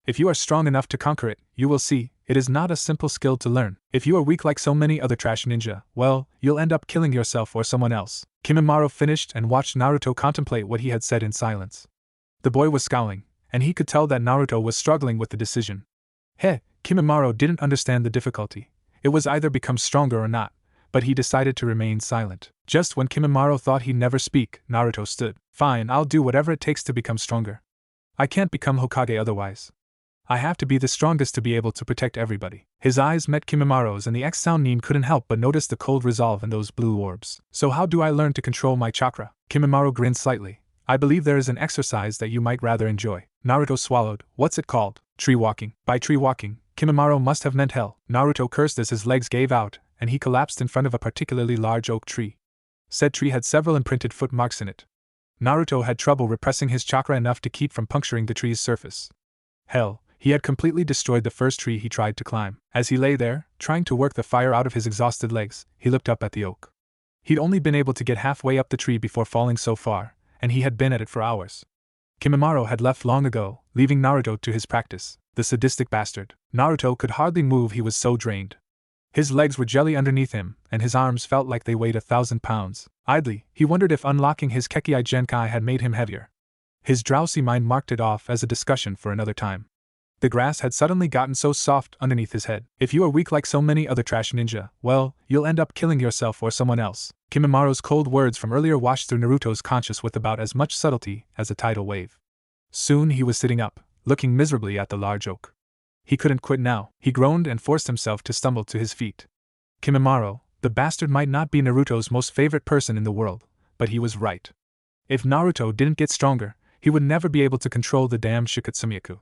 If you are strong enough to conquer it, you will see, it is not a simple skill to learn. If you are weak like so many other trash ninja, well, you'll end up killing yourself or someone else. Kimimaro finished and watched Naruto contemplate what he had said in silence. The boy was scowling, and he could tell that Naruto was struggling with the decision. Kimimaro didn't understand the difficulty. It was either become stronger or not, but he decided to remain silent. Just when Kimimaro thought he'd never speak, Naruto stood. Fine, I'll do whatever it takes to become stronger. I can't become Hokage otherwise. I have to be the strongest to be able to protect everybody. His eyes met Kimimaro's and the X-Sound Nin couldn't help but notice the cold resolve in those blue orbs. So how do I learn to control my chakra? Kimimaro grinned slightly. I believe there is an exercise that you might rather enjoy. Naruto swallowed. What's it called? Tree walking. By tree walking, Kimimaro must have meant hell. Naruto cursed as his legs gave out, and he collapsed in front of a particularly large oak tree. Said tree had several imprinted footmarks in it. Naruto had trouble repressing his chakra enough to keep from puncturing the tree's surface. Hell, he had completely destroyed the first tree he tried to climb. As he lay there, trying to work the fire out of his exhausted legs, he looked up at the oak. He'd only been able to get halfway up the tree before falling so far, and he had been at it for hours. Kimimaro had left long ago, leaving Naruto to his practice. The sadistic bastard. Naruto could hardly move, he was so drained. His legs were jelly underneath him, and his arms felt like they weighed 1,000 pounds. Idly, he wondered if unlocking his Kekkai Genkai had made him heavier. His drowsy mind marked it off as a discussion for another time. The grass had suddenly gotten so soft underneath his head. If you are weak like so many other trash ninja, well, you'll end up killing yourself or someone else. Kimimaro's cold words from earlier washed through Naruto's conscience with about as much subtlety as a tidal wave. Soon he was sitting up, looking miserably at the large oak. He couldn't quit now, he groaned and forced himself to stumble to his feet. Kimimaro, the bastard, might not be Naruto's most favorite person in the world, but he was right. If Naruto didn't get stronger, he would never be able to control the damn Shikatsumiyaku.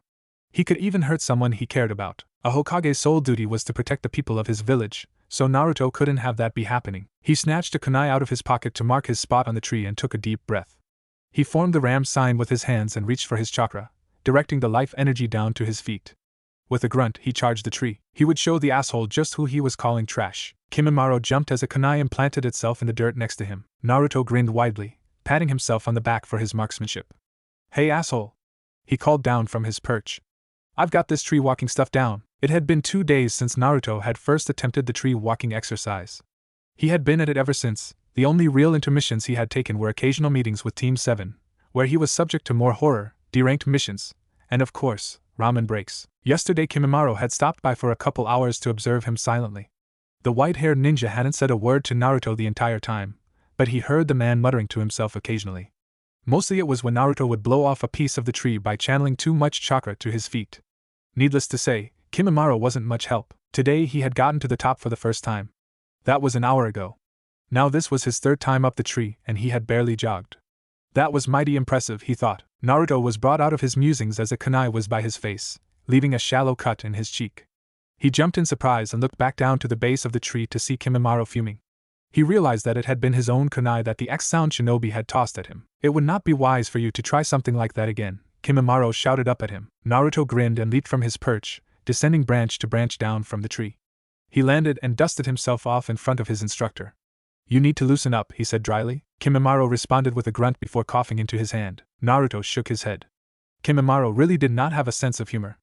He could even hurt someone he cared about. A Hokage's sole duty was to protect the people of his village, so Naruto couldn't have that be happening. He snatched a kunai out of his pocket to mark his spot on the tree and took a deep breath. He formed the ram sign with his hands and reached for his chakra, directing the life energy down to his feet. With a grunt, he charged the tree. He would show the asshole just who he was calling trash. Kimimaro jumped as a kunai implanted itself in the dirt next to him. Naruto grinned widely, patting himself on the back for his marksmanship. "Hey asshole!" he called down from his perch. "I've got this tree walking stuff down." It had been 2 days since Naruto had first attempted the tree walking exercise. He had been at it ever since. The only real intermissions he had taken were occasional meetings with Team 7, where he was subject to more horror, deranked missions, and of course, ramen breaks. Yesterday Kimimaro had stopped by for a couple hours to observe him silently. The white-haired ninja hadn't said a word to Naruto the entire time, but he heard the man muttering to himself occasionally. Mostly it was when Naruto would blow off a piece of the tree by channeling too much chakra to his feet. Needless to say, Kimimaro wasn't much help. Today he had gotten to the top for the first time. That was an hour ago. Now this was his 3rd time up the tree, and he had barely jogged. That was mighty impressive, he thought. Naruto was brought out of his musings as a kunai was by his face, leaving a shallow cut in his cheek. He jumped in surprise and looked back down to the base of the tree to see Kimimaro fuming. He realized that it had been his own kunai that the X-Sound shinobi had tossed at him. "It would not be wise for you to try something like that again," Kimimaro shouted up at him. Naruto grinned and leaped from his perch, descending branch to branch down from the tree. He landed and dusted himself off in front of his instructor. "You need to loosen up," he said dryly. Kimimaro responded with a grunt before coughing into his hand. Naruto shook his head. Kimimaro really did not have a sense of humor.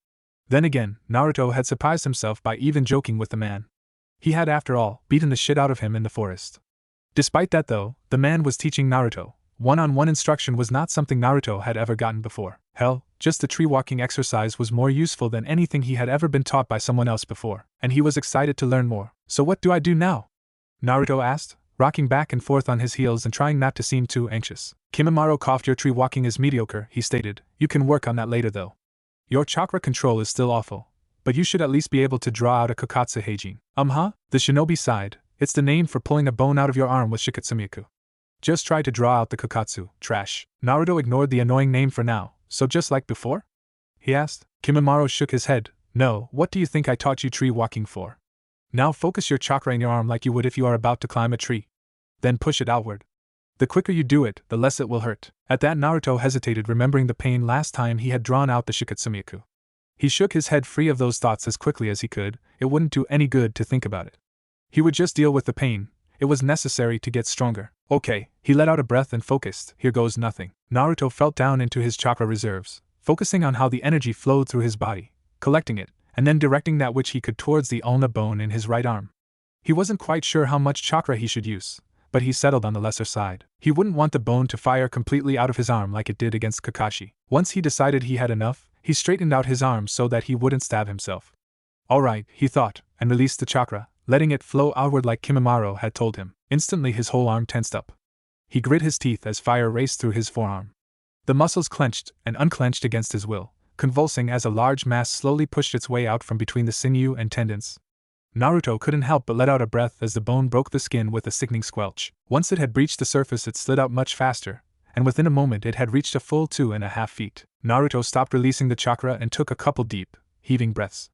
Then again, Naruto had surprised himself by even joking with the man. He had, after all, beaten the shit out of him in the forest. Despite that though, the man was teaching Naruto. One-on-one instruction was not something Naruto had ever gotten before. Hell, just the tree-walking exercise was more useful than anything he had ever been taught by someone else before, and he was excited to learn more. "So what do I do now?" Naruto asked, rocking back and forth on his heels and trying not to seem too anxious. Kimimaro coughed. "Your tree walking is mediocre," he stated. "You can work on that later though. Your chakra control is still awful, but you should at least be able to draw out a Kokatsu Heijin." The shinobi sighed. "It's the name for pulling a bone out of your arm with Shikatsumiyaku. Just try to draw out the Kokatsu, trash." Naruto ignored the annoying name for now. "So just like before?" he asked. Kimimaro shook his head. "No, what do you think I taught you tree walking for? Now focus your chakra in your arm like you would if you are about to climb a tree. Then push it outward. The quicker you do it, the less it will hurt." At that Naruto hesitated, remembering the pain last time he had drawn out the Shikatsumiyaku. He shook his head free of those thoughts as quickly as he could. It wouldn't do any good to think about it. He would just deal with the pain. It was necessary to get stronger. "Okay," he let out a breath and focused. "Here goes nothing." Naruto felt down into his chakra reserves, focusing on how the energy flowed through his body, collecting it, and then directing that which he could towards the ulna bone in his right arm. He wasn't quite sure how much chakra he should use, but he settled on the lesser side. He wouldn't want the bone to fire completely out of his arm like it did against Kakashi. Once he decided he had enough, he straightened out his arm so that he wouldn't stab himself. "All right," he thought, and released the chakra, letting it flow outward like Kimimaro had told him. Instantly his whole arm tensed up. He grit his teeth as fire raced through his forearm. The muscles clenched and unclenched against his will, convulsing as a large mass slowly pushed its way out from between the sinew and tendons. Naruto couldn't help but let out a breath as the bone broke the skin with a sickening squelch. Once it had breached the surface, it slid out much faster, and within a moment it had reached a full 2.5 feet. Naruto stopped releasing the chakra and took a couple deep, heaving breaths.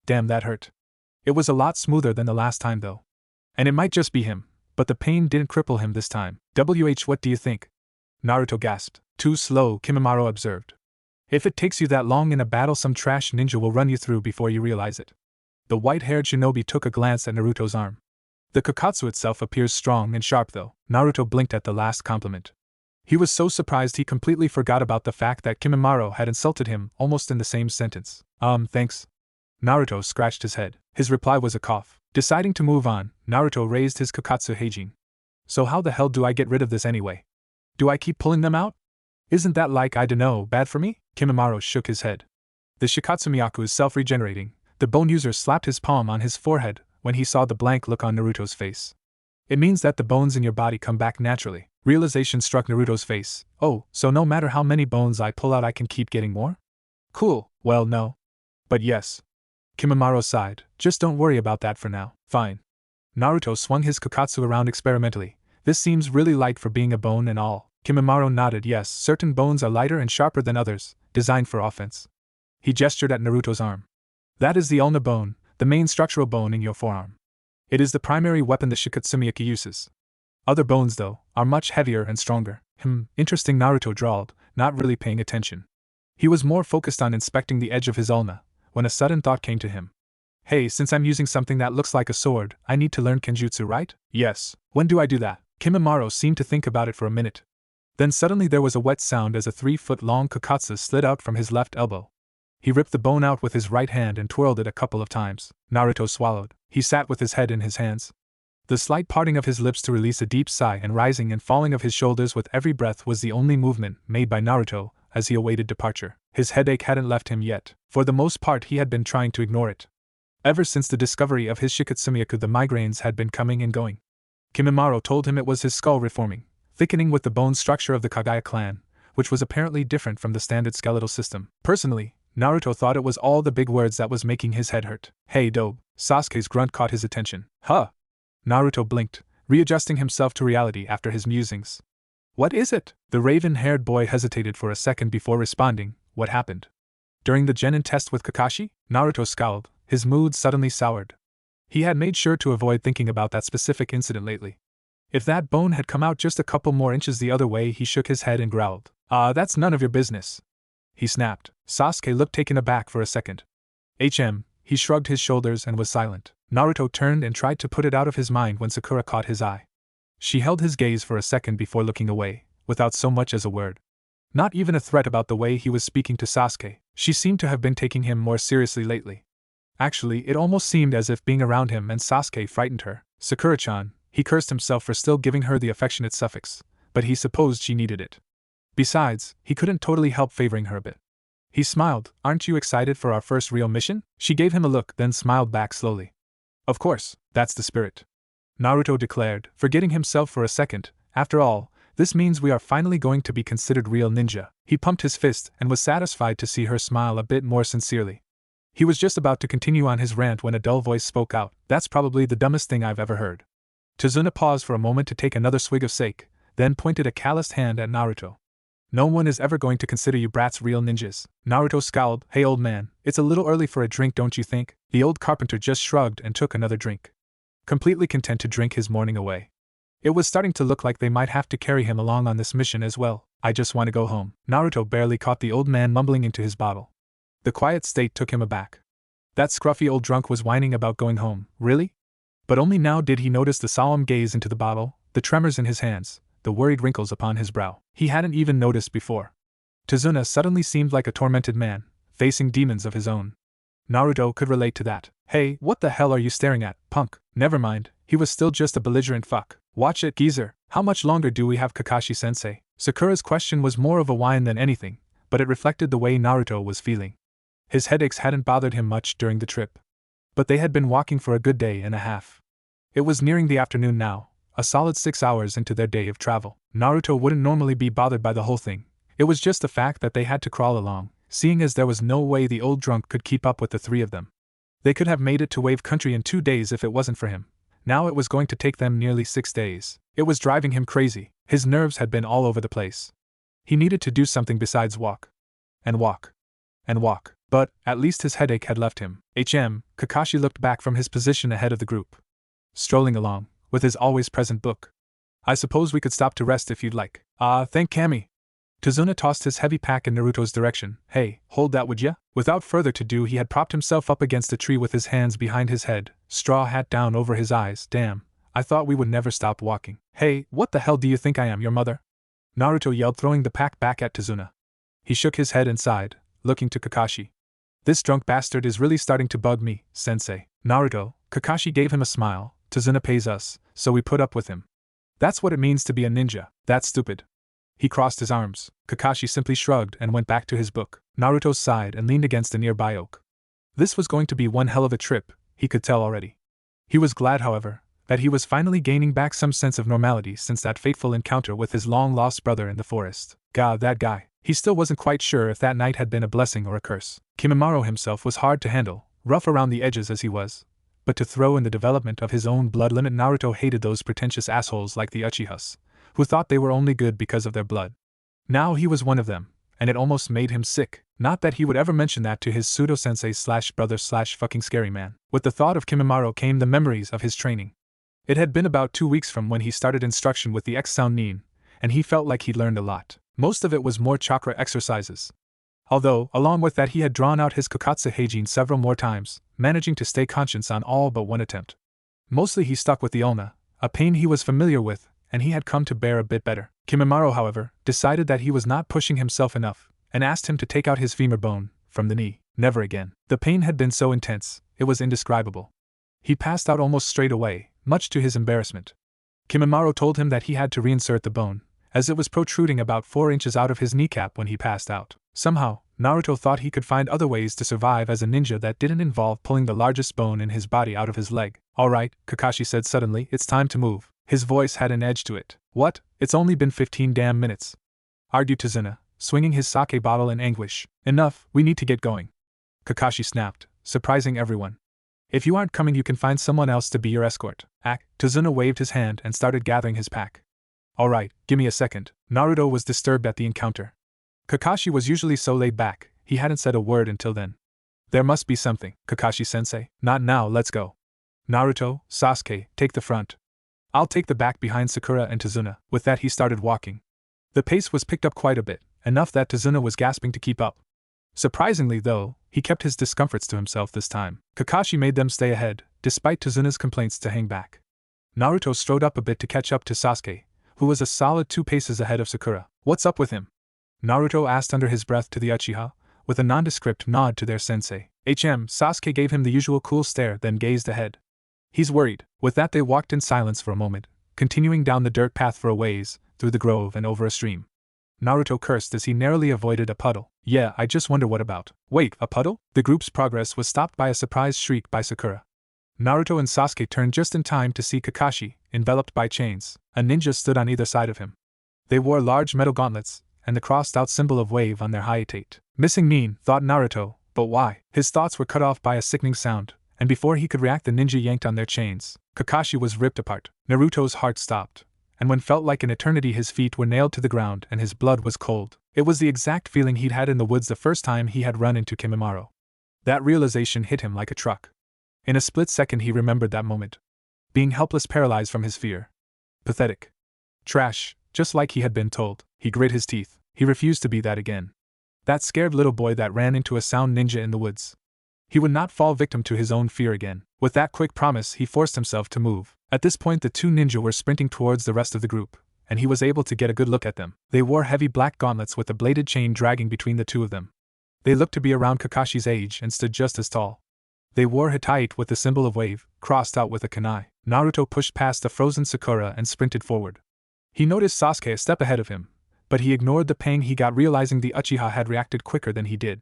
Damn, that hurt. It was a lot smoother than the last time though. And it might just be him, but the pain didn't cripple him this time. What do you think?" Naruto gasped. "Too slow," Kimimaro observed. "If it takes you that long in a battle, some trash ninja will run you through before you realize it." The white-haired shinobi took a glance at Naruto's arm. The Kakatsu itself appears strong and sharp though. Naruto blinked at the last compliment. He was so surprised he completely forgot about the fact that Kimimaro had insulted him almost in the same sentence. Thanks. Naruto scratched his head. His reply was a cough. Deciding to move on, Naruto raised his Kakatsu Heijin. So how the hell do I get rid of this anyway? Do I keep pulling them out? Isn't that like, I dunno, bad for me? Kimimaro shook his head. The Shikatsu Myaku is self-regenerating. The bone user slapped his palm on his forehead when he saw the blank look on Naruto's face. It means that the bones in your body come back naturally. Realization struck Naruto's face. Oh, so no matter how many bones I pull out I can keep getting more? Cool, well no. But yes. Kimimaro sighed. Just don't worry about that for now. Fine. Naruto swung his Kakatsu around experimentally. This seems really light for being a bone and all. Kimimaro nodded. Yes, certain bones are lighter and sharper than others, designed for offense. He gestured at Naruto's arm. That is the ulna bone, the main structural bone in your forearm. It is the primary weapon the Shikatsu Myaku uses. Other bones, though, are much heavier and stronger. Interesting, Naruto drawled, not really paying attention. He was more focused on inspecting the edge of his ulna, when a sudden thought came to him. Hey, since I'm using something that looks like a sword, I need to learn kenjutsu, right? Yes. When do I do that? Kimimaro seemed to think about it for a minute. Then suddenly there was a wet sound as a 3-foot-long Kakatsu slid out from his left elbow. He ripped the bone out with his right hand and twirled it a couple of times. Naruto swallowed. He sat with his head in his hands. The slight parting of his lips to release a deep sigh and rising and falling of his shoulders with every breath was the only movement made by Naruto as he awaited departure. His headache hadn't left him yet. For the most part he had been trying to ignore it. Ever since the discovery of his Shikatsu Myaku the migraines had been coming and going. Kimimaro told him it was his skull reforming, thickening with the bone structure of the Kagaya clan, which was apparently different from the standard skeletal system. Personally, Naruto thought it was all the big words that was making his head hurt. Hey dope, Sasuke's grunt caught his attention. Huh? Naruto blinked, readjusting himself to reality after his musings. What is it? The raven-haired boy hesitated for a second before responding. What happened? During the genin test with Kakashi? Naruto scowled, his mood suddenly soured. He had made sure to avoid thinking about that specific incident lately. If that bone had come out just a couple more inches the other way, he shook his head and growled. That's none of your business. He snapped. Sasuke looked taken aback for a second. He shrugged his shoulders and was silent. Naruto turned and tried to put it out of his mind when Sakura caught his eye. She held his gaze for a second before looking away, without so much as a word. Not even a threat about the way he was speaking to Sasuke. She seemed to have been taking him more seriously lately. Actually, it almost seemed as if being around him and Sasuke frightened her. Sakura-chan, he cursed himself for still giving her the affectionate suffix, but he supposed she needed it. Besides, he couldn't totally help favoring her a bit. He smiled. Aren't you excited for our first real mission? She gave him a look, then smiled back slowly. Of course, that's the spirit. Naruto declared, forgetting himself for a second. After all, this means we are finally going to be considered real ninja. He pumped his fist and was satisfied to see her smile a bit more sincerely. He was just about to continue on his rant when a dull voice spoke out. That's probably the dumbest thing I've ever heard. Tazuna paused for a moment to take another swig of sake, then pointed a calloused hand at Naruto. No one is ever going to consider you brats real ninjas. Naruto scowled. Hey old man, it's a little early for a drink, don't you think? The old carpenter just shrugged and took another drink, completely content to drink his morning away. It was starting to look like they might have to carry him along on this mission as well. I just want to go home. Naruto barely caught the old man mumbling into his bottle. The quiet state took him aback. That scruffy old drunk was whining about going home. Really? But only now did he notice the solemn gaze into the bottle, the tremors in his hands, the worried wrinkles upon his brow. He hadn't even noticed before. Tazuna suddenly seemed like a tormented man, facing demons of his own. Naruto could relate to that. Hey, what the hell are you staring at, punk? Never mind, he was still just a belligerent fuck. Watch it, geezer. How much longer do we have, Kakashi-sensei? Sakura's question was more of a whine than anything, but it reflected the way Naruto was feeling. His headaches hadn't bothered him much during the trip. But they had been walking for a good day and a half. It was nearing the afternoon now, a solid 6 hours into their day of travel. Naruto wouldn't normally be bothered by the whole thing. It was just the fact that they had to crawl along, seeing as there was no way the old drunk could keep up with the three of them. They could have made it to Wave Country in 2 days if it wasn't for him. Now it was going to take them nearly 6 days. It was driving him crazy. His nerves had been all over the place. He needed to do something besides walk. And walk. And walk. But, at least his headache had left him. Kakashi looked back from his position ahead of the group, strolling along, with his always-present book. I suppose we could stop to rest if you'd like. Thank Kami. Tazuna tossed his heavy pack in Naruto's direction. Hey, hold that would ya? Without further ado he had propped himself up against a tree with his hands behind his head, straw hat down over his eyes. Damn, I thought we would never stop walking. Hey, what the hell do you think I am, your mother? Naruto yelled, throwing the pack back at Tazuna. He shook his head and sighed, looking to Kakashi. This drunk bastard is really starting to bug me, sensei. Naruto, Kakashi gave him a smile. Tazuna pays us, so we put up with him. That's what it means to be a ninja. That's stupid. He crossed his arms. Kakashi simply shrugged and went back to his book. Naruto sighed and leaned against a nearby oak. This was going to be one hell of a trip, he could tell already. He was glad, however, that he was finally gaining back some sense of normality since that fateful encounter with his long-lost brother in the forest. God, that guy. He still wasn't quite sure if that night had been a blessing or a curse. Kimimaro himself was hard to handle, rough around the edges as he was. But to throw in the development of his own blood limit, Naruto hated those pretentious assholes like the Uchihas, who thought they were only good because of their blood. Now he was one of them, and it almost made him sick. Not that he would ever mention that to his pseudo-sensei/brother/fucking scary man. With the thought of Kimimaro came the memories of his training. It had been about 2 weeks from when he started instruction with the X-Sound Nin, and he felt like he'd learned a lot. Most of it was more chakra exercises. Although, along with that, he had drawn out his Kokatsu Heijin several more times, managing to stay conscious on all but one attempt. Mostly he stuck with the ulna, a pain he was familiar with, and he had come to bear a bit better. Kimimaro, however, decided that he was not pushing himself enough, and asked him to take out his femur bone from the knee. Never again. The pain had been so intense, it was indescribable. He passed out almost straight away, much to his embarrassment. Kimimaro told him that he had to reinsert the bone, as it was protruding about 4 inches out of his kneecap when he passed out. Somehow, Naruto thought he could find other ways to survive as a ninja that didn't involve pulling the largest bone in his body out of his leg. Alright, Kakashi said suddenly, it's time to move. His voice had an edge to it. What? It's only been 15 damn minutes, argued Tazuna, swinging his sake bottle in anguish. Enough, we need to get going. Kakashi snapped, surprising everyone. If you aren't coming, you can find someone else to be your escort. Tazuna waved his hand and started gathering his pack. Alright, gimme a second. Naruto was disturbed at the encounter. Kakashi was usually so laid back, he hadn't said a word until then. There must be something, Kakashi-sensei. Not now, let's go. Naruto, Sasuke, take the front. I'll take the back behind Sakura and Tazuna. With that he started walking. The pace was picked up quite a bit, enough that Tazuna was gasping to keep up. Surprisingly, though, he kept his discomforts to himself this time. Kakashi made them stay ahead, despite Tazuna's complaints to hang back. Naruto strode up a bit to catch up to Sasuke, who was a solid 2 paces ahead of Sakura. What's up with him? Naruto asked under his breath to the Uchiha, with a nondescript nod to their sensei. Sasuke gave him the usual cool stare, then gazed ahead. He's worried. With that they walked in silence for a moment, continuing down the dirt path for a ways, through the grove and over a stream. Naruto cursed as he narrowly avoided a puddle. Yeah, I just wonder what about. Wait, a puddle? The group's progress was stopped by a surprised shriek by Sakura. Naruto and Sasuke turned just in time to see Kakashi, enveloped by chains. A ninja stood on either side of him. They wore large metal gauntlets, and the crossed-out symbol of wave on their hyatate. Missing Nin, thought Naruto, but why? His thoughts were cut off by a sickening sound, and before he could react the ninja yanked on their chains. Kakashi was ripped apart. Naruto's heart stopped, and when felt like an eternity his feet were nailed to the ground and his blood was cold. It was the exact feeling he'd had in the woods the first time he had run into Kimimaro. That realization hit him like a truck. In a split second he remembered that moment. Being helpless, paralyzed from his fear. Pathetic. Trash, just like he had been told. He grit his teeth. He refused to be that again. That scared little boy that ran into a sound ninja in the woods. He would not fall victim to his own fear again. With that quick promise he forced himself to move. At this point the 2 ninja were sprinting towards the rest of the group, and he was able to get a good look at them. They wore heavy black gauntlets with a bladed chain dragging between the 2 of them. They looked to be around Kakashi's age and stood just as tall. They wore hitaite with the symbol of wave, crossed out with a kunai. Naruto pushed past the frozen Sakura and sprinted forward. He noticed Sasuke a step ahead of him, but he ignored the pang he got realizing the Uchiha had reacted quicker than he did.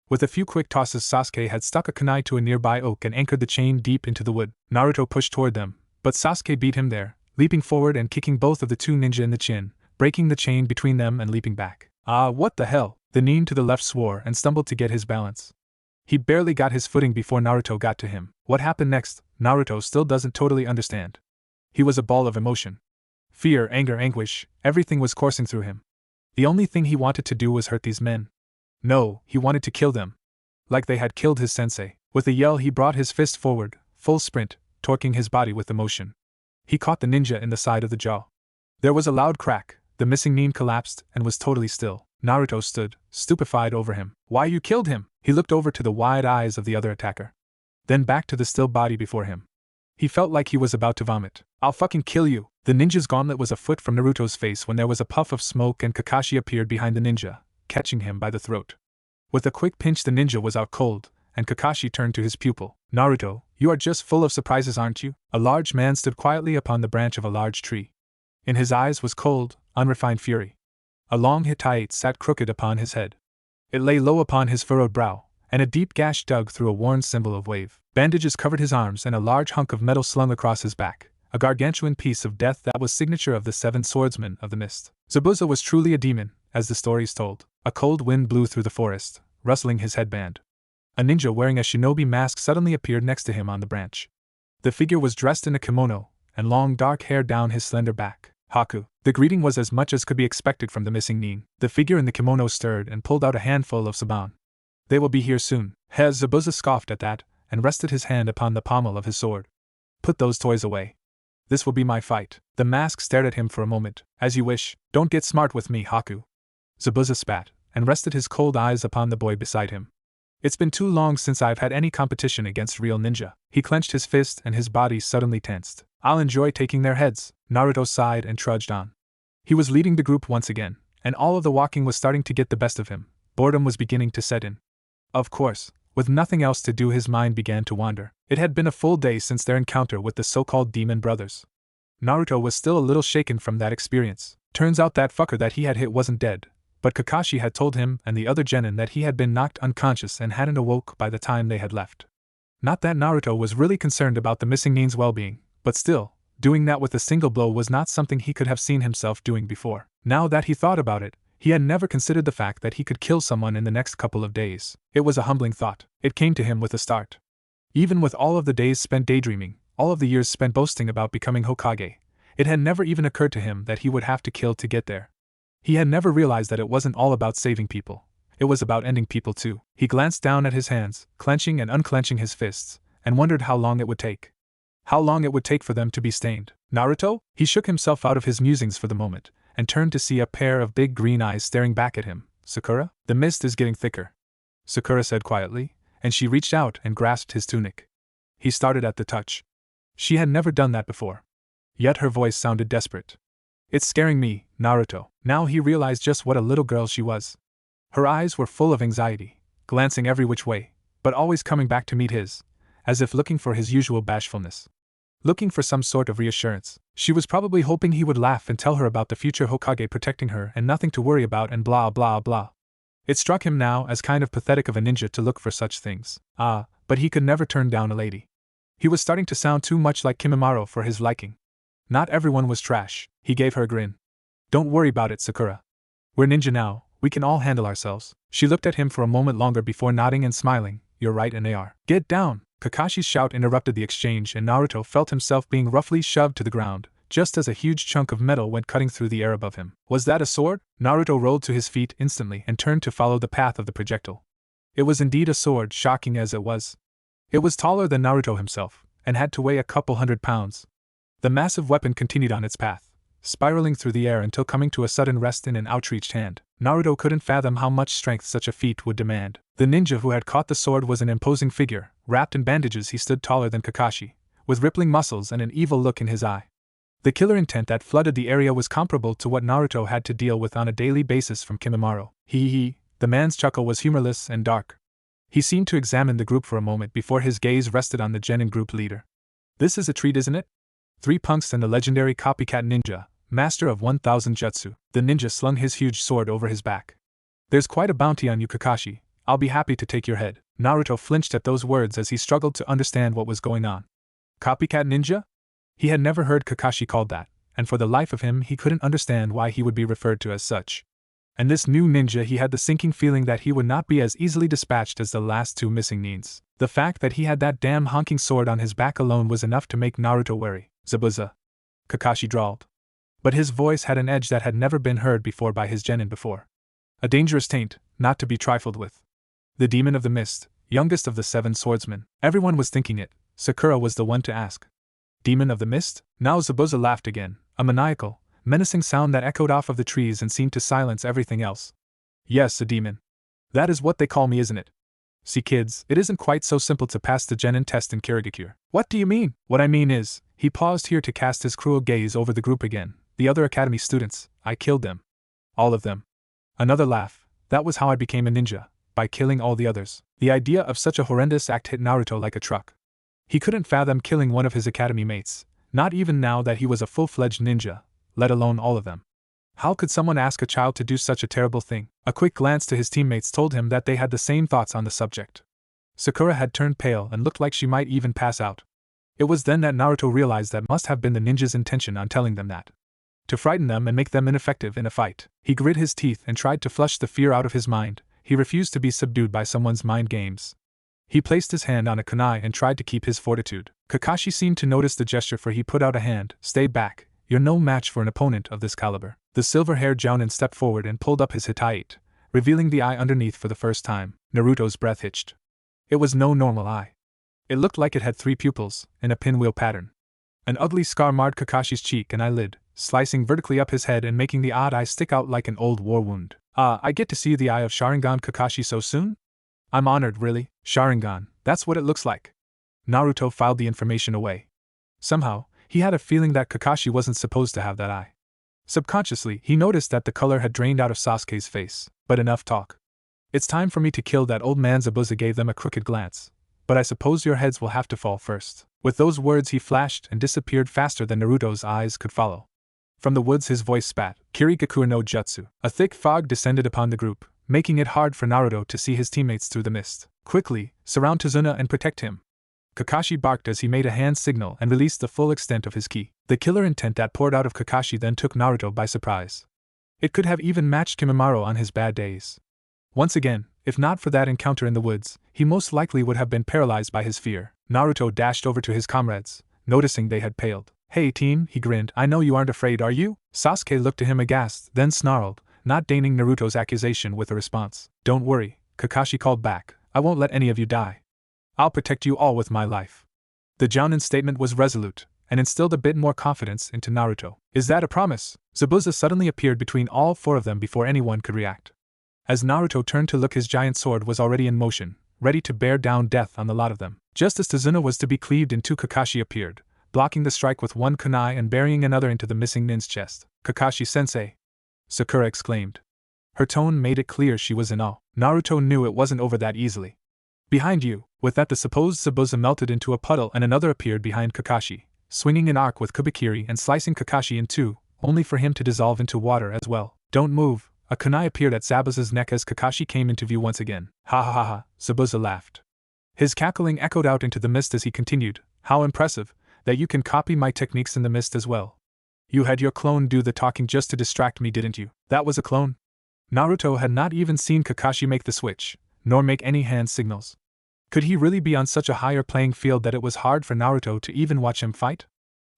With a few quick tosses Sasuke had stuck a kunai to a nearby oak and anchored the chain deep into the wood. Naruto pushed toward them, but Sasuke beat him there, leaping forward and kicking both of the 2 ninja in the chin, breaking the chain between them and leaping back. Ah, what the hell? The Nin to the left swore and stumbled to get his balance. He barely got his footing before Naruto got to him. What happened next, Naruto still doesn't totally understand. He was a ball of emotion. Fear, anger, anguish, everything was coursing through him. The only thing he wanted to do was hurt these men. No, he wanted to kill them. Like they had killed his sensei. With a yell he brought his fist forward, full sprint, torquing his body with emotion. He caught the ninja in the side of the jaw. There was a loud crack, the missing Nin collapsed and was totally still. Naruto stood, stupefied over him. Why, you killed him? He looked over to the wide eyes of the other attacker. Then back to the still body before him. He felt like he was about to vomit. I'll fucking kill you! The ninja's gauntlet was a foot from Naruto's face when there was a puff of smoke and Kakashi appeared behind the ninja, catching him by the throat. With a quick pinch the ninja was out cold, and Kakashi turned to his pupil. Naruto, you are just full of surprises, aren't you? A large man stood quietly upon the branch of a large tree. In his eyes was cold, unrefined fury. A long hitate sat crooked upon his head. It lay low upon his furrowed brow, and a deep gash dug through a worn symbol of wave. Bandages covered his arms and a large hunk of metal slung across his back, a gargantuan piece of death that was signature of the 7 swordsmen of the mist. Zabuza was truly a demon, as the stories told. A cold wind blew through the forest, rustling his headband. A ninja wearing a shinobi mask suddenly appeared next to him on the branch. The figure was dressed in a kimono, and long dark hair down his slender back. Haku. The greeting was as much as could be expected from the missing nin. The figure in the kimono stirred and pulled out a handful of saban. They will be here soon. Zabuza scoffed at that, and rested his hand upon the pommel of his sword. Put those toys away. This will be my fight. The mask stared at him for a moment. As you wish. Don't get smart with me, Haku. Zabuza spat, and rested his cold eyes upon the boy beside him. It's been too long since I've had any competition against real ninja. He clenched his fist and his body suddenly tensed. I'll enjoy taking their heads. Naruto sighed and trudged on. He was leading the group once again, and all of the walking was starting to get the best of him. Boredom was beginning to set in. Of course, with nothing else to do, his mind began to wander. It had been a full day since their encounter with the so-called demon brothers. Naruto was still a little shaken from that experience. Turns out that fucker that he had hit wasn't dead, but Kakashi had told him and the other genin that he had been knocked unconscious and hadn't awoke by the time they had left. Not that Naruto was really concerned about the missing nin's well-being, but still, doing that with a single blow was not something he could have seen himself doing before. Now that he thought about it, he had never considered the fact that he could kill someone in the next couple of days. It was a humbling thought. It came to him with a start. Even with all of the days spent daydreaming, all of the years spent boasting about becoming Hokage, it had never even occurred to him that he would have to kill to get there. He had never realized that it wasn't all about saving people. It was about ending people too. He glanced down at his hands, clenching and unclenching his fists, and wondered how long it would take. How long it would take for them to be stained. Naruto? He shook himself out of his musings for the moment, and turned to see a pair of big green eyes staring back at him. Sakura? The mist is getting thicker, Sakura said quietly, and she reached out and grasped his tunic. He started at the touch. She had never done that before. Yet her voice sounded desperate. It's scaring me, Naruto. Now he realized just what a little girl she was. Her eyes were full of anxiety, glancing every which way, but always coming back to meet his, as if looking for his usual bashfulness. Looking for some sort of reassurance. She was probably hoping he would laugh and tell her about the future Hokage protecting her and nothing to worry about and blah blah blah. It struck him now as kind of pathetic of a ninja to look for such things. But he could never turn down a lady. He was starting to sound too much like Kimimaro for his liking. Not everyone was trash. He gave her a grin. Don't worry about it, Sakura. We're ninja now, we can all handle ourselves. She looked at him for a moment longer before nodding and smiling. You're right, and they are. Get down! Kakashi's shout interrupted the exchange and Naruto felt himself being roughly shoved to the ground, just as a huge chunk of metal went cutting through the air above him. Was that a sword? Naruto rolled to his feet instantly and turned to follow the path of the projectile. It was indeed a sword, shocking as it was. It was taller than Naruto himself, and had to weigh a couple 100 pounds. The massive weapon continued on its path, spiraling through the air until coming to a sudden rest in an outreached hand. Naruto couldn't fathom how much strength such a feat would demand. The ninja who had caught the sword was an imposing figure. Wrapped in bandages, he stood taller than Kakashi, with rippling muscles and an evil look in his eye. The killer intent that flooded the area was comparable to what Naruto had to deal with on a daily basis from Kimimaro. The man's chuckle was humorless and dark. He seemed to examine the group for a moment before his gaze rested on the genin group leader. This is a treat, isn't it? 3 punks and the legendary copycat ninja, master of 1,000 jutsu. The ninja slung his huge sword over his back. There's quite a bounty on you, Kakashi. I'll be happy to take your head. Naruto flinched at those words as he struggled to understand what was going on. Copycat ninja? He had never heard Kakashi called that, and for the life of him he couldn't understand why he would be referred to as such. And this new ninja, he had the sinking feeling that he would not be as easily dispatched as the last 2 missing nins. The fact that he had that damn honking sword on his back alone was enough to make Naruto wary. Zabuza, Kakashi drawled. But his voice had an edge that had never been heard before by his genin before. A dangerous taint, not to be trifled with. The demon of the mist, youngest of the 7 swordsmen. Everyone was thinking it. Sakura was the one to ask. Demon of the mist? Now Zabuza laughed again, a maniacal, menacing sound that echoed off of the trees and seemed to silence everything else. Yes, a demon. That is what they call me, isn't it? See kids, it isn't quite so simple to pass the Genin test in Kirigakure. What do you mean? What I mean is, he paused here to cast his cruel gaze over the group again. The other academy students, I killed them. All of them. Another laugh. That was how I became a ninja, by killing all the others. The idea of such a horrendous act hit Naruto like a truck. He couldn't fathom killing one of his academy mates, not even now that he was a full-fledged ninja, let alone all of them. How could someone ask a child to do such a terrible thing? A quick glance to his teammates told him that they had the same thoughts on the subject. Sakura had turned pale and looked like she might even pass out. It was then that Naruto realized that must have been the ninja's intention on telling them that. To frighten them and make them ineffective in a fight. He grit his teeth and tried to flush the fear out of his mind. He refused to be subdued by someone's mind games. He placed his hand on a kunai and tried to keep his fortitude. Kakashi seemed to notice the gesture, for he put out a hand. Stay back, you're no match for an opponent of this caliber. The silver-haired jounin stepped forward and pulled up his hitate, revealing the eye underneath for the first time. Naruto's breath hitched. It was no normal eye. It looked like it had 3 pupils, in a pinwheel pattern. An ugly scar marred Kakashi's cheek and eyelid, slicing vertically up his head and making the odd eye stick out like an old war wound. I get to see the eye of Sharingan Kakashi so soon? I'm honored, really. Sharingan, that's what it looks like. Naruto filed the information away. Somehow, he had a feeling that Kakashi wasn't supposed to have that eye. Subconsciously, he noticed that the color had drained out of Sasuke's face. But enough talk. It's time for me to kill that old man. Zabuza gave them a crooked glance. But I suppose your heads will have to fall first. With those words he flashed and disappeared faster than Naruto's eyes could follow. From the woods his voice spat, Kirigakure no Jutsu. A thick fog descended upon the group, making it hard for Naruto to see his teammates through the mist. Quickly, surround Tazuna and protect him. Kakashi barked as he made a hand signal and released the full extent of his ki. The killer intent that poured out of Kakashi then took Naruto by surprise. It could have even matched Kimimaro on his bad days. Once again, if not for that encounter in the woods, he most likely would have been paralyzed by his fear. Naruto dashed over to his comrades, noticing they had paled. Hey team, he grinned, I know you aren't afraid, are you? Sasuke looked at him aghast, then snarled, not deigning Naruto's accusation with a response. Don't worry, Kakashi called back, I won't let any of you die. I'll protect you all with my life. The Jounin's statement was resolute, and instilled a bit more confidence into Naruto. Is that a promise? Zabuza suddenly appeared between all 4 of them before anyone could react. As Naruto turned to look, his giant sword was already in motion, ready to bear down death on the lot of them. Just as Tazuna was to be cleaved in 2, Kakashi appeared, blocking the strike with one kunai and burying another into the missing nin's chest. Kakashi-sensei! Sakura exclaimed. Her tone made it clear she was in awe. Naruto knew it wasn't over that easily. Behind you. With that, the supposed Zabuza melted into a puddle and another appeared behind Kakashi, swinging an arc with Kubikiri and slicing Kakashi in 2, only for him to dissolve into water as well. Don't move. A kunai appeared at Zabuza's neck as Kakashi came into view once again. Ha ha ha ha, Zabuza laughed. His cackling echoed out into the mist as he continued, how impressive, that you can copy my techniques in the mist as well. You had your clone do the talking just to distract me, didn't you? That was a clone? Naruto had not even seen Kakashi make the switch, nor make any hand signals. Could he really be on such a higher playing field that it was hard for Naruto to even watch him fight?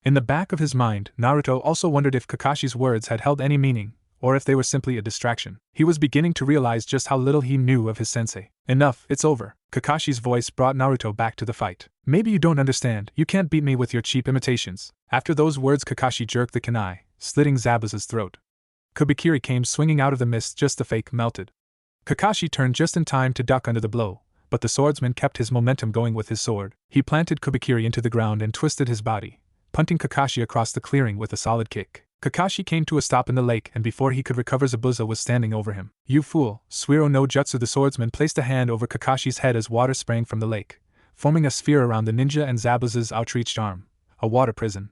In the back of his mind, Naruto also wondered if Kakashi's words had held any meaning, or if they were simply a distraction. He was beginning to realize just how little he knew of his sensei. Enough, it's over. Kakashi's voice brought Naruto back to the fight. Maybe you don't understand, you can't beat me with your cheap imitations. After those words, Kakashi jerked the kunai, slitting Zabuza's throat. Kubikiri came swinging out of the mist just as the fake melted. Kakashi turned just in time to duck under the blow, but the swordsman kept his momentum going with his sword. He planted Kubikiri into the ground and twisted his body, punting Kakashi across the clearing with a solid kick. Kakashi came to a stop in the lake, and before he could recover, Zabuza was standing over him. You fool, Suiro no Jutsu! The swordsman placed a hand over Kakashi's head as water sprang from the lake, forming a sphere around the ninja and Zabuza's outreached arm. A water prison.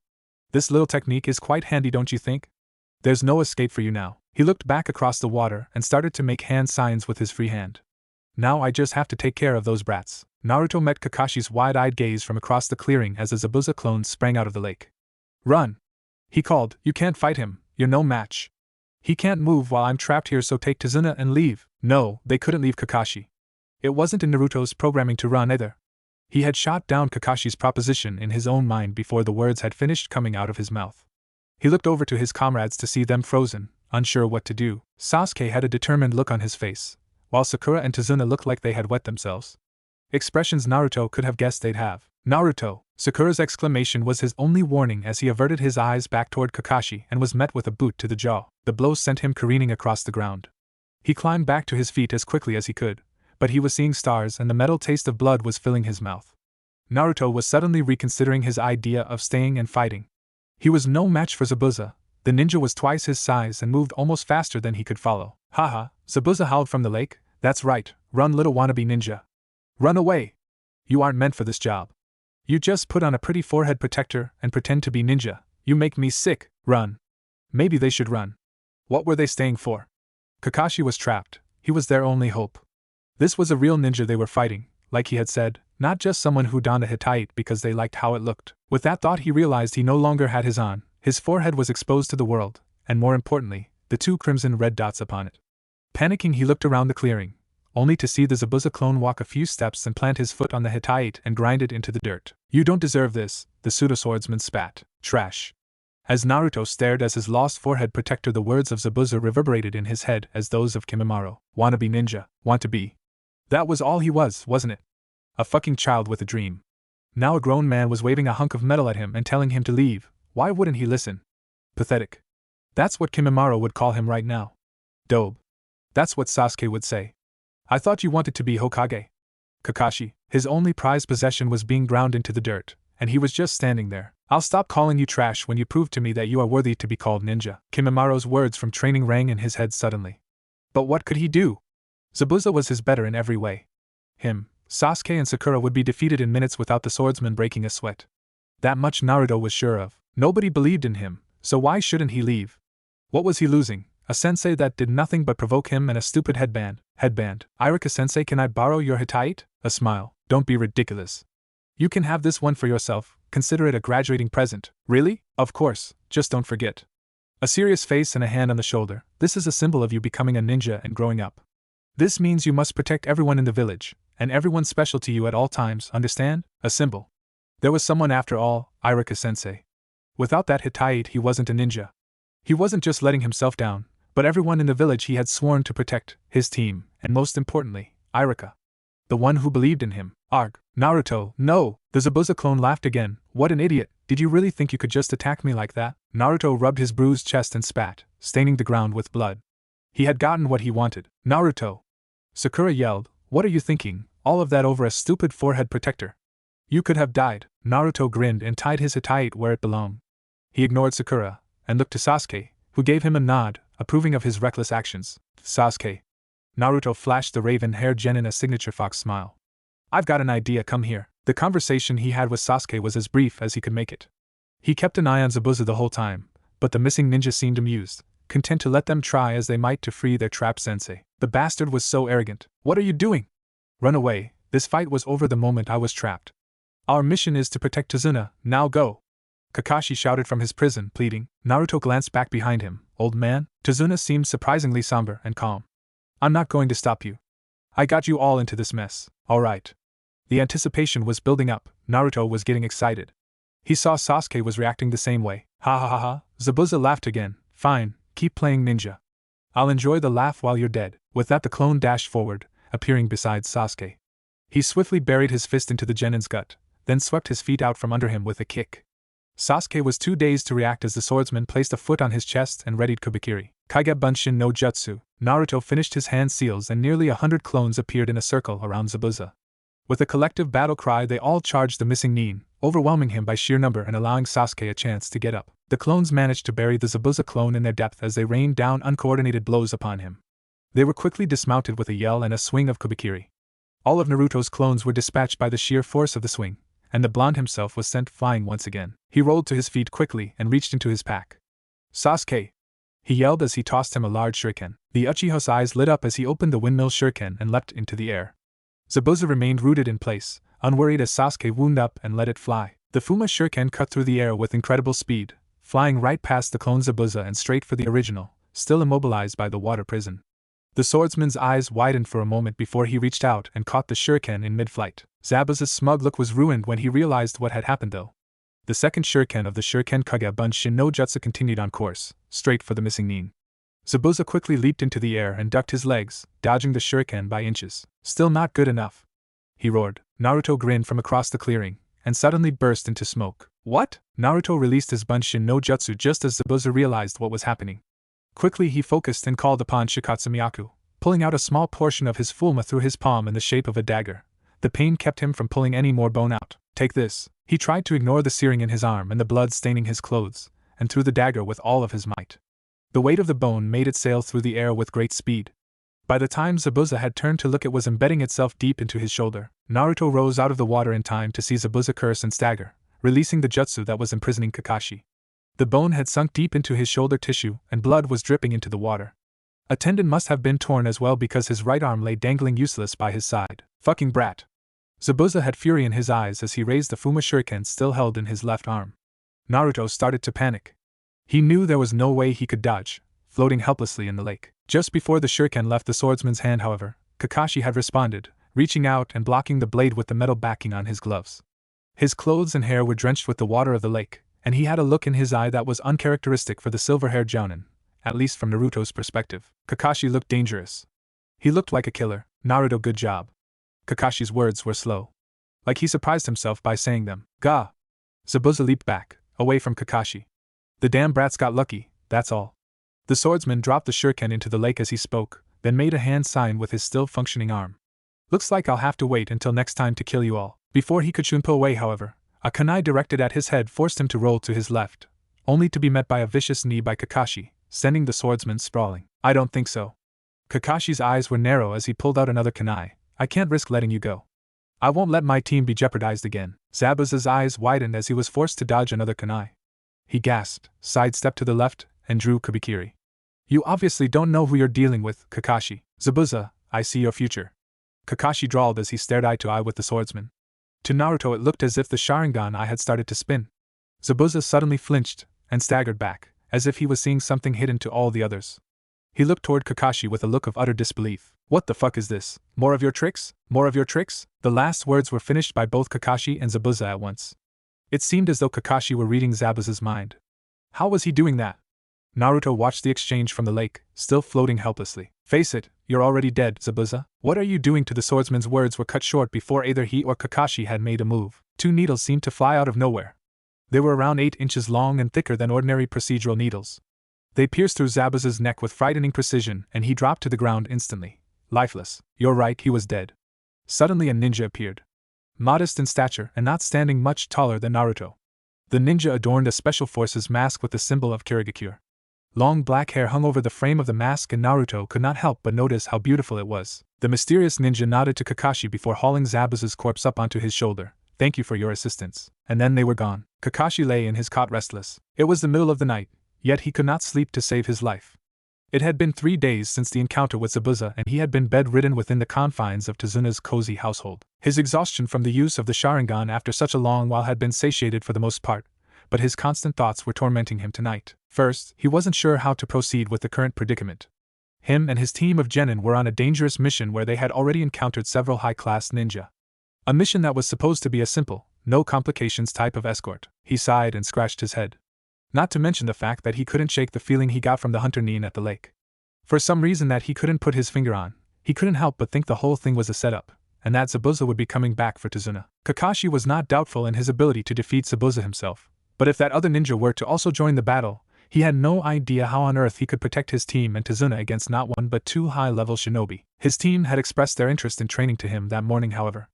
This little technique is quite handy, don't you think? There's no escape for you now. He looked back across the water and started to make hand signs with his free hand. Now I just have to take care of those brats. Naruto met Kakashi's wide-eyed gaze from across the clearing as the Zabuza clone sprang out of the lake. Run! He called. You can't fight him, you're no match. He can't move while I'm trapped here, so take Tazuna and leave. No, they couldn't leave Kakashi. It wasn't in Naruto's programming to run either. He had shot down Kakashi's proposition in his own mind before the words had finished coming out of his mouth. He looked over to his comrades to see them frozen, unsure what to do. Sasuke had a determined look on his face, while Sakura and Tazuna looked like they had wet themselves. Expressions Naruto could have guessed they'd have. Naruto! Sakura's exclamation was his only warning as he averted his eyes back toward Kakashi and was met with a boot to the jaw. The blow sent him careening across the ground. He climbed back to his feet as quickly as he could, but he was seeing stars and the metal taste of blood was filling his mouth. Naruto was suddenly reconsidering his idea of staying and fighting. He was no match for Zabuza. The ninja was twice his size and moved almost faster than he could follow. Haha, Zabuza howled from the lake. That's right, run little wannabe ninja. Run away! You aren't meant for this job. You just put on a pretty forehead protector and pretend to be ninja. You make me sick. Run. Maybe they should run. What were they staying for? Kakashi was trapped. He was their only hope. This was a real ninja they were fighting, like he had said, not just someone who donned a Hittite because they liked how it looked. With that thought he realized he no longer had his on. His forehead was exposed to the world, and more importantly, the two crimson red dots upon it. Panicking he looked around the clearing, only to see the Zabuza clone walk a few steps and plant his foot on the Hittite and grind it into the dirt. You don't deserve this, the pseudo-swordsman spat. Trash. As Naruto stared as his lost forehead protector, the words of Zabuza reverberated in his head as those of Kimimaro. Wannabe ninja, want to be. That was all he was, wasn't it? A fucking child with a dream. Now a grown man was waving a hunk of metal at him and telling him to leave. Why wouldn't he listen? Pathetic. That's what Kimimaro would call him right now. Dobe. That's what Sasuke would say. I thought you wanted to be Hokage. Kakashi, his only prized possession, was being ground into the dirt, and he was just standing there. I'll stop calling you trash when you prove to me that you are worthy to be called ninja. Kimimaro's words from training rang in his head suddenly. But what could he do? Zabuza was his better in every way. Him, Sasuke and Sakura would be defeated in minutes without the swordsman breaking a sweat. That much Naruto was sure of. Nobody believed in him, so why shouldn't he leave? What was he losing? A sensei that did nothing but provoke him and a stupid headband. Irika-sensei, can I borrow your Hittite? A smile. Don't be ridiculous. You can have this one for yourself, consider it a graduating present. Really? Of course, just don't forget. A serious face and a hand on the shoulder. This is a symbol of you becoming a ninja and growing up. This means you must protect everyone in the village, and everyone's special to you at all times, understand? A symbol. There was someone after all, Irika-sensei. Without that Hittite he wasn't a ninja. He wasn't just letting himself down, but everyone in the village he had sworn to protect, his team, and most importantly, Irika. The one who believed in him. Arg. Naruto, no! The Zabuza clone laughed again. What an idiot, did you really think you could just attack me like that? Naruto rubbed his bruised chest and spat, staining the ground with blood. He had gotten what he wanted. Naruto! Sakura yelled, what are you thinking, all of that over a stupid forehead protector? You could have died. Naruto grinned and tied his Hittite where it belonged. He ignored Sakura, and looked to Sasuke, who gave him a nod, approving of his reckless actions. Sasuke. Naruto flashed the raven-haired genin a signature fox smile. I've got an idea, come here. The conversation he had with Sasuke was as brief as he could make it. He kept an eye on Zabuza the whole time, but the missing ninja seemed amused, content to let them try as they might to free their trapped sensei. The bastard was so arrogant. What are you doing? Run away, this fight was over the moment I was trapped. Our mission is to protect Tazuna, now go. Kakashi shouted from his prison, pleading. Naruto glanced back behind him. Old man? Tazuna seemed surprisingly somber and calm. I'm not going to stop you. I got you all into this mess, alright. The anticipation was building up. Naruto was getting excited. He saw Sasuke was reacting the same way. Ha ha ha ha. Zabuza laughed again. Fine, keep playing ninja. I'll enjoy the laugh while you're dead. With that the clone dashed forward, appearing beside Sasuke. He swiftly buried his fist into the genin's gut, then swept his feet out from under him with a kick. Sasuke was too dazed to react as the swordsman placed a foot on his chest and readied Kubikiri. Kage Bunshin no Jutsu. Naruto finished his hand seals and nearly 100 clones appeared in a circle around Zabuza. With a collective battle cry they all charged the missing nin, overwhelming him by sheer number and allowing Sasuke a chance to get up. The clones managed to bury the Zabuza clone in their depth as they rained down uncoordinated blows upon him. They were quickly dismounted with a yell and a swing of Kubikiri. All of Naruto's clones were dispatched by the sheer force of the swing, and the blonde himself was sent flying once again. He rolled to his feet quickly and reached into his pack. Sasuke! He yelled as he tossed him a large shuriken. The Uchiha's eyes lit up as he opened the windmill shuriken and leapt into the air. Zabuza remained rooted in place, unworried as Sasuke wound up and let it fly. The Fuma shuriken cut through the air with incredible speed, flying right past the clone Zabuza and straight for the original, still immobilized by the water prison. The swordsman's eyes widened for a moment before he reached out and caught the shuriken in mid-flight. Zabuza's smug look was ruined when he realized what had happened though. The second shuriken of the Shuriken Kage Bunshin no Jutsu continued on course, straight for the missing nin. Zabuza quickly leaped into the air and ducked his legs, dodging the shuriken by inches. Still not good enough, he roared. Naruto grinned from across the clearing, and suddenly burst into smoke. What? Naruto released his Bunshin no Jutsu just as Zabuza realized what was happening. Quickly he focused and called upon Shikatsu Miyaku, pulling out a small portion of his fulma through his palm in the shape of a dagger. The pain kept him from pulling any more bone out. Take this. He tried to ignore the searing in his arm and the blood staining his clothes, and threw the dagger with all of his might. The weight of the bone made it sail through the air with great speed. By the time Zabuza had turned to look, it was embedding itself deep into his shoulder. Naruto rose out of the water in time to see Zabuza curse and stagger, releasing the jutsu that was imprisoning Kakashi. The bone had sunk deep into his shoulder tissue, and blood was dripping into the water. A tendon must have been torn as well because his right arm lay dangling useless by his side. Fucking brat. Zabuza had fury in his eyes as he raised the Fuma shuriken still held in his left arm. Naruto started to panic. He knew there was no way he could dodge, floating helplessly in the lake. Just before the shuriken left the swordsman's hand, however, Kakashi had responded, reaching out and blocking the blade with the metal backing on his gloves. His clothes and hair were drenched with the water of the lake, and he had a look in his eye that was uncharacteristic for the silver-haired jounin, at least from Naruto's perspective. Kakashi looked dangerous. He looked like a killer. Naruto, good job. Kakashi's words were slow. Like he surprised himself by saying them. Gah! Zabuza leaped back, away from Kakashi. The damn brats got lucky, that's all. The swordsman dropped the shuriken into the lake as he spoke, then made a hand sign with his still functioning arm. Looks like I'll have to wait until next time to kill you all. Before he could shunpo away, however, a kunai directed at his head forced him to roll to his left, only to be met by a vicious knee by Kakashi, sending the swordsman sprawling. I don't think so. Kakashi's eyes were narrow as he pulled out another kunai. I can't risk letting you go. I won't let my team be jeopardized again. Zabuza's eyes widened as he was forced to dodge another kunai. He gasped, sidestepped to the left, and drew Kubikiri. You obviously don't know who you're dealing with, Kakashi. Zabuza, I see your future. Kakashi drawled as he stared eye to eye with the swordsman. To Naruto it looked as if the Sharingan eye had started to spin. Zabuza suddenly flinched, and staggered back, as if he was seeing something hidden to all the others. He looked toward Kakashi with a look of utter disbelief. What the fuck is this? More of your tricks? More of your tricks? The last words were finished by both Kakashi and Zabuza at once. It seemed as though Kakashi were reading Zabuza's mind. How was he doing that? Naruto watched the exchange from the lake, still floating helplessly. Face it, you're already dead, Zabuza. What are you doing to the swordsman's words were cut short before either he or Kakashi had made a move. Two needles seemed to fly out of nowhere. They were around 8 inches long and thicker than ordinary procedural needles. They pierced through Zabuza's neck with frightening precision, and he dropped to the ground instantly, lifeless. You're right, he was dead. Suddenly a ninja appeared. Modest in stature and not standing much taller than Naruto. The ninja adorned a special forces mask with the symbol of Kirigakure. Long black hair hung over the frame of the mask, and Naruto could not help but notice how beautiful it was. The mysterious ninja nodded to Kakashi before hauling Zabuza's corpse up onto his shoulder. Thank you for your assistance. And then they were gone. Kakashi lay in his cot restless. It was the middle of the night, yet he could not sleep to save his life. It had been 3 days since the encounter with Zabuza, and he had been bedridden within the confines of Tazuna's cozy household. His exhaustion from the use of the Sharingan after such a long while had been satiated for the most part, but his constant thoughts were tormenting him tonight. First, he wasn't sure how to proceed with the current predicament. Him and his team of genin were on a dangerous mission where they had already encountered several high-class ninja. A mission that was supposed to be a simple, no complications type of escort. He sighed and scratched his head. Not to mention the fact that he couldn't shake the feeling he got from the hunter Nin at the lake. For some reason that he couldn't put his finger on, he couldn't help but think the whole thing was a setup, and that Zabuza would be coming back for Tazuna. Kakashi was not doubtful in his ability to defeat Zabuza himself, but if that other ninja were to also join the battle, he had no idea how on earth he could protect his team and Tazuna against not one but 2 high-level shinobi. His team had expressed their interest in training to him that morning, however.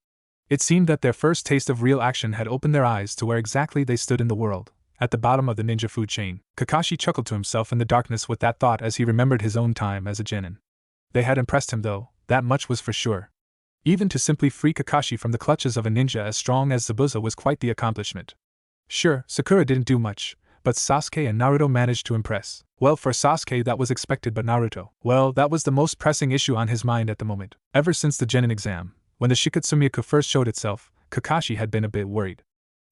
It seemed that their first taste of real action had opened their eyes to where exactly they stood in the world, at the bottom of the ninja food chain. Kakashi chuckled to himself in the darkness with that thought as he remembered his own time as a genin. They had impressed him though, that much was for sure. Even to simply free Kakashi from the clutches of a ninja as strong as Zabuza was quite the accomplishment. Sure, Sakura didn't do much, but Sasuke and Naruto managed to impress. Well, for Sasuke that was expected, but Naruto, well, that was the most pressing issue on his mind at the moment. Ever since the genin exam, when the Shikatsumiyaku first showed itself, Kakashi had been a bit worried.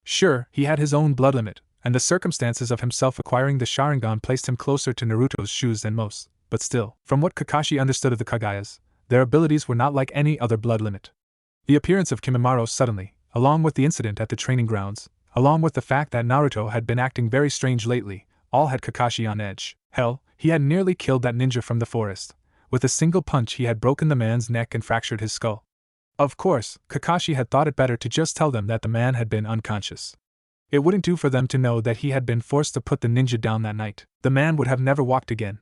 Sure, he had his own blood limit, and the circumstances of himself acquiring the Sharingan placed him closer to Naruto's shoes than most, but still, from what Kakashi understood of the Kagayas, their abilities were not like any other blood limit. The appearance of Kimimaro suddenly, along with the incident at the training grounds, along with the fact that Naruto had been acting very strange lately, all had Kakashi on edge. Hell, he had nearly killed that ninja from the forest. With a single punch he had broken the man's neck and fractured his skull. Of course, Kakashi had thought it better to just tell them that the man had been unconscious. It wouldn't do for them to know that he had been forced to put the ninja down that night. The man would have never walked again.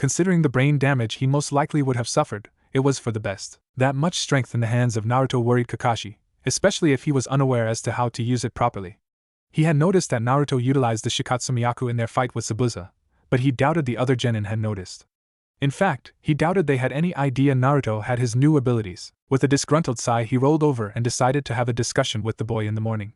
Considering the brain damage he most likely would have suffered, it was for the best. That much strength in the hands of Naruto worried Kakashi, especially if he was unaware as to how to use it properly. He had noticed that Naruto utilized the Shikatsumiyaku in their fight with Zabuza, but he doubted the other genin had noticed. In fact, he doubted they had any idea Naruto had his new abilities. With a disgruntled sigh, he rolled over and decided to have a discussion with the boy in the morning.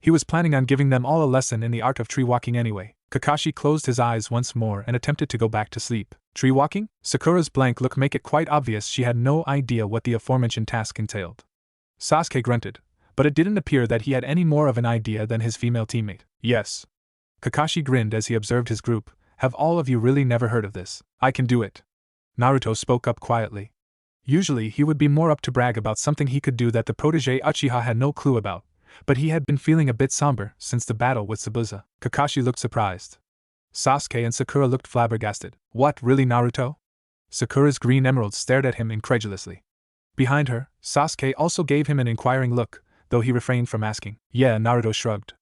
He was planning on giving them all a lesson in the art of tree walking anyway. Kakashi closed his eyes once more and attempted to go back to sleep. Tree walking? Sakura's blank look made it quite obvious she had no idea what the aforementioned task entailed. Sasuke grunted, but it didn't appear that he had any more of an idea than his female teammate. Yes. Kakashi grinned as he observed his group. Have all of you really never heard of this? I can do it. Naruto spoke up quietly. Usually he would be more up to brag about something he could do that the protege Uchiha had no clue about, but he had been feeling a bit somber since the battle with Zabuza. Kakashi looked surprised. Sasuke and Sakura looked flabbergasted. What, really, Naruto? Sakura's green emerald stared at him incredulously. Behind her, Sasuke also gave him an inquiring look, though he refrained from asking. Yeah, Naruto shrugged.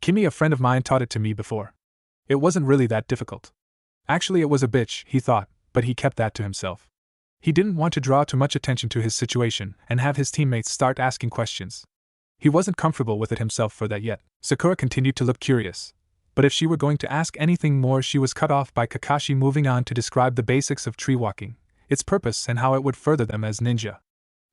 Kimi, a friend of mine, taught it to me before. It wasn't really that difficult. Actually, it was a bitch, he thought, but he kept that to himself. He didn't want to draw too much attention to his situation and have his teammates start asking questions. He wasn't comfortable with it himself for that yet. Sakura continued to look curious, but if she were going to ask anything more, she was cut off by Kakashi moving on to describe the basics of tree walking, its purpose, and how it would further them as ninja.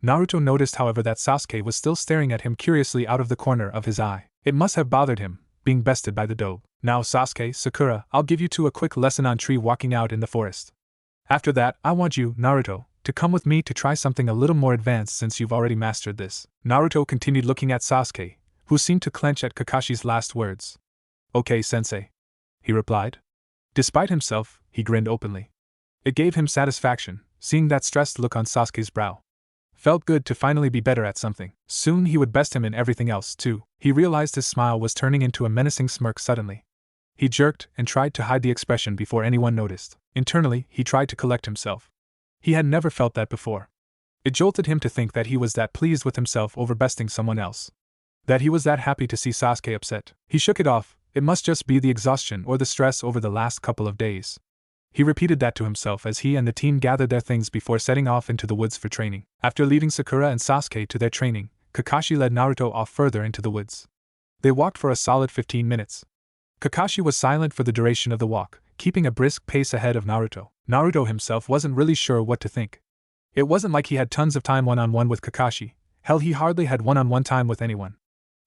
Naruto noticed, however, that Sasuke was still staring at him curiously out of the corner of his eye. It must have bothered him, being bested by the dope. Now Sasuke, Sakura, I'll give you two a quick lesson on tree walking out in the forest. After that, I want you, Naruto, to come with me to try something a little more advanced since you've already mastered this. Naruto continued looking at Sasuke, who seemed to clench at Kakashi's last words. Okay, sensei, he replied. Despite himself, he grinned openly. It gave him satisfaction, seeing that stressed look on Sasuke's brow. Felt good to finally be better at something. Soon he would best him in everything else, too. He realized his smile was turning into a menacing smirk suddenly. He jerked and tried to hide the expression before anyone noticed. Internally, he tried to collect himself. He had never felt that before. It jolted him to think that he was that pleased with himself over besting someone else. That he was that happy to see Sasuke upset. He shook it off. It must just be the exhaustion or the stress over the last couple of days. He repeated that to himself as he and the team gathered their things before setting off into the woods for training. After leaving Sakura and Sasuke to their training, Kakashi led Naruto off further into the woods. They walked for a solid 15 minutes. Kakashi was silent for the duration of the walk, keeping a brisk pace ahead of Naruto. Naruto himself wasn't really sure what to think. It wasn't like he had tons of time one-on-one with Kakashi. Hell, he hardly had one-on-one time with anyone.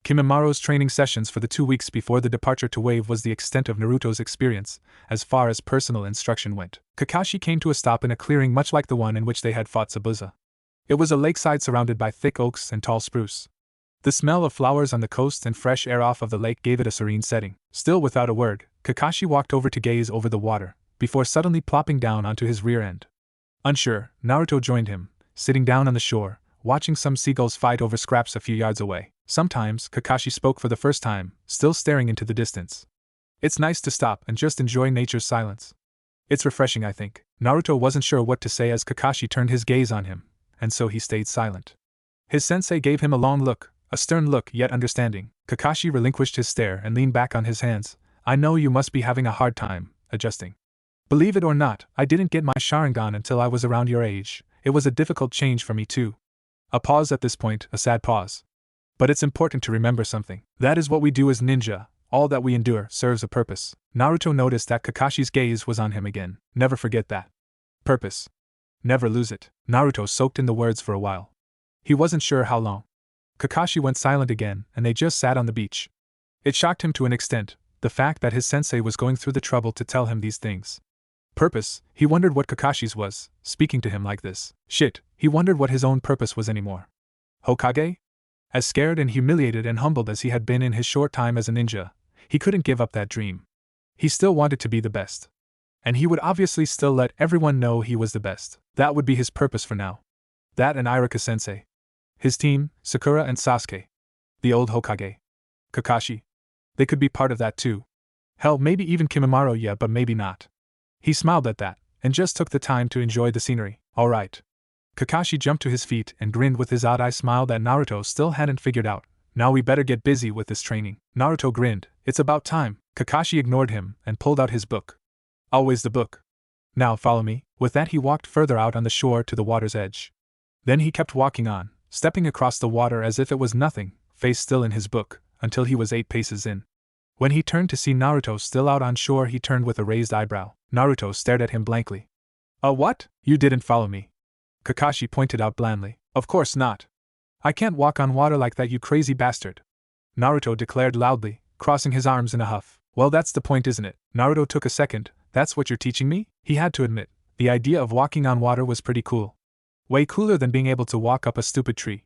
Kimimaro's training sessions for the 2 weeks before the departure to Wave was the extent of Naruto's experience, as far as personal instruction went. Kakashi came to a stop in a clearing much like the one in which they had fought Zabuza. It was a lakeside surrounded by thick oaks and tall spruce. The smell of flowers on the coast and fresh air off of the lake gave it a serene setting. Still without a word, Kakashi walked over to gaze over the water, before suddenly plopping down onto his rear end. Unsure, Naruto joined him, sitting down on the shore, watching some seagulls fight over scraps a few yards away. Sometimes, Kakashi spoke for the first time, still staring into the distance. It's nice to stop and just enjoy nature's silence. It's refreshing, I think. Naruto wasn't sure what to say as Kakashi turned his gaze on him, and so he stayed silent. His sensei gave him a long look, a stern look yet understanding. Kakashi relinquished his stare and leaned back on his hands. I know you must be having a hard time adjusting. Believe it or not, I didn't get my Sharingan until I was around your age. It was a difficult change for me too. A pause at this point, a sad pause. But it's important to remember something. That is what we do as ninja. All that we endure serves a purpose. Naruto noticed that Kakashi's gaze was on him again. Never forget that. Purpose. Never lose it. Naruto soaked in the words for a while. He wasn't sure how long. Kakashi went silent again, and they just sat on the beach. It shocked him to an extent, the fact that his sensei was going through the trouble to tell him these things. Purpose, he wondered what Kakashi's was, speaking to him like this. Shit, he wondered what his own purpose was anymore. Hokage? As scared and humiliated and humbled as he had been in his short time as a ninja, he couldn't give up that dream. He still wanted to be the best. And he would obviously still let everyone know he was the best. That would be his purpose for now. That and Iruka-sensei. His team, Sakura and Sasuke. The old Hokage. Kakashi. They could be part of that too. Hell, maybe even Kimimaro, yeah, but maybe not. He smiled at that, and just took the time to enjoy the scenery. Alright. Kakashi jumped to his feet and grinned with his odd-eye smile that Naruto still hadn't figured out. Now we better get busy with this training. Naruto grinned. It's about time. Kakashi ignored him and pulled out his book. Always the book. Now follow me. With that he walked further out on the shore to the water's edge. Then he kept walking on, stepping across the water as if it was nothing, face still in his book, until he was 8 paces in. When he turned to see Naruto still out on shore, he turned with a raised eyebrow. Naruto stared at him blankly. What? You didn't follow me? Kakashi pointed out blandly. Of course not. I can't walk on water like that, you crazy bastard. Naruto declared loudly, crossing his arms in a huff. Well, that's the point, isn't it? Naruto took a second. That's what you're teaching me? He had to admit, the idea of walking on water was pretty cool. Way cooler than being able to walk up a stupid tree.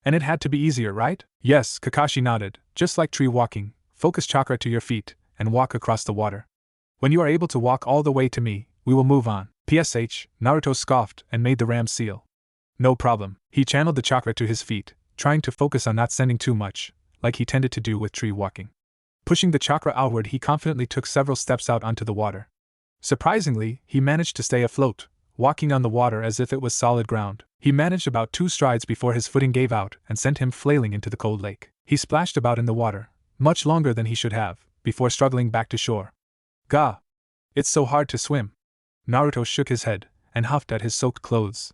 And it had to be easier, right? Yes, Kakashi nodded. Just like tree walking, focus chakra to your feet, and walk across the water. When you are able to walk all the way to me, we will move on. PSH, Naruto scoffed and made the ram seal. No problem. He channeled the chakra to his feet, trying to focus on not sending too much, like he tended to do with tree walking. Pushing the chakra outward, he confidently took several steps out onto the water. Surprisingly, he managed to stay afloat, walking on the water as if it was solid ground. He managed about 2 strides before his footing gave out and sent him flailing into the cold lake. He splashed about in the water, much longer than he should have, before struggling back to shore. Gah! It's so hard to swim. Naruto shook his head and huffed at his soaked clothes.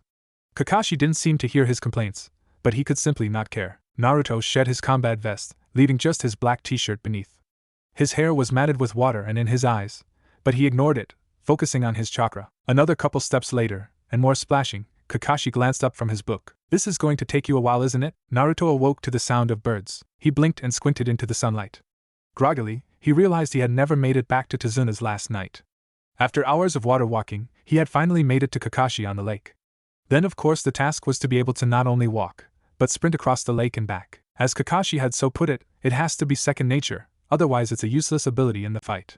Kakashi didn't seem to hear his complaints, but he could simply not care. Naruto shed his combat vest, leaving just his black t-shirt beneath. His hair was matted with water and in his eyes, but he ignored it, focusing on his chakra. Another couple steps later, and more splashing, Kakashi glanced up from his book. This is going to take you a while, isn't it? Naruto awoke to the sound of birds. He blinked and squinted into the sunlight. Groggily, he realized he had never made it back to Tazuna's last night. After hours of water walking, he had finally made it to Kakashi on the lake. Then of course the task was to be able to not only walk, but sprint across the lake and back. As Kakashi had so put it, it has to be second nature, otherwise it's a useless ability in the fight.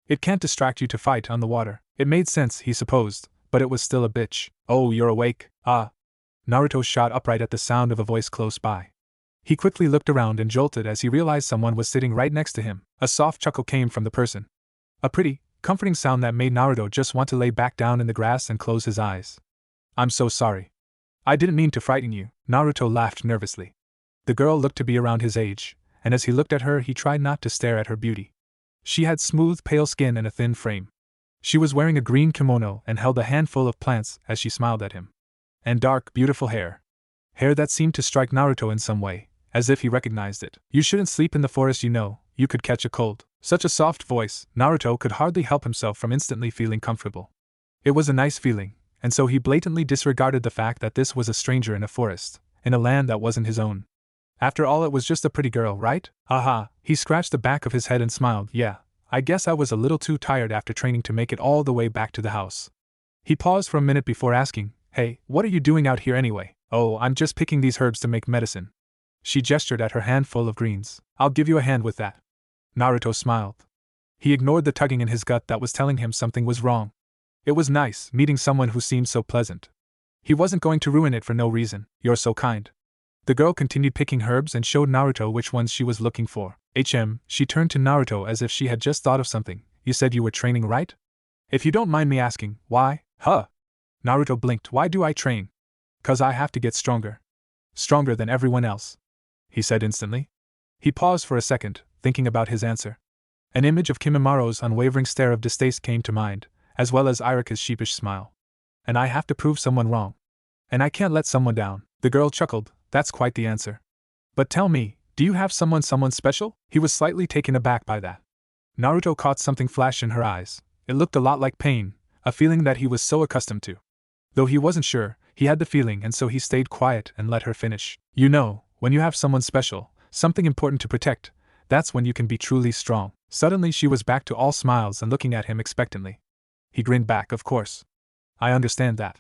It can't distract you to fight on the water. It made sense, he supposed, but it was still a bitch. Oh, you're awake? Ah. Naruto shot upright at the sound of a voice close by. He quickly looked around and jolted as he realized someone was sitting right next to him. A soft chuckle came from the person. A pretty, comforting sound that made Naruto just want to lay back down in the grass and close his eyes. I'm so sorry. I didn't mean to frighten you. Naruto laughed nervously. The girl looked to be around his age, and as he looked at her he tried not to stare at her beauty. She had smooth, pale skin and a thin frame. She was wearing a green kimono and held a handful of plants as she smiled at him. And dark, beautiful hair. Hair that seemed to strike Naruto in some way, as if he recognized it. You shouldn't sleep in the forest, you could catch a cold. Such a soft voice, Naruto could hardly help himself from instantly feeling comfortable. It was a nice feeling, and so he blatantly disregarded the fact that this was a stranger in a forest, in a land that wasn't his own. After all, it was just a pretty girl, right? Haha, he scratched the back of his head and smiled. Yeah, I guess I was a little too tired after training to make it all the way back to the house. He paused for a minute before asking, Hey, what are you doing out here anyway? Oh, I'm just picking these herbs to make medicine. She gestured at her handful of greens. I'll give you a hand with that. Naruto smiled. He ignored the tugging in his gut that was telling him something was wrong. It was nice, meeting someone who seemed so pleasant. He wasn't going to ruin it for no reason. You're so kind. The girl continued picking herbs and showed Naruto which ones she was looking for. She turned to Naruto as if she had just thought of something. You said you were training, right? If you don't mind me asking, why? Huh? Naruto blinked. Why do I train? 'Cause I have to get stronger. Stronger than everyone else, he said instantly. He paused for a second, thinking about his answer. An image of Kimimaro's unwavering stare of distaste came to mind, as well as Irika's sheepish smile. And I have to prove someone wrong. And I can't let someone down. The girl chuckled. That's quite the answer. But tell me, do you have someone special? He was slightly taken aback by that. Naruto caught something flash in her eyes. It looked a lot like pain, a feeling that he was so accustomed to. Though he wasn't sure, he had the feeling, and so he stayed quiet and let her finish. You know, when you have someone special, something important to protect, that's when you can be truly strong. Suddenly she was back to all smiles and looking at him expectantly. He grinned back, of course. I understand that.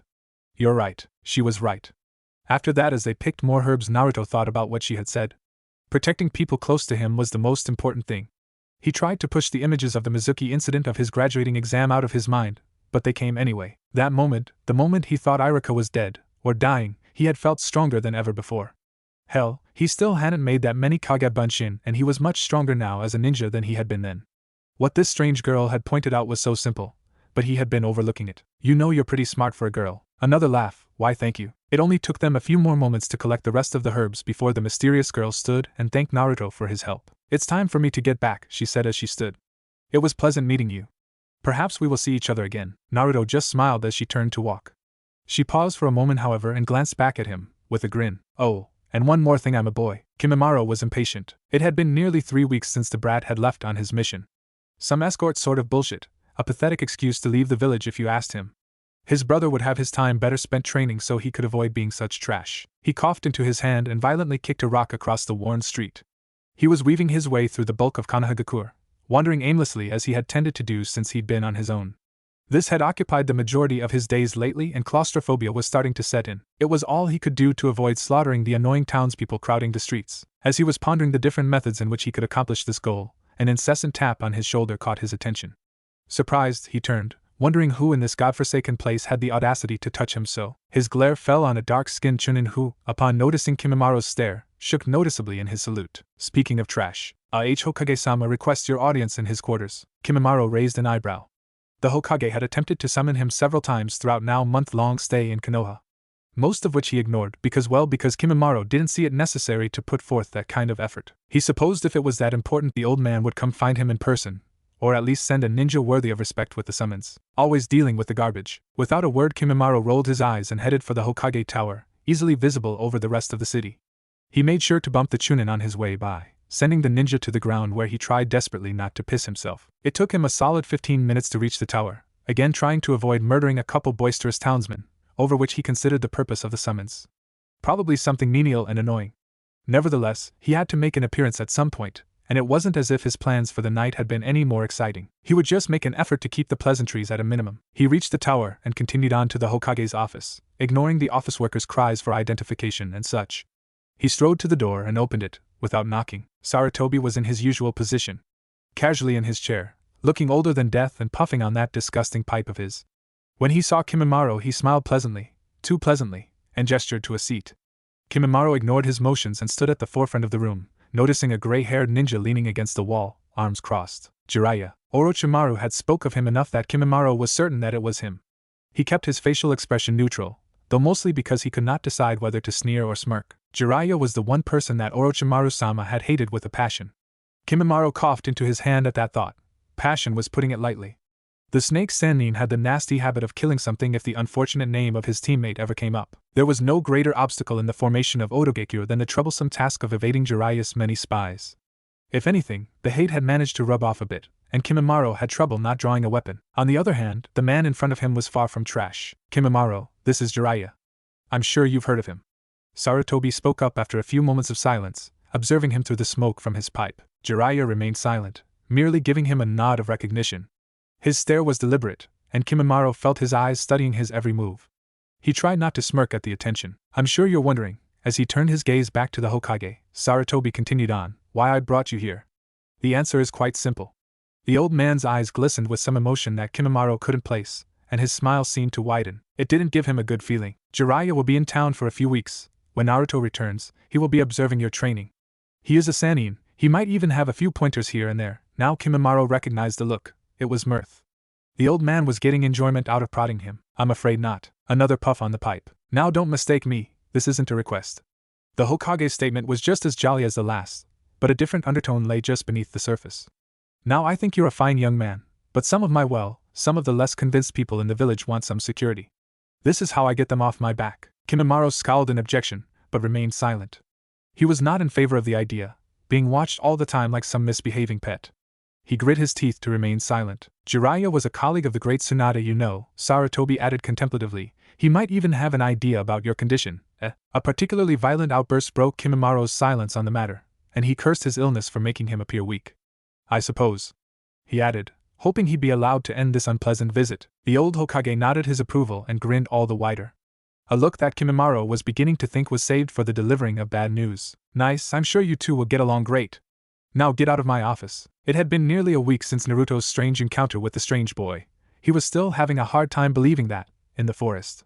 You're right, she was right. After that, as they picked more herbs, Naruto thought about what she had said. Protecting people close to him was the most important thing. He tried to push the images of the Mizuki incident of his graduating exam out of his mind, but they came anyway. That moment, the moment he thought Irika was dead, or dying, he had felt stronger than ever before. Hell, he still hadn't made that many Kage Bunshin, and he was much stronger now as a ninja than he had been then. What this strange girl had pointed out was so simple, but he had been overlooking it. You know, you're pretty smart for a girl. Another laugh. Why, thank you. It only took them a few more moments to collect the rest of the herbs before the mysterious girl stood and thanked Naruto for his help. It's time for me to get back, she said as she stood. It was pleasant meeting you. Perhaps we will see each other again. Naruto just smiled as she turned to walk. She paused for a moment, however, and glanced back at him, with a grin. Oh, and one more thing, I'm a boy. Kimimaro was impatient. It had been nearly 3 weeks since the brat had left on his mission. Some escort sort of bullshit, a pathetic excuse to leave the village if you asked him. His brother would have his time better spent training so he could avoid being such trash. He coughed into his hand and violently kicked a rock across the worn street. He was weaving his way through the bulk of Konoha, wandering aimlessly as he had tended to do since he'd been on his own. This had occupied the majority of his days lately, and claustrophobia was starting to set in. It was all he could do to avoid slaughtering the annoying townspeople crowding the streets. As he was pondering the different methods in which he could accomplish this goal, an incessant tap on his shoulder caught his attention. Surprised, he turned, wondering who in this godforsaken place had the audacity to touch him so. His glare fell on a dark-skinned chunin who, upon noticing Kimimaro's stare, shook noticeably in his salute. Speaking of trash, Hokage-sama requests your audience in his quarters. Kimimaro raised an eyebrow. The Hokage had attempted to summon him several times throughout now month-long stay in Konoha. Most of which he ignored because Kimimaro didn't see it necessary to put forth that kind of effort. He supposed if it was that important the old man would come find him in person, or at least send a ninja worthy of respect with the summons. Always dealing with the garbage. Without a word, Kimimaro rolled his eyes and headed for the Hokage Tower, easily visible over the rest of the city. He made sure to bump the chunin on his way by, sending the ninja to the ground where he tried desperately not to piss himself. It took him a solid 15 minutes to reach the tower, again trying to avoid murdering a couple boisterous townsmen, over which he considered the purpose of the summons. Probably something menial and annoying. Nevertheless, he had to make an appearance at some point, and it wasn't as if his plans for the night had been any more exciting. He would just make an effort to keep the pleasantries at a minimum. He reached the tower and continued on to the Hokage's office, ignoring the office workers' cries for identification and such. He strode to the door and opened it, without knocking. Sarutobi was in his usual position, casually in his chair, looking older than death and puffing on that disgusting pipe of his. When he saw Kimimaro, he smiled pleasantly, too pleasantly, and gestured to a seat. Kimimaro ignored his motions and stood at the forefront of the room, noticing a gray-haired ninja leaning against the wall, arms crossed. Jiraiya. Orochimaru had spoke of him enough that Kimimaro was certain that it was him. He kept his facial expression neutral, though mostly because he could not decide whether to sneer or smirk. Jiraiya was the one person that Orochimaru-sama had hated with a passion. Kimimaro coughed into his hand at that thought. Passion was putting it lightly. The snake Sannin had the nasty habit of killing something if the unfortunate name of his teammate ever came up. There was no greater obstacle in the formation of Otogekyo than the troublesome task of evading Jiraiya's many spies. If anything, the hate had managed to rub off a bit, and Kimimaro had trouble not drawing a weapon. On the other hand, the man in front of him was far from trash. Kimimaro, this is Jiraiya. I'm sure you've heard of him. Sarutobi spoke up after a few moments of silence, observing him through the smoke from his pipe. Jiraiya remained silent, merely giving him a nod of recognition. His stare was deliberate, and Kimimaro felt his eyes studying his every move. He tried not to smirk at the attention. I'm sure you're wondering, as he turned his gaze back to the Hokage, Sarutobi continued on, why I brought you here. The answer is quite simple. The old man's eyes glistened with some emotion that Kimimaro couldn't place, and his smile seemed to widen. It didn't give him a good feeling. Jiraiya will be in town for a few weeks. When Naruto returns, he will be observing your training. He is a Sannin, he might even have a few pointers here and there. Now Kimimaro recognized the look. It was mirth. The old man was getting enjoyment out of prodding him. I'm afraid not. Another puff on the pipe. Now don't mistake me, this isn't a request. The Hokage's statement was just as jolly as the last, but a different undertone lay just beneath the surface. Now I think you're a fine young man, but some of the less convinced people in the village want some security. This is how I get them off my back. Kimimaro scowled in objection, but remained silent. He was not in favor of the idea, being watched all the time like some misbehaving pet. He grit his teeth to remain silent. Jiraiya was a colleague of the great Tsunade, you know, Sarutobi added contemplatively. He might even have an idea about your condition. A particularly violent outburst broke Kimimaro's silence on the matter, and he cursed his illness for making him appear weak. I suppose, he added, hoping he'd be allowed to end this unpleasant visit. The old Hokage nodded his approval and grinned all the wider. A look that Kimimaro was beginning to think was saved for the delivering of bad news. Nice, I'm sure you two will get along great. Now get out of my office. It had been nearly a week since Naruto's strange encounter with the strange boy. He was still having a hard time believing that, in the forest,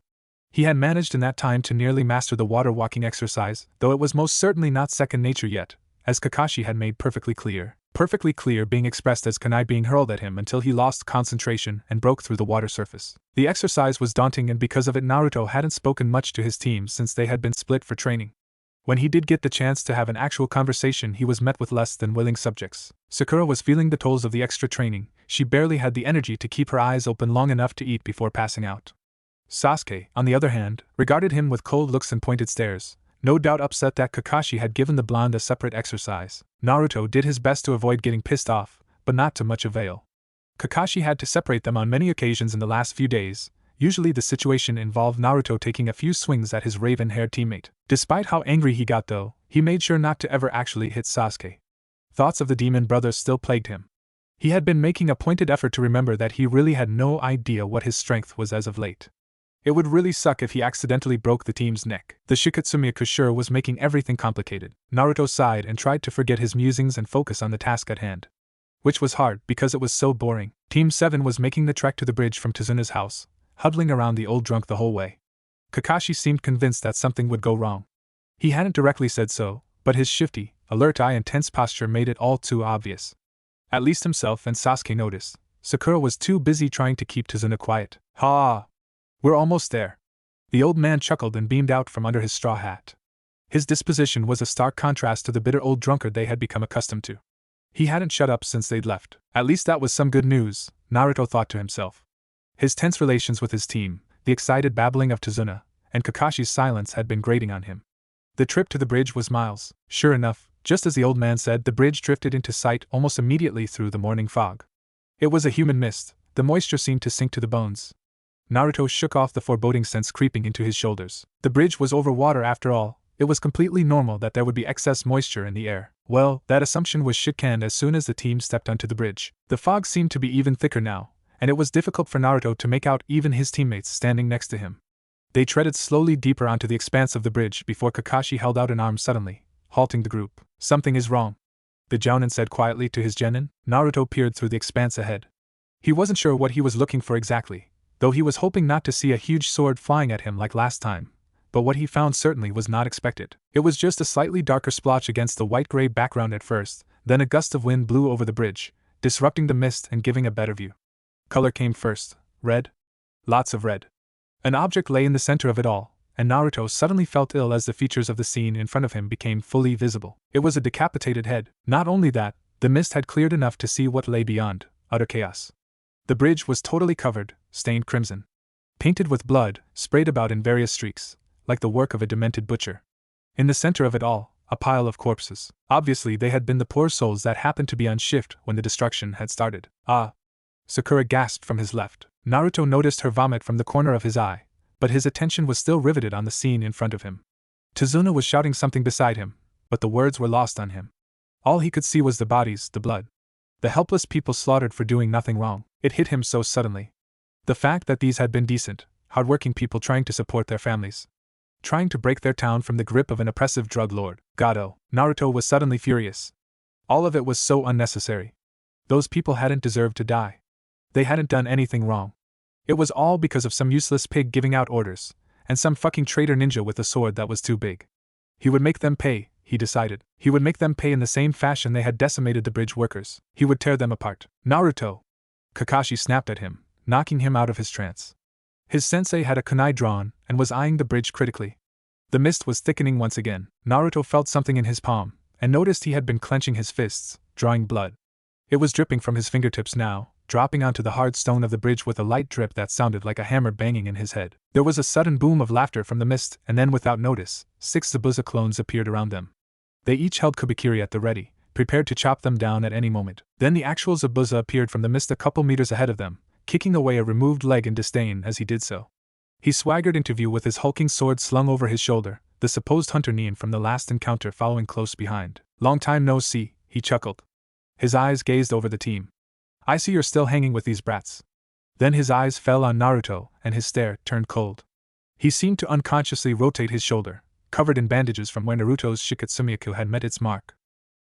he had managed in that time to nearly master the water walking exercise, though it was most certainly not second nature yet, as Kakashi had made perfectly clear. Perfectly clear being expressed as kunai being hurled at him until he lost concentration and broke through the water surface. The exercise was daunting, and because of it Naruto hadn't spoken much to his team since they had been split for training. When he did get the chance to have an actual conversation, he was met with less than willing subjects. Sakura was feeling the tolls of the extra training. She barely had the energy to keep her eyes open long enough to eat before passing out. Sasuke, on the other hand, regarded him with cold looks and pointed stares, no doubt upset that Kakashi had given the blonde a separate exercise. Naruto did his best to avoid getting pissed off, but not to much avail. Kakashi had to separate them on many occasions in the last few days. Usually the situation involved Naruto taking a few swings at his raven-haired teammate. Despite how angry he got though, he made sure not to ever actually hit Sasuke. Thoughts of the demon brothers still plagued him. He had been making a pointed effort to remember that he really had no idea what his strength was as of late. It would really suck if he accidentally broke the team's neck. The Shikatsumiya Kushura was making everything complicated. Naruto sighed and tried to forget his musings and focus on the task at hand. Which was hard because it was so boring. Team 7 was making the trek to the bridge from Tazuna's house, huddling around the old drunk the whole way. Kakashi seemed convinced that something would go wrong. He hadn't directly said so, but his shifty, alert eye and tense posture made it all too obvious. At least himself and Sasuke noticed. Sakura was too busy trying to keep Tazuna quiet. "Ha! We're almost there." The old man chuckled and beamed out from under his straw hat. His disposition was a stark contrast to the bitter old drunkard they had become accustomed to. He hadn't shut up since they'd left. At least that was some good news, Naruto thought to himself. His tense relations with his team, the excited babbling of Tazuna, and Kakashi's silence had been grating on him. The trip to the bridge was miles. Sure enough, just as the old man said, the bridge drifted into sight almost immediately through the morning fog. It was a humid mist. The moisture seemed to sink to the bones. Naruto shook off the foreboding sense creeping into his shoulders. The bridge was over water after all. It was completely normal that there would be excess moisture in the air. Well, that assumption was shit-canned as soon as the team stepped onto the bridge. The fog seemed to be even thicker now, and it was difficult for Naruto to make out even his teammates standing next to him. They treaded slowly deeper onto the expanse of the bridge before Kakashi held out an arm suddenly, halting the group. "Something is wrong," the Jounin said quietly to his genin. Naruto peered through the expanse ahead. He wasn't sure what he was looking for exactly, though he was hoping not to see a huge sword flying at him like last time. But what he found certainly was not expected. It was just a slightly darker splotch against the white-gray background at first, then a gust of wind blew over the bridge, disrupting the mist and giving a better view. Color came first. Red. Lots of red. An object lay in the center of it all, and Naruto suddenly felt ill as the features of the scene in front of him became fully visible. It was a decapitated head. Not only that, the mist had cleared enough to see what lay beyond. Utter chaos. The bridge was totally covered, stained crimson. Painted with blood, sprayed about in various streaks, like the work of a demented butcher. In the center of it all, a pile of corpses. Obviously they had been the poor souls that happened to be on shift when the destruction had started. "Ah!" Sakura gasped from his left. Naruto noticed her vomit from the corner of his eye, but his attention was still riveted on the scene in front of him. Tazuna was shouting something beside him, but the words were lost on him. All he could see was the bodies, the blood. The helpless people slaughtered for doing nothing wrong. It hit him so suddenly. The fact that these had been decent, hardworking people trying to support their families. Trying to break their town from the grip of an oppressive drug lord. God, Naruto was suddenly furious. All of it was so unnecessary. Those people hadn't deserved to die. They hadn't done anything wrong. It was all because of some useless pig giving out orders, and some fucking traitor ninja with a sword that was too big. He would make them pay, he decided. He would make them pay in the same fashion they had decimated the bridge workers. He would tear them apart. "Naruto!" Kakashi snapped at him, knocking him out of his trance. His sensei had a kunai drawn and was eyeing the bridge critically. The mist was thickening once again. Naruto felt something in his palm, and noticed he had been clenching his fists, drawing blood. It was dripping from his fingertips now, dropping onto the hard stone of the bridge with a light drip that sounded like a hammer banging in his head. There was a sudden boom of laughter from the mist, and then without notice, 6 Zabuza clones appeared around them. They each held kubikiri at the ready, prepared to chop them down at any moment. Then the actual Zabuza appeared from the mist a couple meters ahead of them, kicking away a removed leg in disdain as he did so. He swaggered into view with his hulking sword slung over his shoulder, the supposed hunter Nien from the last encounter following close behind. "Long time no see," he chuckled. His eyes gazed over the team. "I see you're still hanging with these brats." Then his eyes fell on Naruto, and his stare turned cold. He seemed to unconsciously rotate his shoulder, covered in bandages from where Naruto's Shikatsumiya had met its mark.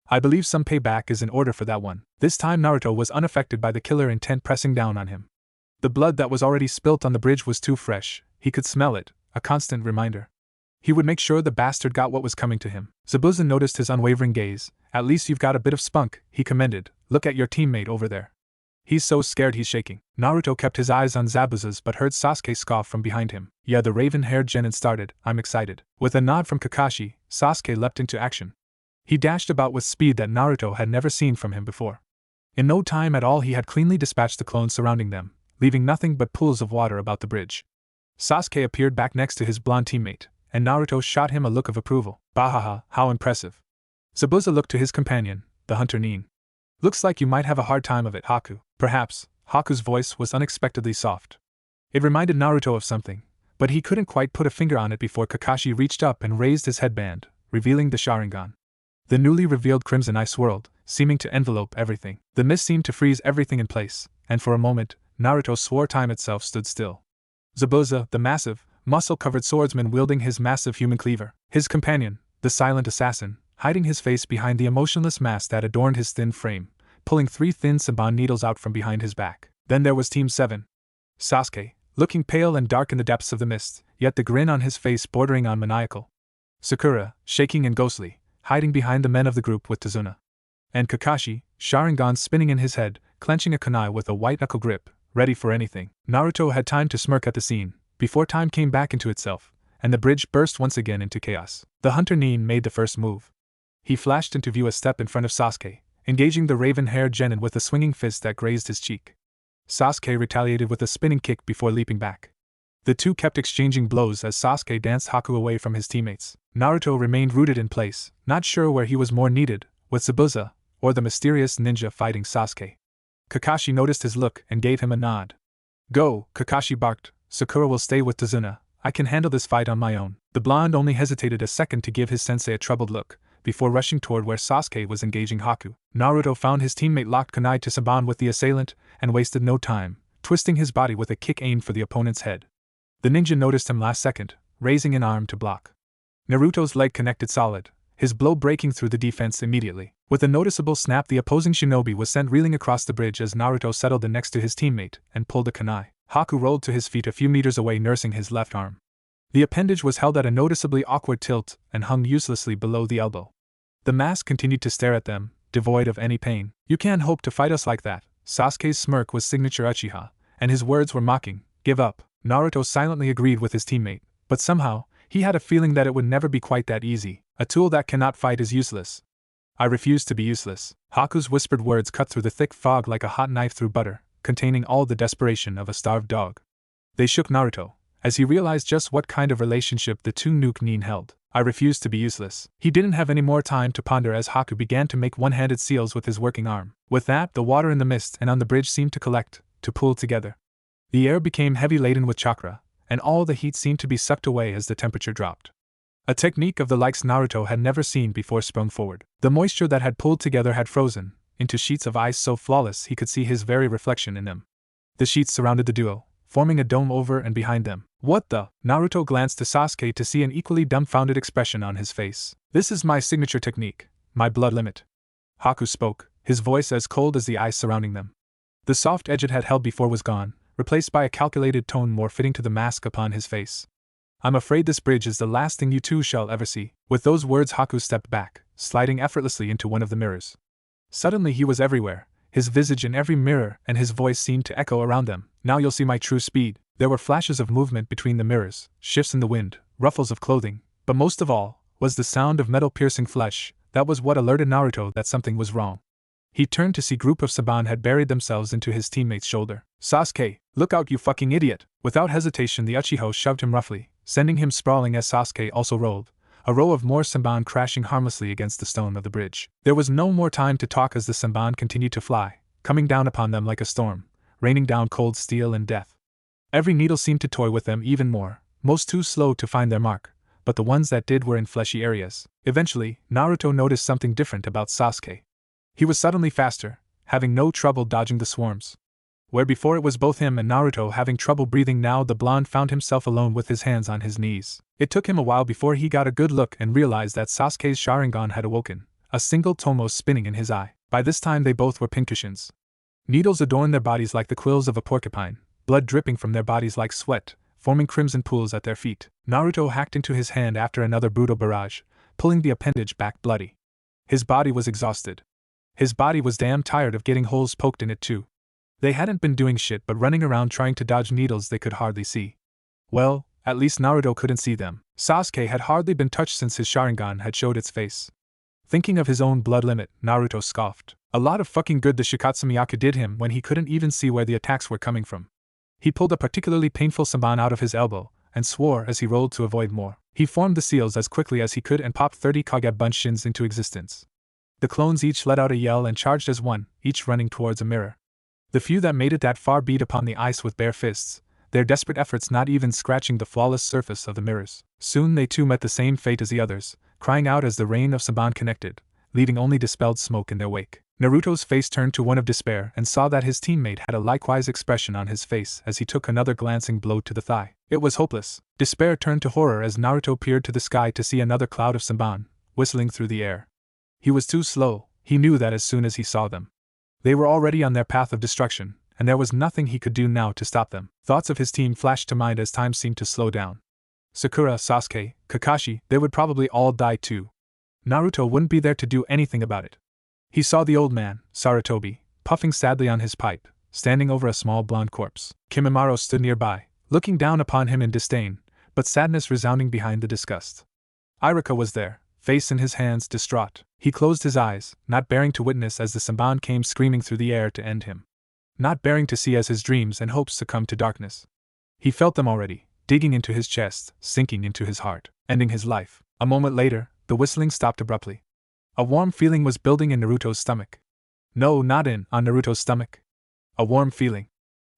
"I believe some payback is in order for that one." This time Naruto was unaffected by the killer intent pressing down on him. The blood that was already spilt on the bridge was too fresh, he could smell it, a constant reminder. He would make sure the bastard got what was coming to him. Zabuza noticed his unwavering gaze. "At least you've got a bit of spunk," he commended. "Look at your teammate over there. He's so scared he's shaking. Naruto kept his eyes on Zabuza's but heard Sasuke scoff from behind him. Yeah, the raven-haired genin started, I'm excited. With a nod from Kakashi, Sasuke leapt into action. He dashed about with speed that Naruto had never seen from him before. In no time at all he had cleanly dispatched the clones surrounding them, leaving nothing but pools of water about the bridge. Sasuke appeared back next to his blonde teammate, and Naruto shot him a look of approval. Bahaha, how impressive. Zabuza looked to his companion, the hunter Nin. Looks like you might have a hard time of it, Haku. Perhaps. Haku's voice was unexpectedly soft. It reminded Naruto of something, but he couldn't quite put a finger on it before Kakashi reached up and raised his headband, revealing the Sharingan. The newly revealed crimson eye swirled, seeming to envelope everything. The mist seemed to freeze everything in place, and for a moment, Naruto swore time itself stood still. Zabuza, the massive, muscle-covered swordsman wielding his massive human cleaver. His companion, the silent assassin, hiding his face behind the emotionless mask that adorned his thin frame, pulling 3 thin Saban needles out from behind his back. Then there was Team 7. Sasuke, looking pale and dark in the depths of the mist, yet the grin on his face bordering on maniacal. Sakura, shaking and ghostly, hiding behind the men of the group with Tazuna. And Kakashi, Sharingan spinning in his head, clenching a kunai with a white-knuckle grip, ready for anything. Naruto had time to smirk at the scene, before time came back into itself, and the bridge burst once again into chaos. The hunter Nin made the first move. He flashed into view a step in front of Sasuke, engaging the raven-haired genin with a swinging fist that grazed his cheek. Sasuke retaliated with a spinning kick before leaping back. The two kept exchanging blows as Sasuke danced Haku away from his teammates. Naruto remained rooted in place, not sure where he was more needed, with Zabuza, or the mysterious ninja fighting Sasuke. Kakashi noticed his look and gave him a nod. Go, Kakashi barked, Sakura will stay with Tazuna, I can handle this fight on my own. The blonde only hesitated a second to give his sensei a troubled look, before rushing toward where Sasuke was engaging Haku. Naruto found his teammate locked kunai to Saban with the assailant, and wasted no time, twisting his body with a kick aimed for the opponent's head. The ninja noticed him last second, raising an arm to block. Naruto's leg connected solid, his blow breaking through the defense immediately. With a noticeable snap, the opposing shinobi was sent reeling across the bridge as Naruto settled in next to his teammate and pulled a kunai. Haku rolled to his feet a few meters away, nursing his left arm. The appendage was held at a noticeably awkward tilt and hung uselessly below the elbow. The mask continued to stare at them, devoid of any pain. You can't hope to fight us like that. Sasuke's smirk was signature Uchiha, and his words were mocking. Give up. Naruto silently agreed with his teammate, but somehow, he had a feeling that it would never be quite that easy. A tool that cannot fight is useless. I refuse to be useless. Haku's whispered words cut through the thick fog like a hot knife through butter, containing all the desperation of a starved dog. They shook Naruto, as he realized just what kind of relationship the two Nuke Nin held. I refuse to be useless. He didn't have any more time to ponder as Haku began to make one-handed seals with his working arm. With that, the water in the mist and on the bridge seemed to collect, to pool together. The air became heavy laden with chakra, and all the heat seemed to be sucked away as the temperature dropped. A technique of the likes Naruto had never seen before sprung forward. The moisture that had pulled together had frozen into sheets of ice so flawless he could see his very reflection in them. The sheets surrounded the duo, forming a dome over and behind them. What the? Naruto glanced to Sasuke to see an equally dumbfounded expression on his face. This is my signature technique, my blood limit. Haku spoke, his voice as cold as the ice surrounding them. The soft edge it had held before was gone, replaced by a calculated tone more fitting to the mask upon his face. I'm afraid this bridge is the last thing you two shall ever see. With those words, Haku stepped back, sliding effortlessly into one of the mirrors. Suddenly he was everywhere, his visage in every mirror, and his voice seemed to echo around them. Now you'll see my true speed. There were flashes of movement between the mirrors, shifts in the wind, ruffles of clothing, but most of all, was the sound of metal piercing flesh. That was what alerted Naruto that something was wrong. He turned to see a group of Saban had buried themselves into his teammate's shoulder. Sasuke, look out you fucking idiot! Without hesitation the Uchiha shoved him roughly, sending him sprawling as Sasuke also rolled, a row of more Saban crashing harmlessly against the stone of the bridge. There was no more time to talk as the Saban continued to fly, coming down upon them like a storm, raining down cold steel and death. Every needle seemed to toy with them even more, most too slow to find their mark, but the ones that did were in fleshy areas. Eventually, Naruto noticed something different about Sasuke. He was suddenly faster, having no trouble dodging the swarms. Where before it was both him and Naruto having trouble breathing, now the blonde found himself alone with his hands on his knees. It took him a while before he got a good look and realized that Sasuke's Sharingan had awoken, a single tomo spinning in his eye. By this time they both were pincushions. Needles adorned their bodies like the quills of a porcupine, blood dripping from their bodies like sweat, forming crimson pools at their feet. Naruto hacked into his hand after another brutal barrage, pulling the appendage back bloody. His body was exhausted. His body was damn tired of getting holes poked in it too. They hadn't been doing shit but running around trying to dodge needles they could hardly see. Well, at least Naruto couldn't see them. Sasuke had hardly been touched since his Sharingan had showed its face. Thinking of his own blood limit, Naruto scoffed. A lot of fucking good the Shikatsu did him when he couldn't even see where the attacks were coming from. He pulled a particularly painful Senbon out of his elbow, and swore as he rolled to avoid more. He formed the seals as quickly as he could and popped 30 Kage Bunshins into existence. The clones each let out a yell and charged as one, each running towards a mirror. The few that made it that far beat upon the ice with bare fists, their desperate efforts not even scratching the flawless surface of the mirrors. Soon they too met the same fate as the others, crying out as the rain of Senbon connected, leaving only dispelled smoke in their wake. Naruto's face turned to one of despair and saw that his teammate had a likewise expression on his face as he took another glancing blow to the thigh. It was hopeless. Despair turned to horror as Naruto peered to the sky to see another cloud of Senbon, whistling through the air. He was too slow, he knew that as soon as he saw them. They were already on their path of destruction, and there was nothing he could do now to stop them. Thoughts of his team flashed to mind as time seemed to slow down. Sakura, Sasuke, Kakashi, they would probably all die too. Naruto wouldn't be there to do anything about it. He saw the old man, Sarutobi, puffing sadly on his pipe, standing over a small blonde corpse. Kimimaro stood nearby, looking down upon him in disdain, but sadness resounding behind the disgust. Iruka was there, face in his hands, distraught. He closed his eyes, not bearing to witness as the Senbon came screaming through the air to end him. Not bearing to see as his dreams and hopes succumbed to darkness. He felt them already, digging into his chest, sinking into his heart, ending his life. A moment later, the whistling stopped abruptly. A warm feeling was building in Naruto's stomach. No, not on Naruto's stomach. A warm feeling.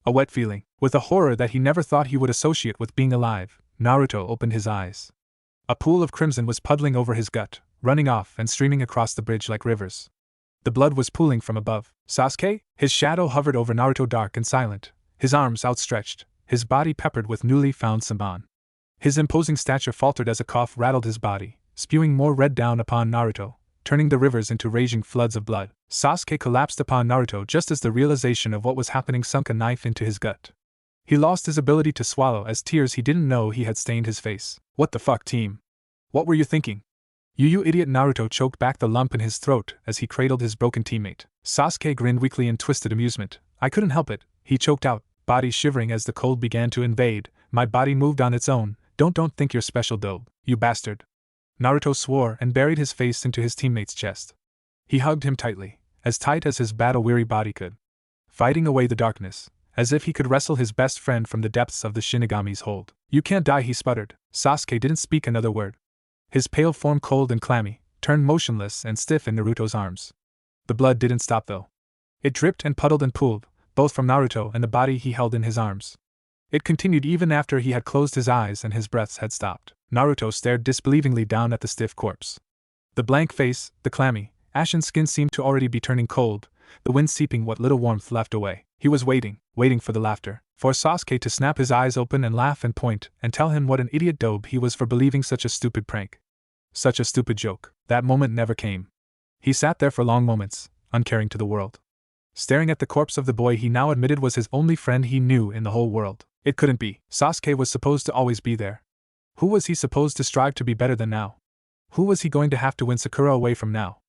A wet feeling. With a horror that he never thought he would associate with being alive, Naruto opened his eyes. A pool of crimson was puddling over his gut, running off and streaming across the bridge like rivers. The blood was pooling from above. Sasuke? His shadow hovered over Naruto, dark and silent, his arms outstretched, his body peppered with newly found Senbon. His imposing stature faltered as a cough rattled his body, spewing more red down upon Naruto, turning the rivers into raging floods of blood. Sasuke collapsed upon Naruto just as the realization of what was happening sunk a knife into his gut. He lost his ability to swallow as tears he didn't know he had stained his face. What the fuck, team? What were you thinking? You idiot! Naruto choked back the lump in his throat as he cradled his broken teammate. Sasuke grinned weakly in twisted amusement. I couldn't help it, he choked out, body shivering as the cold began to invade. My body moved on its own. Don't think you're special though, you bastard. Naruto swore and buried his face into his teammate's chest. He hugged him tightly, as tight as his battle-weary body could, fighting away the darkness, as if he could wrestle his best friend from the depths of the Shinigami's hold. You can't die, he sputtered. Sasuke didn't speak another word. His pale form, cold and clammy, turned motionless and stiff in Naruto's arms. The blood didn't stop though. It dripped and puddled and pooled, both from Naruto and the body he held in his arms. It continued even after he had closed his eyes and his breaths had stopped. Naruto stared disbelievingly down at the stiff corpse. The blank face, the clammy, ashen skin seemed to already be turning cold, the wind seeping what little warmth left away. He was waiting for the laughter, for Sasuke to snap his eyes open and laugh and point and tell him what an idiot dope he was for believing such a stupid prank. Such a stupid joke. That moment never came. He sat there for long moments, uncaring to the world, staring at the corpse of the boy he now admitted was his only friend he knew in the whole world. It couldn't be. Sasuke was supposed to always be there. Who was he supposed to strive to be better than now? Who was he going to have to win Sakura away from now?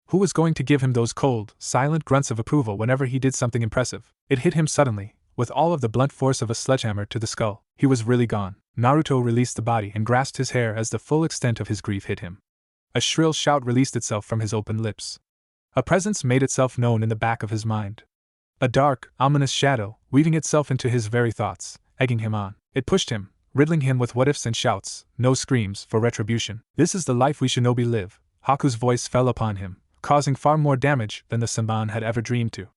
Who was going to give him those cold, silent grunts of approval whenever he did something impressive? It hit him suddenly, with all of the blunt force of a sledgehammer to the skull. He was really gone. Naruto released the body and grasped his hair as the full extent of his grief hit him. A shrill shout released itself from his open lips. A presence made itself known in the back of his mind. A dark, ominous shadow, weaving itself into his very thoughts, egging him on. It pushed him, riddling him with what-ifs and shouts, no screams, for retribution. This is the life we shinobi live. Haku's voice fell upon him, causing far more damage than the Senbon had ever dreamed to.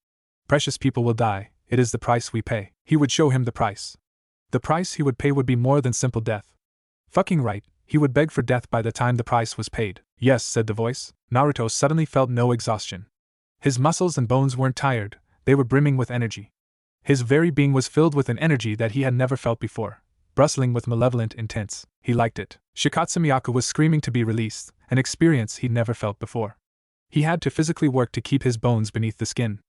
Precious people will die, it is the price we pay. He would show him the price. The price he would pay would be more than simple death. Fucking right, he would beg for death by the time the price was paid. Yes, said the voice. Naruto suddenly felt no exhaustion. His muscles and bones weren't tired, they were brimming with energy. His very being was filled with an energy that he had never felt before, bristling with malevolent intents. He liked it. Shikatsu was screaming to be released, an experience he'd never felt before. He had to physically work to keep his bones beneath the skin.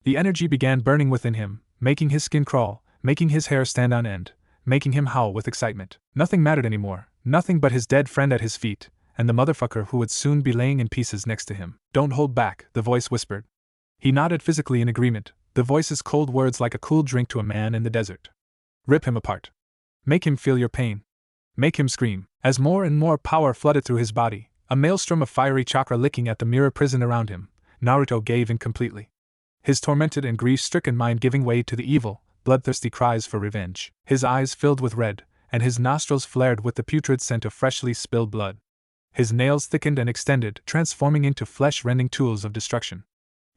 The energy began burning within him, making his skin crawl, making his hair stand on end, making him howl with excitement. Nothing mattered anymore, nothing but his dead friend at his feet, and the motherfucker who would soon be laying in pieces next to him. Don't hold back, the voice whispered. He nodded physically in agreement, The voice's cold words like a cool drink to a man in the desert. Rip him apart. Make him feel your pain. Make him scream. As more and more power flooded through his body, a maelstrom of fiery chakra licking at the mirror prison around him, Naruto gave in completely. His tormented and grief-stricken mind giving way to the evil, bloodthirsty cries for revenge. His eyes filled with red, and his nostrils flared with the putrid scent of freshly spilled blood. His nails thickened and extended, transforming into flesh-rending tools of destruction.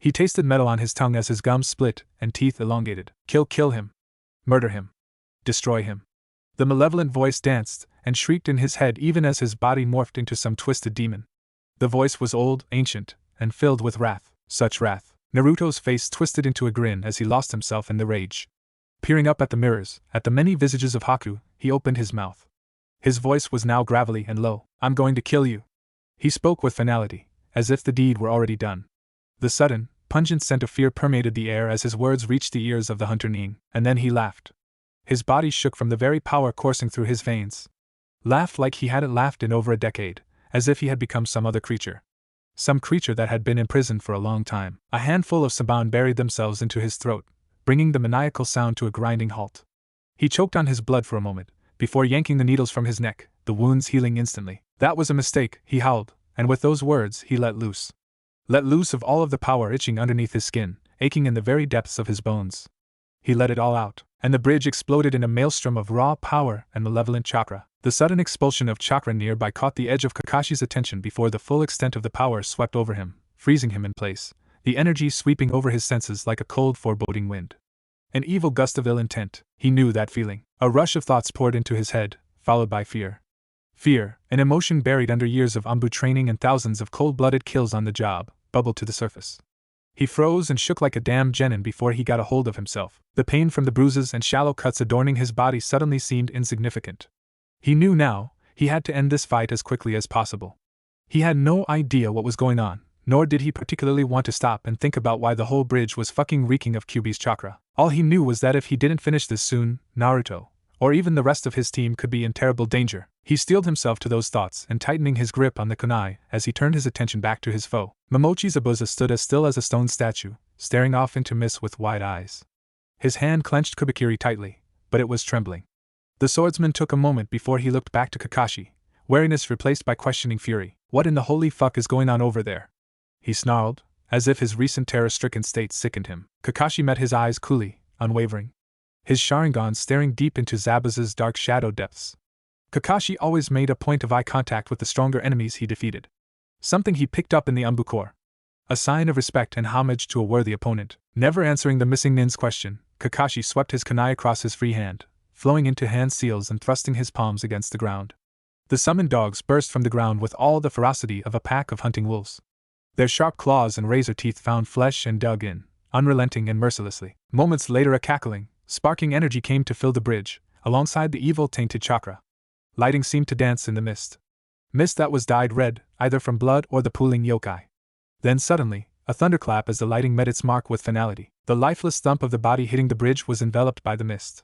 He tasted metal on his tongue as his gums split and teeth elongated. Kill him. Murder him. Destroy him. The malevolent voice danced and shrieked in his head even as his body morphed into some twisted demon. The voice was old, ancient, and filled with wrath. Such wrath. Naruto's face twisted into a grin as he lost himself in the rage. Peering up at the mirrors, at the many visages of Haku, he opened his mouth. His voice was now gravelly and low. I'm going to kill you. He spoke with finality, as if the deed were already done. The sudden, pungent scent of fear permeated the air as his words reached the ears of the hunter Ning, and then he laughed. His body shook from the very power coursing through his veins. Laughed like he hadn't laughed in over a decade, as if he had become some other creature. Some creature that had been imprisoned for a long time. A handful of saban buried themselves into his throat, bringing the maniacal sound to a grinding halt. He choked on his blood for a moment, before yanking the needles from his neck, the wounds healing instantly. That was a mistake, he howled, and with those words he let loose. Let loose of all of the power itching underneath his skin, aching in the very depths of his bones. He let it all out, and the bridge exploded in a maelstrom of raw power and malevolent chakra. The sudden expulsion of chakra nearby caught the edge of Kakashi's attention before the full extent of the power swept over him, freezing him in place, the energy sweeping over his senses like a cold foreboding wind. An evil gust of ill intent, he knew that feeling. A rush of thoughts poured into his head, followed by fear. Fear, an emotion buried under years of Anbu training and thousands of cold-blooded kills on the job, bubbled to the surface. He froze and shook like a damned genin before he got a hold of himself. The pain from the bruises and shallow cuts adorning his body suddenly seemed insignificant. He knew now, he had to end this fight as quickly as possible. He had no idea what was going on, nor did he particularly want to stop and think about why the whole bridge was fucking reeking of Kyuubi's chakra. All he knew was that if he didn't finish this soon, Naruto, or even the rest of his team could be in terrible danger. He steeled himself to those thoughts and tightening his grip on the kunai as he turned his attention back to his foe. Momochi Zabuza stood as still as a stone statue, staring off into mist with wide eyes. His hand clenched Kubikiri tightly, but it was trembling. The swordsman took a moment before he looked back to Kakashi, wariness replaced by questioning fury. What in the holy fuck is going on over there? He snarled, as if his recent terror-stricken state sickened him. Kakashi met his eyes coolly, unwavering. His Sharingan staring deep into Zabuza's dark shadow depths. Kakashi always made a point of eye contact with the stronger enemies he defeated. Something he picked up in the Anbu Corps. A sign of respect and homage to a worthy opponent. Never answering the missing nin's question, Kakashi swept his kunai across his free hand, flowing into hand seals and thrusting his palms against the ground. The summoned dogs burst from the ground with all the ferocity of a pack of hunting wolves. Their sharp claws and razor teeth found flesh and dug in, unrelenting and mercilessly. Moments later a cackling, sparking energy came to fill the bridge, alongside the evil tainted chakra. Lighting seemed to dance in the mist. Mist that was dyed red, either from blood or the pooling yokai. Then suddenly, a thunderclap as the lighting met its mark with finality. The lifeless thump of the body hitting the bridge was enveloped by the mist.